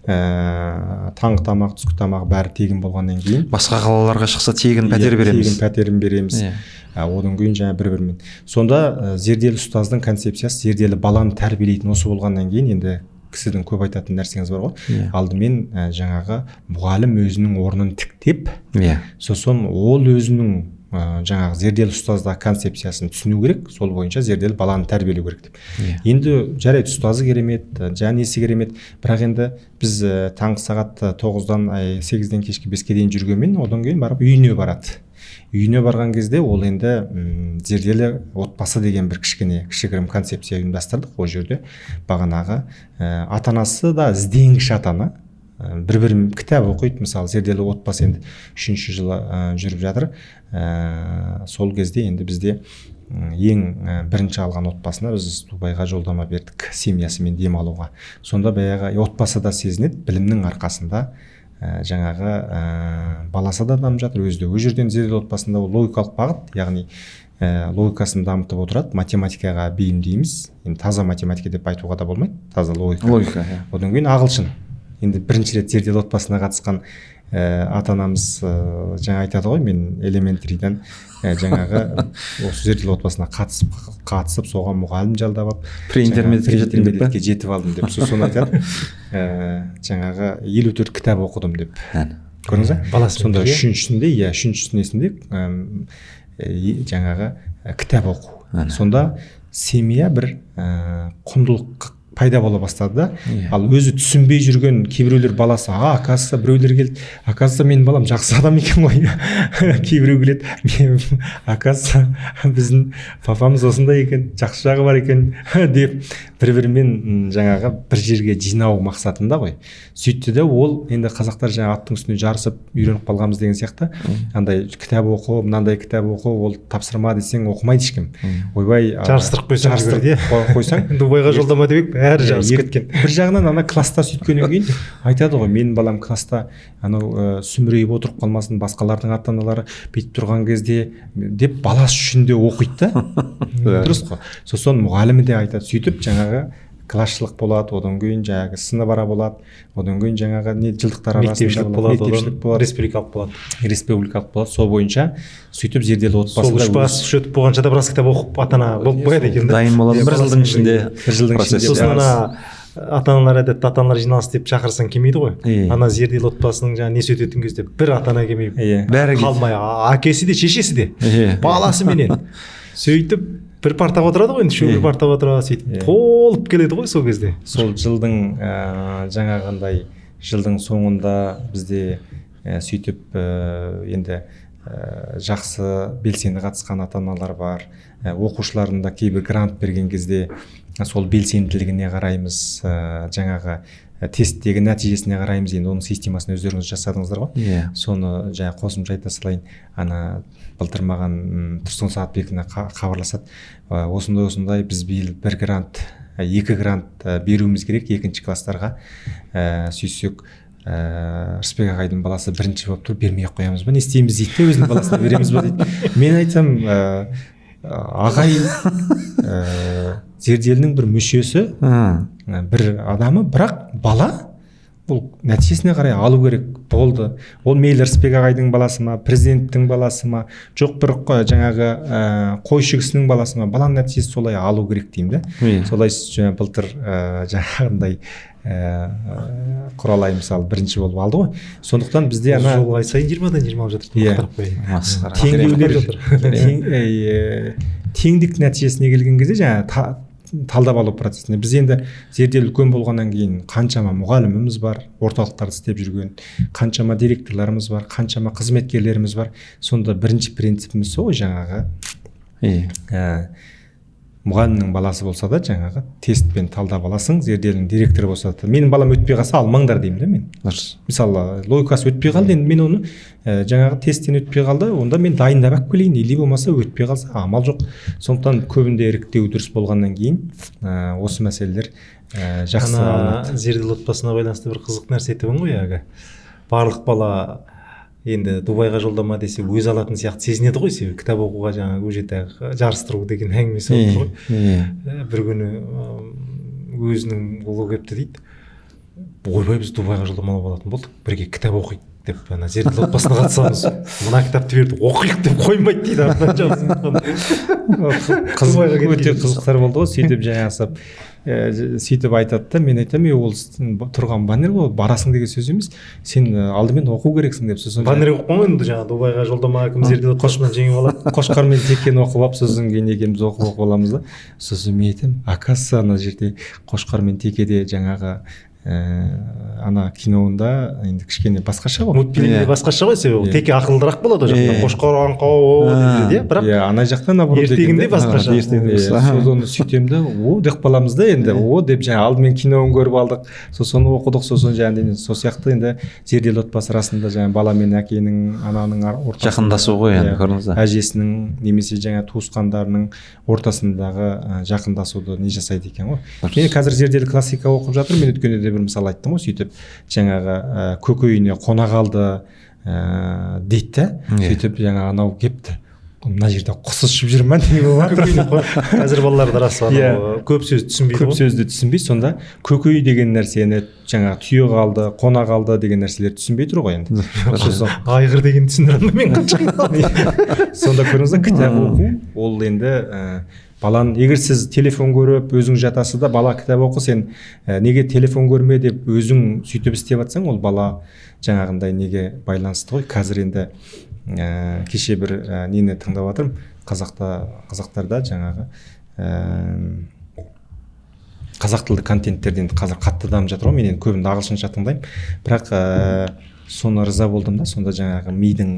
таңғы тамақ, түскі тамақ бәрі тегін болғаннан кейін басқа қалаларға шықса тегін пәтер береміз. Тегін пәтерін береміз. Одан кейін жаңа бір-бірімен. Сонда зерделі ұстаздың концепциясы зерделі баланы тәрбиелейтін осы болғаннан кейін енді кісідің көп айтатын нәрсеңіз бар ғой. Алдымен жаңағы мұғалім өзінің орнын тіктеп, сосын ол өзінің жаңағы зерделі ұстазда концепциясын түсіну керек, сол бойынша зерделі баланы тәрбиелеу керек деп. Енді жарайды, ұстазы керемет, несі керемет, бірақ енді біз таңғы сағат 9-дан 8-ден кешкі 5-ке дейін жүргенмен одан кейін барып үйіне барады. Үйіне барған кезде ол енді зерделі отбасы деген бір кішігірім концепция ұйымдастырдық. Ол жерде бағанағы ата-анасы да ізденгіш ата-ана, бір-бірін кітап оқиды. Мысалы зерделі отбасы енді 3-ші жылы жүріп жатыр. Сол кезде енді бізде ең бірінші алған отбасына біз Дубайға жолдама бердік, семьясымен демалуға. Сонда баяғы отбасы да сезінеді, білімнің арқасында жаңағы баласы да дамып жатыр өзі де. Өз жерден зерделі отбасында логикалық бағыт, яғни логикасын дамытып отырады, математикаға бейімдейміз. Енді таза математика деп айтуға да болмайды, таза логика. Одан кейін ағылшын. Енді бірінші рет зерделі отбасына қатысқан ата-анамыз жаңа айтады ғой, мен элементариден жаңағы осы зерделі отбасына қатысып соған мұғалім жалдап алып интермедиатке жетіп алдым деп. Соны айтады, жаңағы 54 кітап оқыдым деп. Көрдіңіз бе? Сонда үшіншісінде жаңағы кітап оқу. Сонда семья бір құндылық пайда бола бастады да. Ал өзі түсінбей жүрген кейбіреулер баласы, оказывается біреулер келді, оказывается менің балам жақсы адам екен ғой. Кейбіреу келеді, оказывается біздің папамыз осындай екен, жақсы жағы бар екен деп бір-бірімен жаңағы бір жерге жинау мақсатында ғой. Сөйтті де ол енді қазақтар жаңа аттың үстіне жарысып үйреніп қалғанбыз деген сияқты, андай кітап оқу, мынандай кітап оқу, ол тапсырма десең оқымайды ешкім. Ойбай жарыстырып қойсаң Дубайға жолдама деп бәрі жарысып кеткен. Бір жағынан ана класста сөйткеннен кейін айтады ғой, менің балам класста анау сүмірейіп отырып қалмасын, басқалардың ата-аналары бүйтіп тұрған кезде деп баласы үшін де оқиды да. Дұрыс қой. Сосын мұғалімі де айтады, сөйтіп жаңағы класшылық болады, одан кейін жаңағы сыныбара болады, одан кейін жаңағы жылдықтар арасында мектепшілік болады, республикалық болады. Сол бойынша сөйтіп зерделі отбасында сол өтіп болғанша да біраз кітап оқып ата-ана болып қояды екен. Дайын болады бір жылдың ішінде. Сосын ана ата аналар әдетте ата аналар жиналыс деп шақырсаң келмейді ғой. Иә. Ана Зерделі отбасының жаңағы несі өтетін кезде бір ата ана келмей Бәрі қалмай, әкесі де шешесі де Иә. баласы менен сөйтіп бір партаға отырады ғой, енді үшеу бір партаға отырады, сөйтіп толып келеді ғой сол кезде. Сол жылдың жаңағындай жылдың соңында бізде сөйтіп енді жақсы белсенді қатысқан ата аналар бар. Оқушыларында кейбір грант берген кезде сол белсенділігіне қараймыз, жаңағы тесттегі нәтижесіне қараймыз. Енді оның системасын өздеріңіз жасадыңыздар ғой. Соны жаңа қосымша айта салайын. Ана былтыр маған Тұрсын Сағатбекіне хабарласады. Осындай біз биыл бір грант, екі грант беруіміз керек екінші класстарға. Сөйтсек Рысбек ағайдың баласы бірінші болып тұр, бермей қоямыз ба, не істейміз дейді, өзінің баласына береміз ба дейді. Мен айтсам, ағай Зерделінің бір мүшесі, бір адамы, бірақ бала бұл нәтижесіне қарай алу керек болды. Ол мейлі Рысбек ағайдың баласы ма, президенттің баласы ма, жоқ бір жаңағы қойшы кісінің баласы ма, баланың нәтижесі солай алу керек деймін да. Солай былтыр жаңағындай құралай мысалы бірінші болып алды ғой. Сондықтан бізде ана жол ай сайын 20-дан 20 алып жатыр. Теңдеулер теңдік нәтижесіне келген кезде жаңа талдап алу процесіне біз енді Зерделі үлкен болғаннан кейін қаншама мұғаліміміз бар, орталықтарда істеп жүрген, қаншама директорларымыз бар, қаншама қызметкерлеріміз бар. Сонда бірінші принципіміз сол жаңағы мұғалімнің баласы болса да жаңағы тестпен талдап аласың, Зерделінің директоры болса да. Менің балам өтпей қалса алмаңдар деймін да мен. Мысалы логикасы өтпей қалды, енді мен оны жаңағы тесттен өтпей қалды, онда мен дайындап алып келейін, или болмаса өтпей қалса амал жоқ. Сондықтан көбінде іріктеу дұрыс болғаннан кейін осы мәселелер жақсы алынады. Зерделі отбасына байланысты бір қызық нәрсе айтамын ғой, яғы барлық бала енді Дубайға жолдама десе өз алатын сияқты сезінеді ғой, себебі кітап оқуға жаңағы өжеттегі жарыстыру деген әңгімесі болды ғой. Бір күні өзінің ұлы келіпті дейді, ойбай біз Дубайға жолдама алатын болдық, бірге кітап оқиық деп, ана Зерделі отбасына қатысамыз, мына кітапты берді оқиық деп қоймайды дейді. Өте қызықтар болды ғой. Сөйтіп жаңағы сөйтіп айтады да, мен айтамын, ол тұрған баннер ғой, барасың деген сөз емес, сен алдымен оқу керексің деп. Сосын баннер оқыған ғой, енді жаңағы Дубайға жолдама кім Зерделі отбасынан жеңіп алады. Қошқар мен Текені оқып алып, сосын кейін екеуміз оқып аламыз да. Сосын мен айтамын, оказывается ана жерде Қошқар мен Текеде жаңағы ана киноында енді кішкене басқаша ғой. Мультфильмде басқаша ғой, себебі Теке ақылдырақ болады, ол жақта Қошқар аңқау дейді, бірақ ана жақтан наоборот ертегінде басқаша. Соны сөйтемін да, деп қаламыз да енді, деп жаңа алдымен киноны көріп алдық, сосын оқыдық, сосын жаңағы сол сияқты енді Зерделі отбасы расында жаңа бала мен әкенің, ананың ортасында жақындасу ғой енді, көрдіңіз ба? Әжесінің немесе жаңа туысқандарының ортасындағы жақындасуды не жасайды екен ғой. Мен қазір Зерделі классика оқып жатыр, мен өткенде де бір мысал айттым ғой, сөйтіп жаңағы көкейіне қона қалды дейді да, сөйтіп жаңа анау кепті, мына жерде құс ұшып жүр ма не болып жатыр. Қазір балаларда рас көп сөз түсінбейді ғой. Көп сөзді түсінбей, сонда көкей деген нәрсені жаңа түйе қалды, қона қалды деген нәрселер түсінбей тұр ғой енді. Айғыр деген түсіндіре алмаймын мен қанша. Сонда көріңіз, кітап оқу ол енді баланы, егер сіз телефон көріп өзің жатасыз да бала кітап оқы, сен неге телефон көрме деп өзің сөйтіп істеп жатсаң, ол бала жаңағындай неге байланысты ғой. Қазір енді кеше бір нені тыңдап жатырмын, қазақтарда жаңағы қазақ тілді контенттерден қазір қатты дамып жатыр ғой. Мен енді көбінде ағылшынша тыңдаймын, бірақ соны риза болдым да. Сонда жаңағы мидың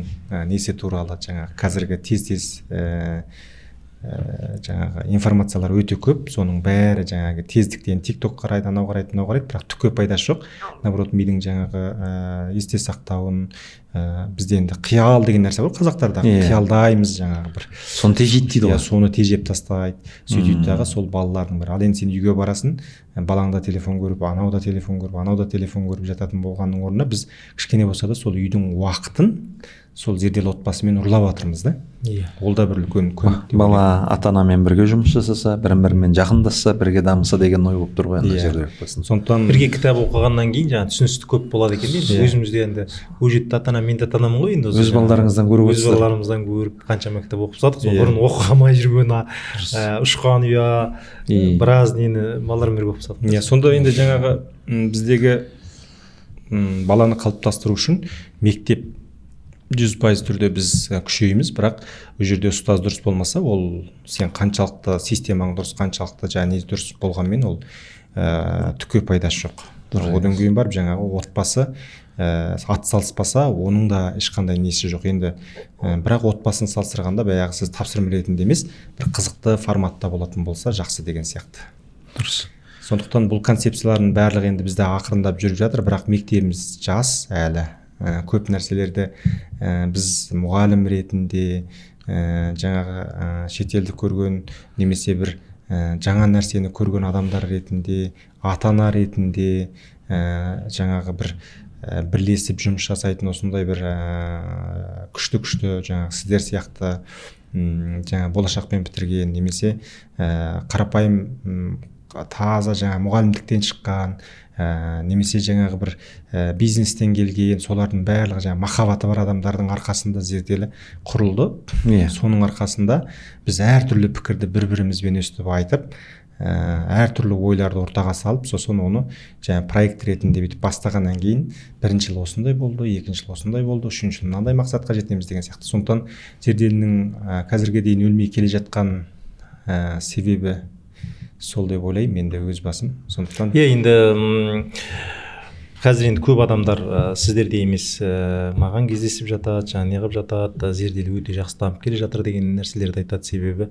несі туралы жаңағы қазіргі тез жаңағы информациялар өте көп, соның бәрі жаңағы тездіктен TikTok қарайды, анау қарайды, мынау қарайды, бірақ түкке пайдасы жоқ. Наоборот, мидың жаңағы есте сақтауын, бізде енді қиял деген нәрсе бар қазақтарда, қиялдаймыз жаңағы бір. Соны тежейді дейді ғой. Соны тежеп тастайды, сөйтеді дағы сол балалардың бір. Ал енді сен үйге барасың, балаңда телефон көріп, анауда телефон көріп, анауда телефон көріп жататын болғанның орнына біз кішкене болса да сол үйдің уақытын сол Зерделі отбасымен ұрлап жатырмыз да. Ол да бір үлкен көмек. Бала ата-анамен бірге жұмыс жасаса, бірін-бірімен жақындасса, бірге дамыса деген ой болып тұр ғой енді Зерделі отбасында. Сондықтан бірге кітап оқығаннан кейін жаңағы түсіністік көп болады екен дейді. Өзімізде енді өжетті ата-ана мен де танамын ғой енді өз балдарыңыздан көріп өз отырсыздар. балаларымыздан көріп қаншама кітап оқып жатық сол Иә. бұрын оқи алмай жүрген ұшқан ұя біраз нені балалармен бірге оқып жатық. иә сонда енді жаңағы біздегі баланы қалыптастыру үшін мектеп 100% түрде біз күшейміз, бірақ ол жерде ұстаз дұрыс болмаса, ол сен қаншалықты системаң дұрыс, қаншалықты және дұрыс болғанмен ол түкке пайдасы жоқ. Одан кейін барып жаңағы отбасы атсалыспаса, оның да ешқандай несі жоқ. Енді бірақ отбасын салыстырғанда баяғы сіз тапсырма ретінде емес, бір қызықты форматта болатын болса жақсы деген сияқты. Дұрыс. Сондықтан бұл концепциялардың барлығы енді бізде ақырындап жүріп жатыр, бірақ мектебіміз жас әлі. Көп нәрселерді біз мұғалім ретінде жаңағы шетелді көрген немесе бір жаңа нәрсені көрген адамдар ретінде, ата-ана ретінде жаңағы бір бірлесіп жұмыс жасайтын осындай бір күшті жаңағы сіздер сияқты жаңа болашақпен бітірген немесе қарапайым таза жаңа мұғалімдіктен шыққан немесе жаңағы бір бизнестен келген солардың барлығы жаңа махаббаты бар адамдардың арқасында зерделі құрылды. Соның арқасында біз әртүрлі пікірді бір-бірімізбен өстіп айтып әртүрлі ойларды ортаға салып, сосын оны жаңа проект ретінде бүйтіп бастағаннан кейін бірінші жыл осындай болды, екінші жыл осындай болды, үшінші жыл мынандай мақсатқа жетеміз деген сияқты. Сондықтан зерделінің қазірге дейін өлмей келе жатқан себебі сол деп ойлаймын мен де өз басым. Сондықтан енді қазір енді көп адамдар сіздерде емес маған кездесіп жатады, жаңа не қылып жатады, зерделі өте жақсы дамып келе жатыр деген нәрселерді айтады. Себебі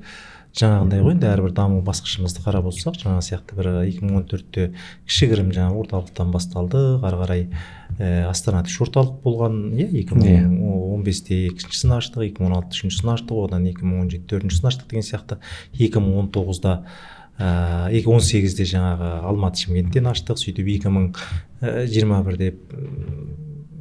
жаңағындай ғой, енді әрбір даму басқышымызды қарап отырсақ, жаңа сияқты бір 2014-те кішігірім жаңа орталықтан басталды, ары қарай Астана үш орталық болған, 2015-те екіншісін аштық, 2016-та үшіншісін аштық, одан 2017-те төртіншісін аштық деген сияқты. 2019-да 2018-де жаңағы Алматы Шымкенттен аштық, сөйтіп 2021-де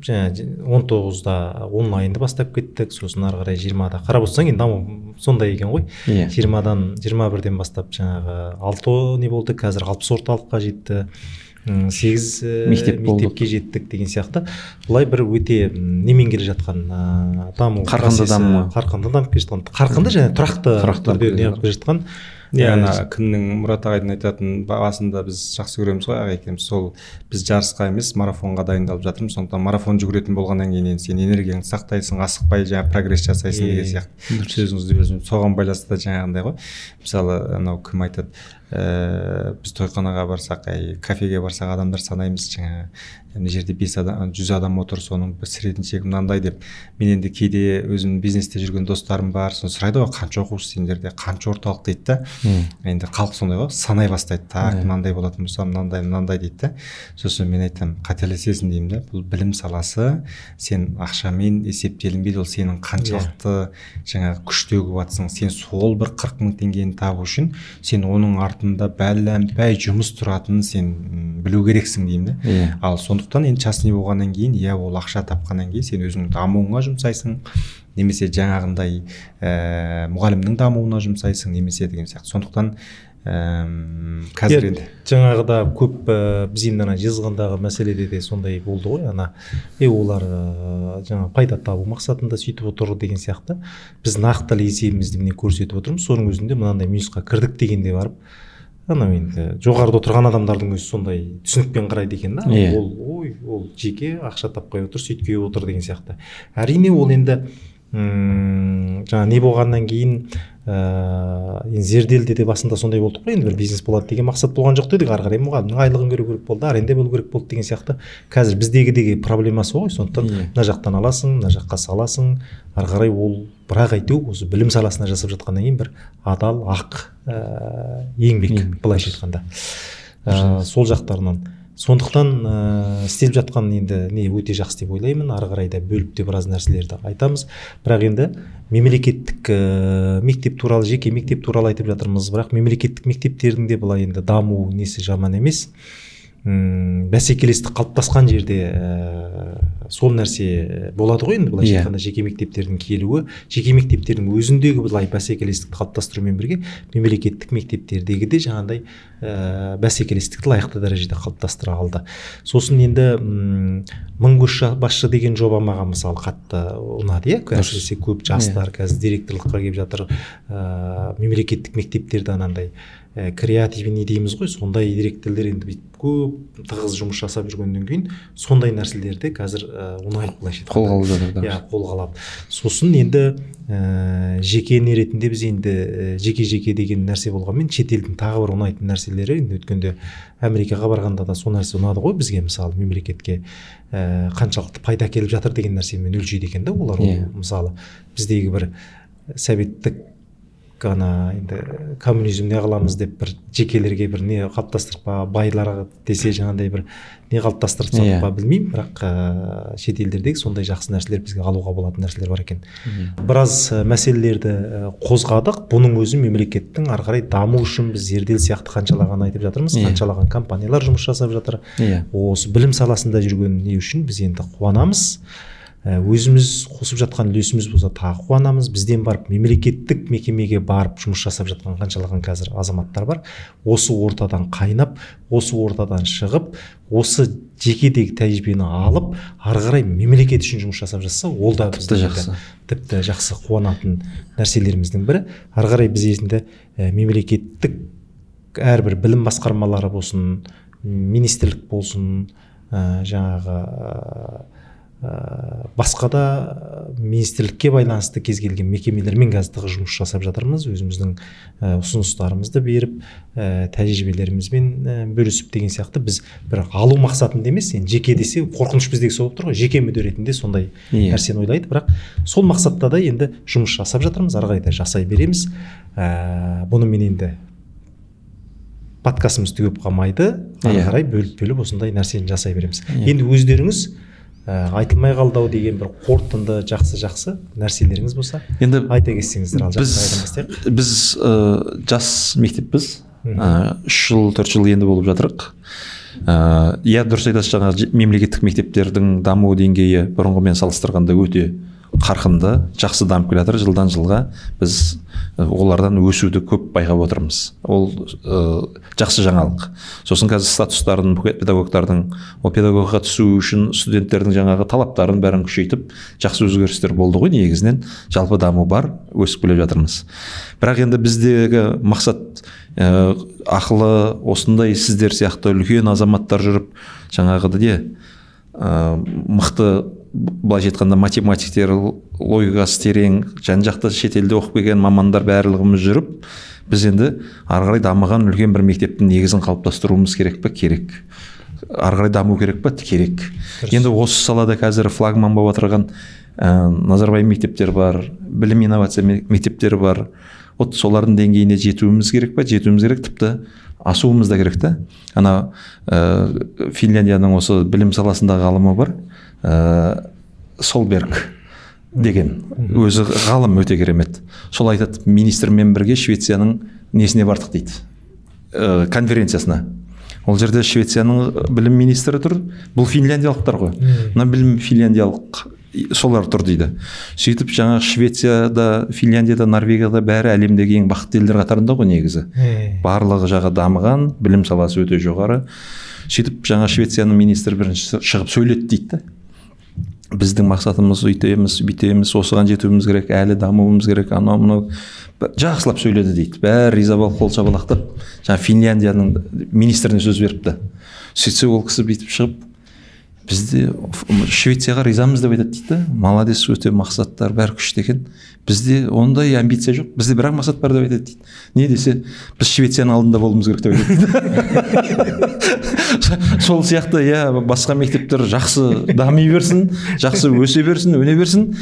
жаңа 19-да онлайнды бастап кеттік, сосын ары қарай 20-да қарап отырсаң енді даму сондай екен ғой. 20-дан 21-ден бастап жаңағы 6 не болды, қазір 60 орталыққа жетті, 8 мектепке жеттік деген сияқты. Бұлай бір өте немен келе жатқан даму қарқынды дамып келе жатқан, қарқынды және тұрақты түрде неғып келе жатқан. ана кімнің Мұрат ағайдың айтатын басында біз жақсы көреміз ғой аға екеуміз, сол біз жарысқа емес марафонға дайындалып жатырмыз. Сондықтан марафон жүгіретін болғаннан кейін сен энергияңды сақтайсың, асықпай жаңа прогресс жасайсың деген сияқты сөзіңізді өзім соған байланысты жаңағындай ғой. Мысалы анау кім айтады, біз тойханаға барсақ, кафеге барсақ адамдар санаймыз, жаңа мына жерде 5 адам 100 адам отыр, соның средний чегі мынандай деп. Мен енді кейде өзім бизнесте жүрген достарым бар, соны сұрайды ғой, қанша оқусыз сендерде, қанша орталық дейді да. Енді халық сондай ғой, санай бастайды. Так, мынандай болатын болса, мынандай дейді да. Сосын мен айтамын, қателесесің деймін да. Бұл білім саласы, сен ақшамен есептелінбейді, ол сенің қаншалықты жаңағы күш төгіп жатсың. Сен сол бір 40 000 теңгені табу үшін сен оның артында бәләмпәй жұмыс тұратынын сен білу керексің деймін да. Ал сондықтан енді частный болғаннан кейін, ол ақша тапқаннан кейін сен өзіңнің дамуыңа жұмсайсың, немесе жаңағындай мұғалімнің дамуына жұмсайсың, немесе деген сияқты. Сондықтан қазір енді жаңағыда көп біз енді жазғандағы мәселеде де сондай болды ғой, олар жаңа пайда табу мақсатында сөйтіп отыр деген сияқты. Біз нақтылы есебімізді міне көрсетіп отырмыз. Соның өзінде мынандай минусқа кірдік дегенде барып енді жоғарыда отырған адамдардың өзі сондай түсінікпен қарайды екен да. Ол жеке ақша таппай отыр, сөйтпей отыр деген сияқты. Әрине ол енді жаңа не болғаннан кейін зерделде де басында сондай болдық қой, енді бір бизнес болады деген мақсат болған жоқ дедік. Ары қарай мұғалімнің айлығын көру керек болды, аренда болу керек болды деген сияқты. Қазір біздегі проблемасы ғой. Сондықтан мына жақтан аласың, мына жаққа саласың, ары қарай ол бірақ әйтеу осы білім саласына жасап жатқаннан кейін бір адал ақ еңбек былайша айтқанда сол жақтарынан. Сондықтан істеліп жатқан енді не өте жақсы деп ойлаймын. Ары қарай да бөліп те біраз нәрселерді айтамыз. Бірақ енді мемлекеттік мектеп туралы, жеке мектеп туралы айтып жатырмыз. Бірақ мемлекеттік мектептердің де былай енді даму несі жаман емес. бәсекелестік қалыптасқан жерде сол нәрсе болады ғой енді былайша айтқанда жеке мектептердің келуі, жеке мектептердің өзіндегі былай бәсекелестікті қалыптастырумен бірге мемлекеттік мектептердегі де жаңағыдай бәсекелестікті лайықты дәрежеде қалыптастыра алды. Сосын енді мың көш басшы деген жоба маған мысалы қатты ұнады, әсіресе көп жастар қазір директорлыққа келіп жатыр, мемлекеттік мектептерде анандай креативный дейміз ғой, сондай директорлер енді бүйтіп көп тығыз жұмыс жасап жүргеннен кейін сондай нәрселерді қазір оңайлық былайша қолға алып жатыр. Иә, қолға алады. Сосын енді жеке ретінде біз енді жеке деген нәрсе болғанмен шетелдің тағы бір ұнайтын нәрселері енді өткенде Америкаға барғанда да сол нәрсе ұнады ғой бізге, мысалы мемлекетке қаншалықты пайда келіп жатыр деген нәрсемен өлшейді екен да олар. Мысалы біздегі бір советтік ана енді коммунизм не қыламыз деп бір жекелерге бір не қалыптастырып па, байларға десе жаңағыдай бір не қалыптастырып салып па білмеймін, бірақ шетелдердегі сондай жақсы нәрселер бізге алуға болатын нәрселер бар екен. Біраз мәселелерді қозғадық. Бұның өзі мемлекеттің ары қарай даму үшін біз зерделі сияқты қаншалаған айтып жатырмыз, қаншалаған компаниялар жұмыс жасап жатыр. Осы білім саласында жүрген не үшін біз енді қуанамыз. Өзіміз қосып жатқан үлесіміз болса тағы қуанамыз. Бізден барып мемлекеттік мекемеге барып жұмыс жасап жатқан қаншалаған қазір азаматтар бар. Осы ортадан қайнап, осы ортадан шығып, осы жекедегі тәжірибені алып, ары қарай мемлекет үшін жұмыс жасап жатса, ол да тіпті жақсы қуанатын нәрселеріміздің бірі. Ары қарай біз енді мемлекеттік әрбір білім басқармалары болсын, министрлік болсын, жаңағы басқа да министрлікке байланысты кез келген мекемелермен қазір жұмыс жасап жатырмыз. Өзіміздің ұсыныстарымызды беріп, тәжірибелерімізбен бөлісіп деген сияқты біз бір алу мақсатында емес, енді жеке десе қорқыныш біздегі сол болып тұр ғой, жеке мүдде ретінде сондай нәрсені ойлайды, бірақ сол мақсатта да енді жұмыс жасап жатырмыз, ары қарай да жасай береміз. Бұны мен енді подкастымыз түгеп қалмайды, ары қарай бөліп осындай нәрсені жасай береміз. Енді өздеріңіз айтылмай қалдау деген бір қорытынды жақсы нәрселеріңіз болса енді айта кетсеңіздер. Біз жас мектеппіз, 3 жыл 4 жыл енді болып жатырық. Дұрыс айтасыз, жаңағы мемлекеттік мектептердің даму деңгейі бұрынғымен салыстырғанда өте қарқынды, жақсы дамып келе жатыр. Жылдан жылға біз олардан өсуді көп байқап отырмыз. Ол жақсы жаңалық. Сосын қазір статустарын педагогтардың, ол педагогқа түсу үшін студенттердің жаңағы талаптарын бәрін күшейтіп, жақсы өзгерістер болды ғой. Негізінен жалпы даму бар, өсіп келе жатырмыз. Бірақ енді біздегі мақсат ақылы осындай сіздер сияқты үлкен азаматтар жүріп, жаңағыда мықты, былайша айтқанда математиктер, логикасы терең, жан-жақты шетелде оқып келген мамандар барлығымыз жүріп, біз енді ары қарай дамыған үлкен бір мектептің негізін қалыптастыруымыз керек пе? Керек. Ары қарай даму керек пе? Керек. Енді осы салада қазір флагман болып отырған Назарбаев мектептер бар, білім инновация мектептері бар. Вот солардың деңгейіне жетуіміз керек пе? Жетуіміз керек, тіпті асуымыз да керек та. Ана Финляндияның осы білім саласындағы ғалымы бар, Солберг деген, өзі ғалым өте керемет. Сол айтады, министрмен бірге Швецияның несіне бардық дейді, конференциясына. Ол жерде Швецияның білім министрі тұр, бұл финляндиялықтар ғой. Мына білім финляндиялық солар тұр дейді. Сөйтіп жаңа Швецияда, Финляндияда, Норвегияда бәрі әлемдегі ең бақытты елдер қатарында ғой негізі. Барлығы жағы дамыған, білім саласы өте жоғары. Сөйтіп жаңа Швецияның министрі бірінші шығып сөйледі дейді. Біздің мақсатымыз үйтеміз, бүйтеміз, осыған жетуіміз керек, әлі дамуымыз керек, анау жақсылап сөйледі дейді. Бәрі риза болып қол шапалақтап, жаңа Финляндияның министріне сөз беріпті. Сөйтсе ол кісі бүйтіп шығып, бізде Швецияға ризамыз деп айтады дейді. Молодец, өте мақсаттар бәрі күшті екен. Бізде ондай амбиция жоқ. Бізде бірақ мақсат бар деп айтады дейді. Не десе, біз Швецияның алдында болуымыз керек деп айтады. Сол сияқты, басқа мектептер жақсы дами берсін, жақсы өсе берсін, өне берсін.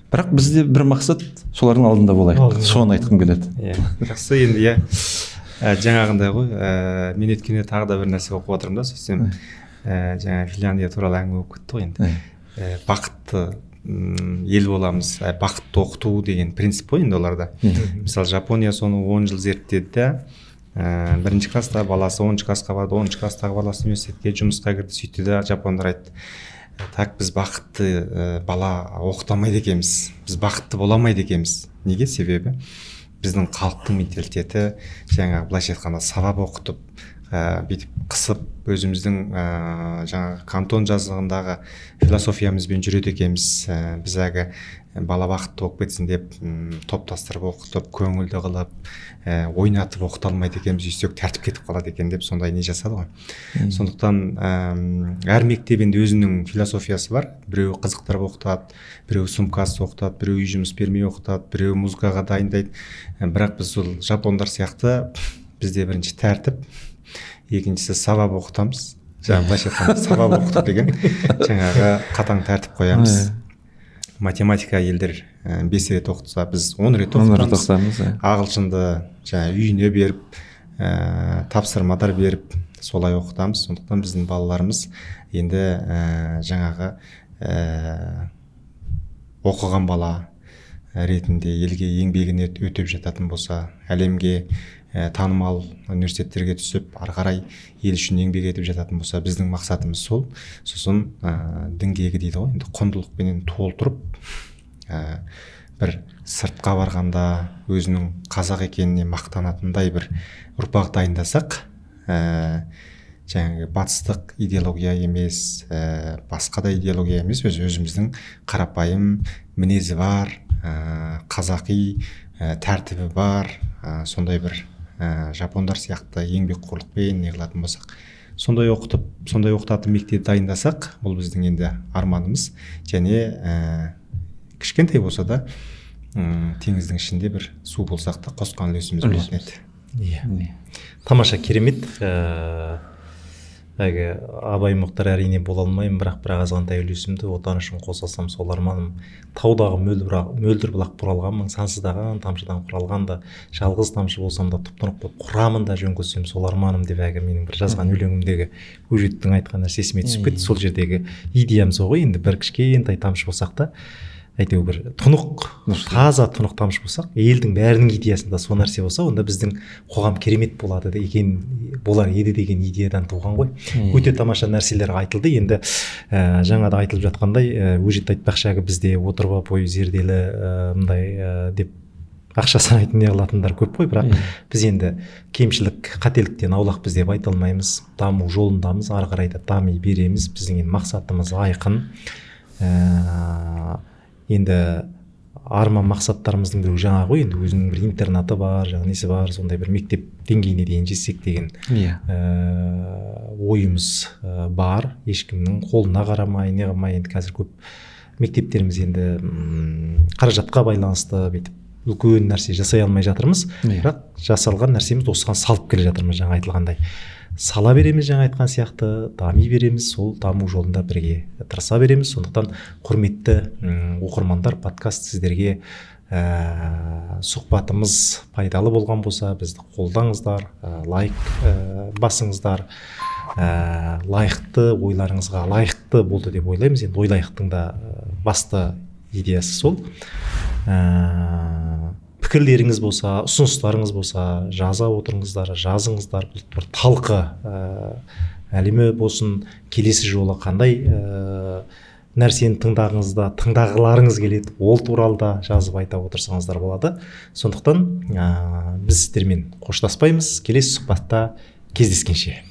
Бірақ бізде бір мақсат, солардың алдында болайық. Соны айтқым келеді. Жақсы, енді жаңағындай ғой. Мен өткенде тағы да бір нәрсе оқып отырмын да, сөйтсем жаңа Финляндия туралы әңгіме болып кетті ғой енді. Бақытты ел боламыз, бақытты оқыту деген принцип қой енді оларда. Мысалы Жапония соны 10 жыл зерттеді де, бірінші класста баласы 10 классқа барды, 10 класстағы баласы университетке жұмысқа кірді. Сөйтті де жапондар айтты, так біз бақытты бала оқытамайды екенбіз, біз бақытты боламайды екенбіз. Неге? Себебі біздің халықтың менталитеті жаңағы былайша айтқанда сабап оқытып бүйтіп қысып өзіміздің жаңағы кантон жазығындағы философиямызбен жүреді екенбіз. Біз әлгі бала бақытты болып кетсін деп топтастырып оқытып, көңілді қылып, ойнатып оқыта алмайды екенбіз, үйсек тәртіп кетіп қалады екен деп сондай не жасады ғой. Сондықтан әр мектеп енді өзінің философиясы бар. Біреу қызықтырып оқытады, біреу сумкасыз оқытады, біреу үй жұмыс бермей оқытады, біреу музыкаға дайындайды. Бірақ біз сол жапондар сияқты бізде бірінші тәртіп, екіншісі сабап оқытамыз. Жаңағы былайша айтқанда сабап оқытып деген жаңағы қатаң тәртіп қоямыз. Математика елдер 5 рет оқытса, біз 10 рет оқытамыз. Ағылшынды жаңағы үйіне беріп, тапсырмадар беріп, солай оқытамыз. Сондықтан біздің балаларымыз енді жаңағы оқыған бала ретінде елге еңбегін өтеп жататын болса, әлемге танымал университеттерге түсіп, ары қарай ел үшін еңбек етіп жататын болса, біздің мақсатымыз сол. Сосын діңгегі дейді ғой, енді құндылықпенен толтырып, бір сыртқа барғанда өзінің қазақ екеніне мақтанатындай бір ұрпақ дайындасақ, жаңағы батыстық идеология емес, басқа да идеология емес, өзіміздің қарапайым мінезі бар, қазақи тәртібі бар, сондай бір жапондар сияқты еңбекқорлықпен не қылатын болсақ, сондай оқытатын мектеп дайындасақ, бұл біздің енді арманымыз. Және кішкентай болса да теңіздің ішінде бір су болсақ та қосқан үлесіміз болатын еді. Иә. Тамаша, керемет. Абай Мұхтар әрине бола алмаймын, бірақ бір азғантай үлесімді отан үшін қосылсам, сол арманым. Таудағы мөлдір бұлақ бұралған, мың сансыздаған тамшыдан құралған да, жалғыз тамшы болсам да тұп-тұнық болып құрамында жөн көрсем, сол арманым деп менің бір жазған өлеңімдегі өжеттің айтқан нәрсесіме түсіп кетті. Сол жердегі идеям сол ғой, енді бір кішкентай тамшы болсақ та, әйтеу бір таза тұнық тамшы болсақ, елдің бәрінің идеясында сол нәрсе болса, онда біздің қоғам керемет болады болар еді деген идеядан туған ғой. Өте тамаша нәрселер айтылды. Енді жаңада айтылып жатқандай, өжет айтпақшы, бізде отырып ой зерделі мындай деп ақша санайтын не қылатындар көп қой, бірақ біз енді кемшілік, қателіктен аулақ біз деп айта алмаймыз. Даму жолындамыз, ары қарай да дами береміз. Біздің мақсатымыз айқын. Енді арман мақсаттарымыздың біреу жаңа ғой, енді өзінің бір интернаты бар, жаңа несі бар, сондай бір мектеп деңгейіне дейін жетсек деген ойымыз бар. Ешкімнің қолына қарамай, не қылмай, енді қазір көп мектептеріміз енді қаражатқа байланысты бүйтіп үлкен нәрсе жасай алмай жатырмыз, бірақ жасалған нәрсеміз осыған салып келе жатырмыз. Жаңа айтылғандай сала береміз, жаңа айтқан сияқты дами береміз, сол даму жолында бірге тырыса береміз. Сондықтан құрметті оқырмандар, подкаст сіздерге сұхбатымыз пайдалы болған болса, бізді қолдаңыздар, лайк басыңыздар, лайықты ойларыңызға лайықты болды деп ойлаймыз. Енді ойлайықтың да басты идеясы сол. Пікірлеріңіз болса, ұсыныстарыңыз болса, жаза отырыңыздар, жазыңыздар. Бір талқы әлемі болсын, келесі жолы қандай нәрсені тыңдағыларыңыз келеді, ол туралы да жазып айта отырсаңыздар болады. Сондықтан біз сіздермен қоштаспаймыз. Келесі сұхбатта кездескенше.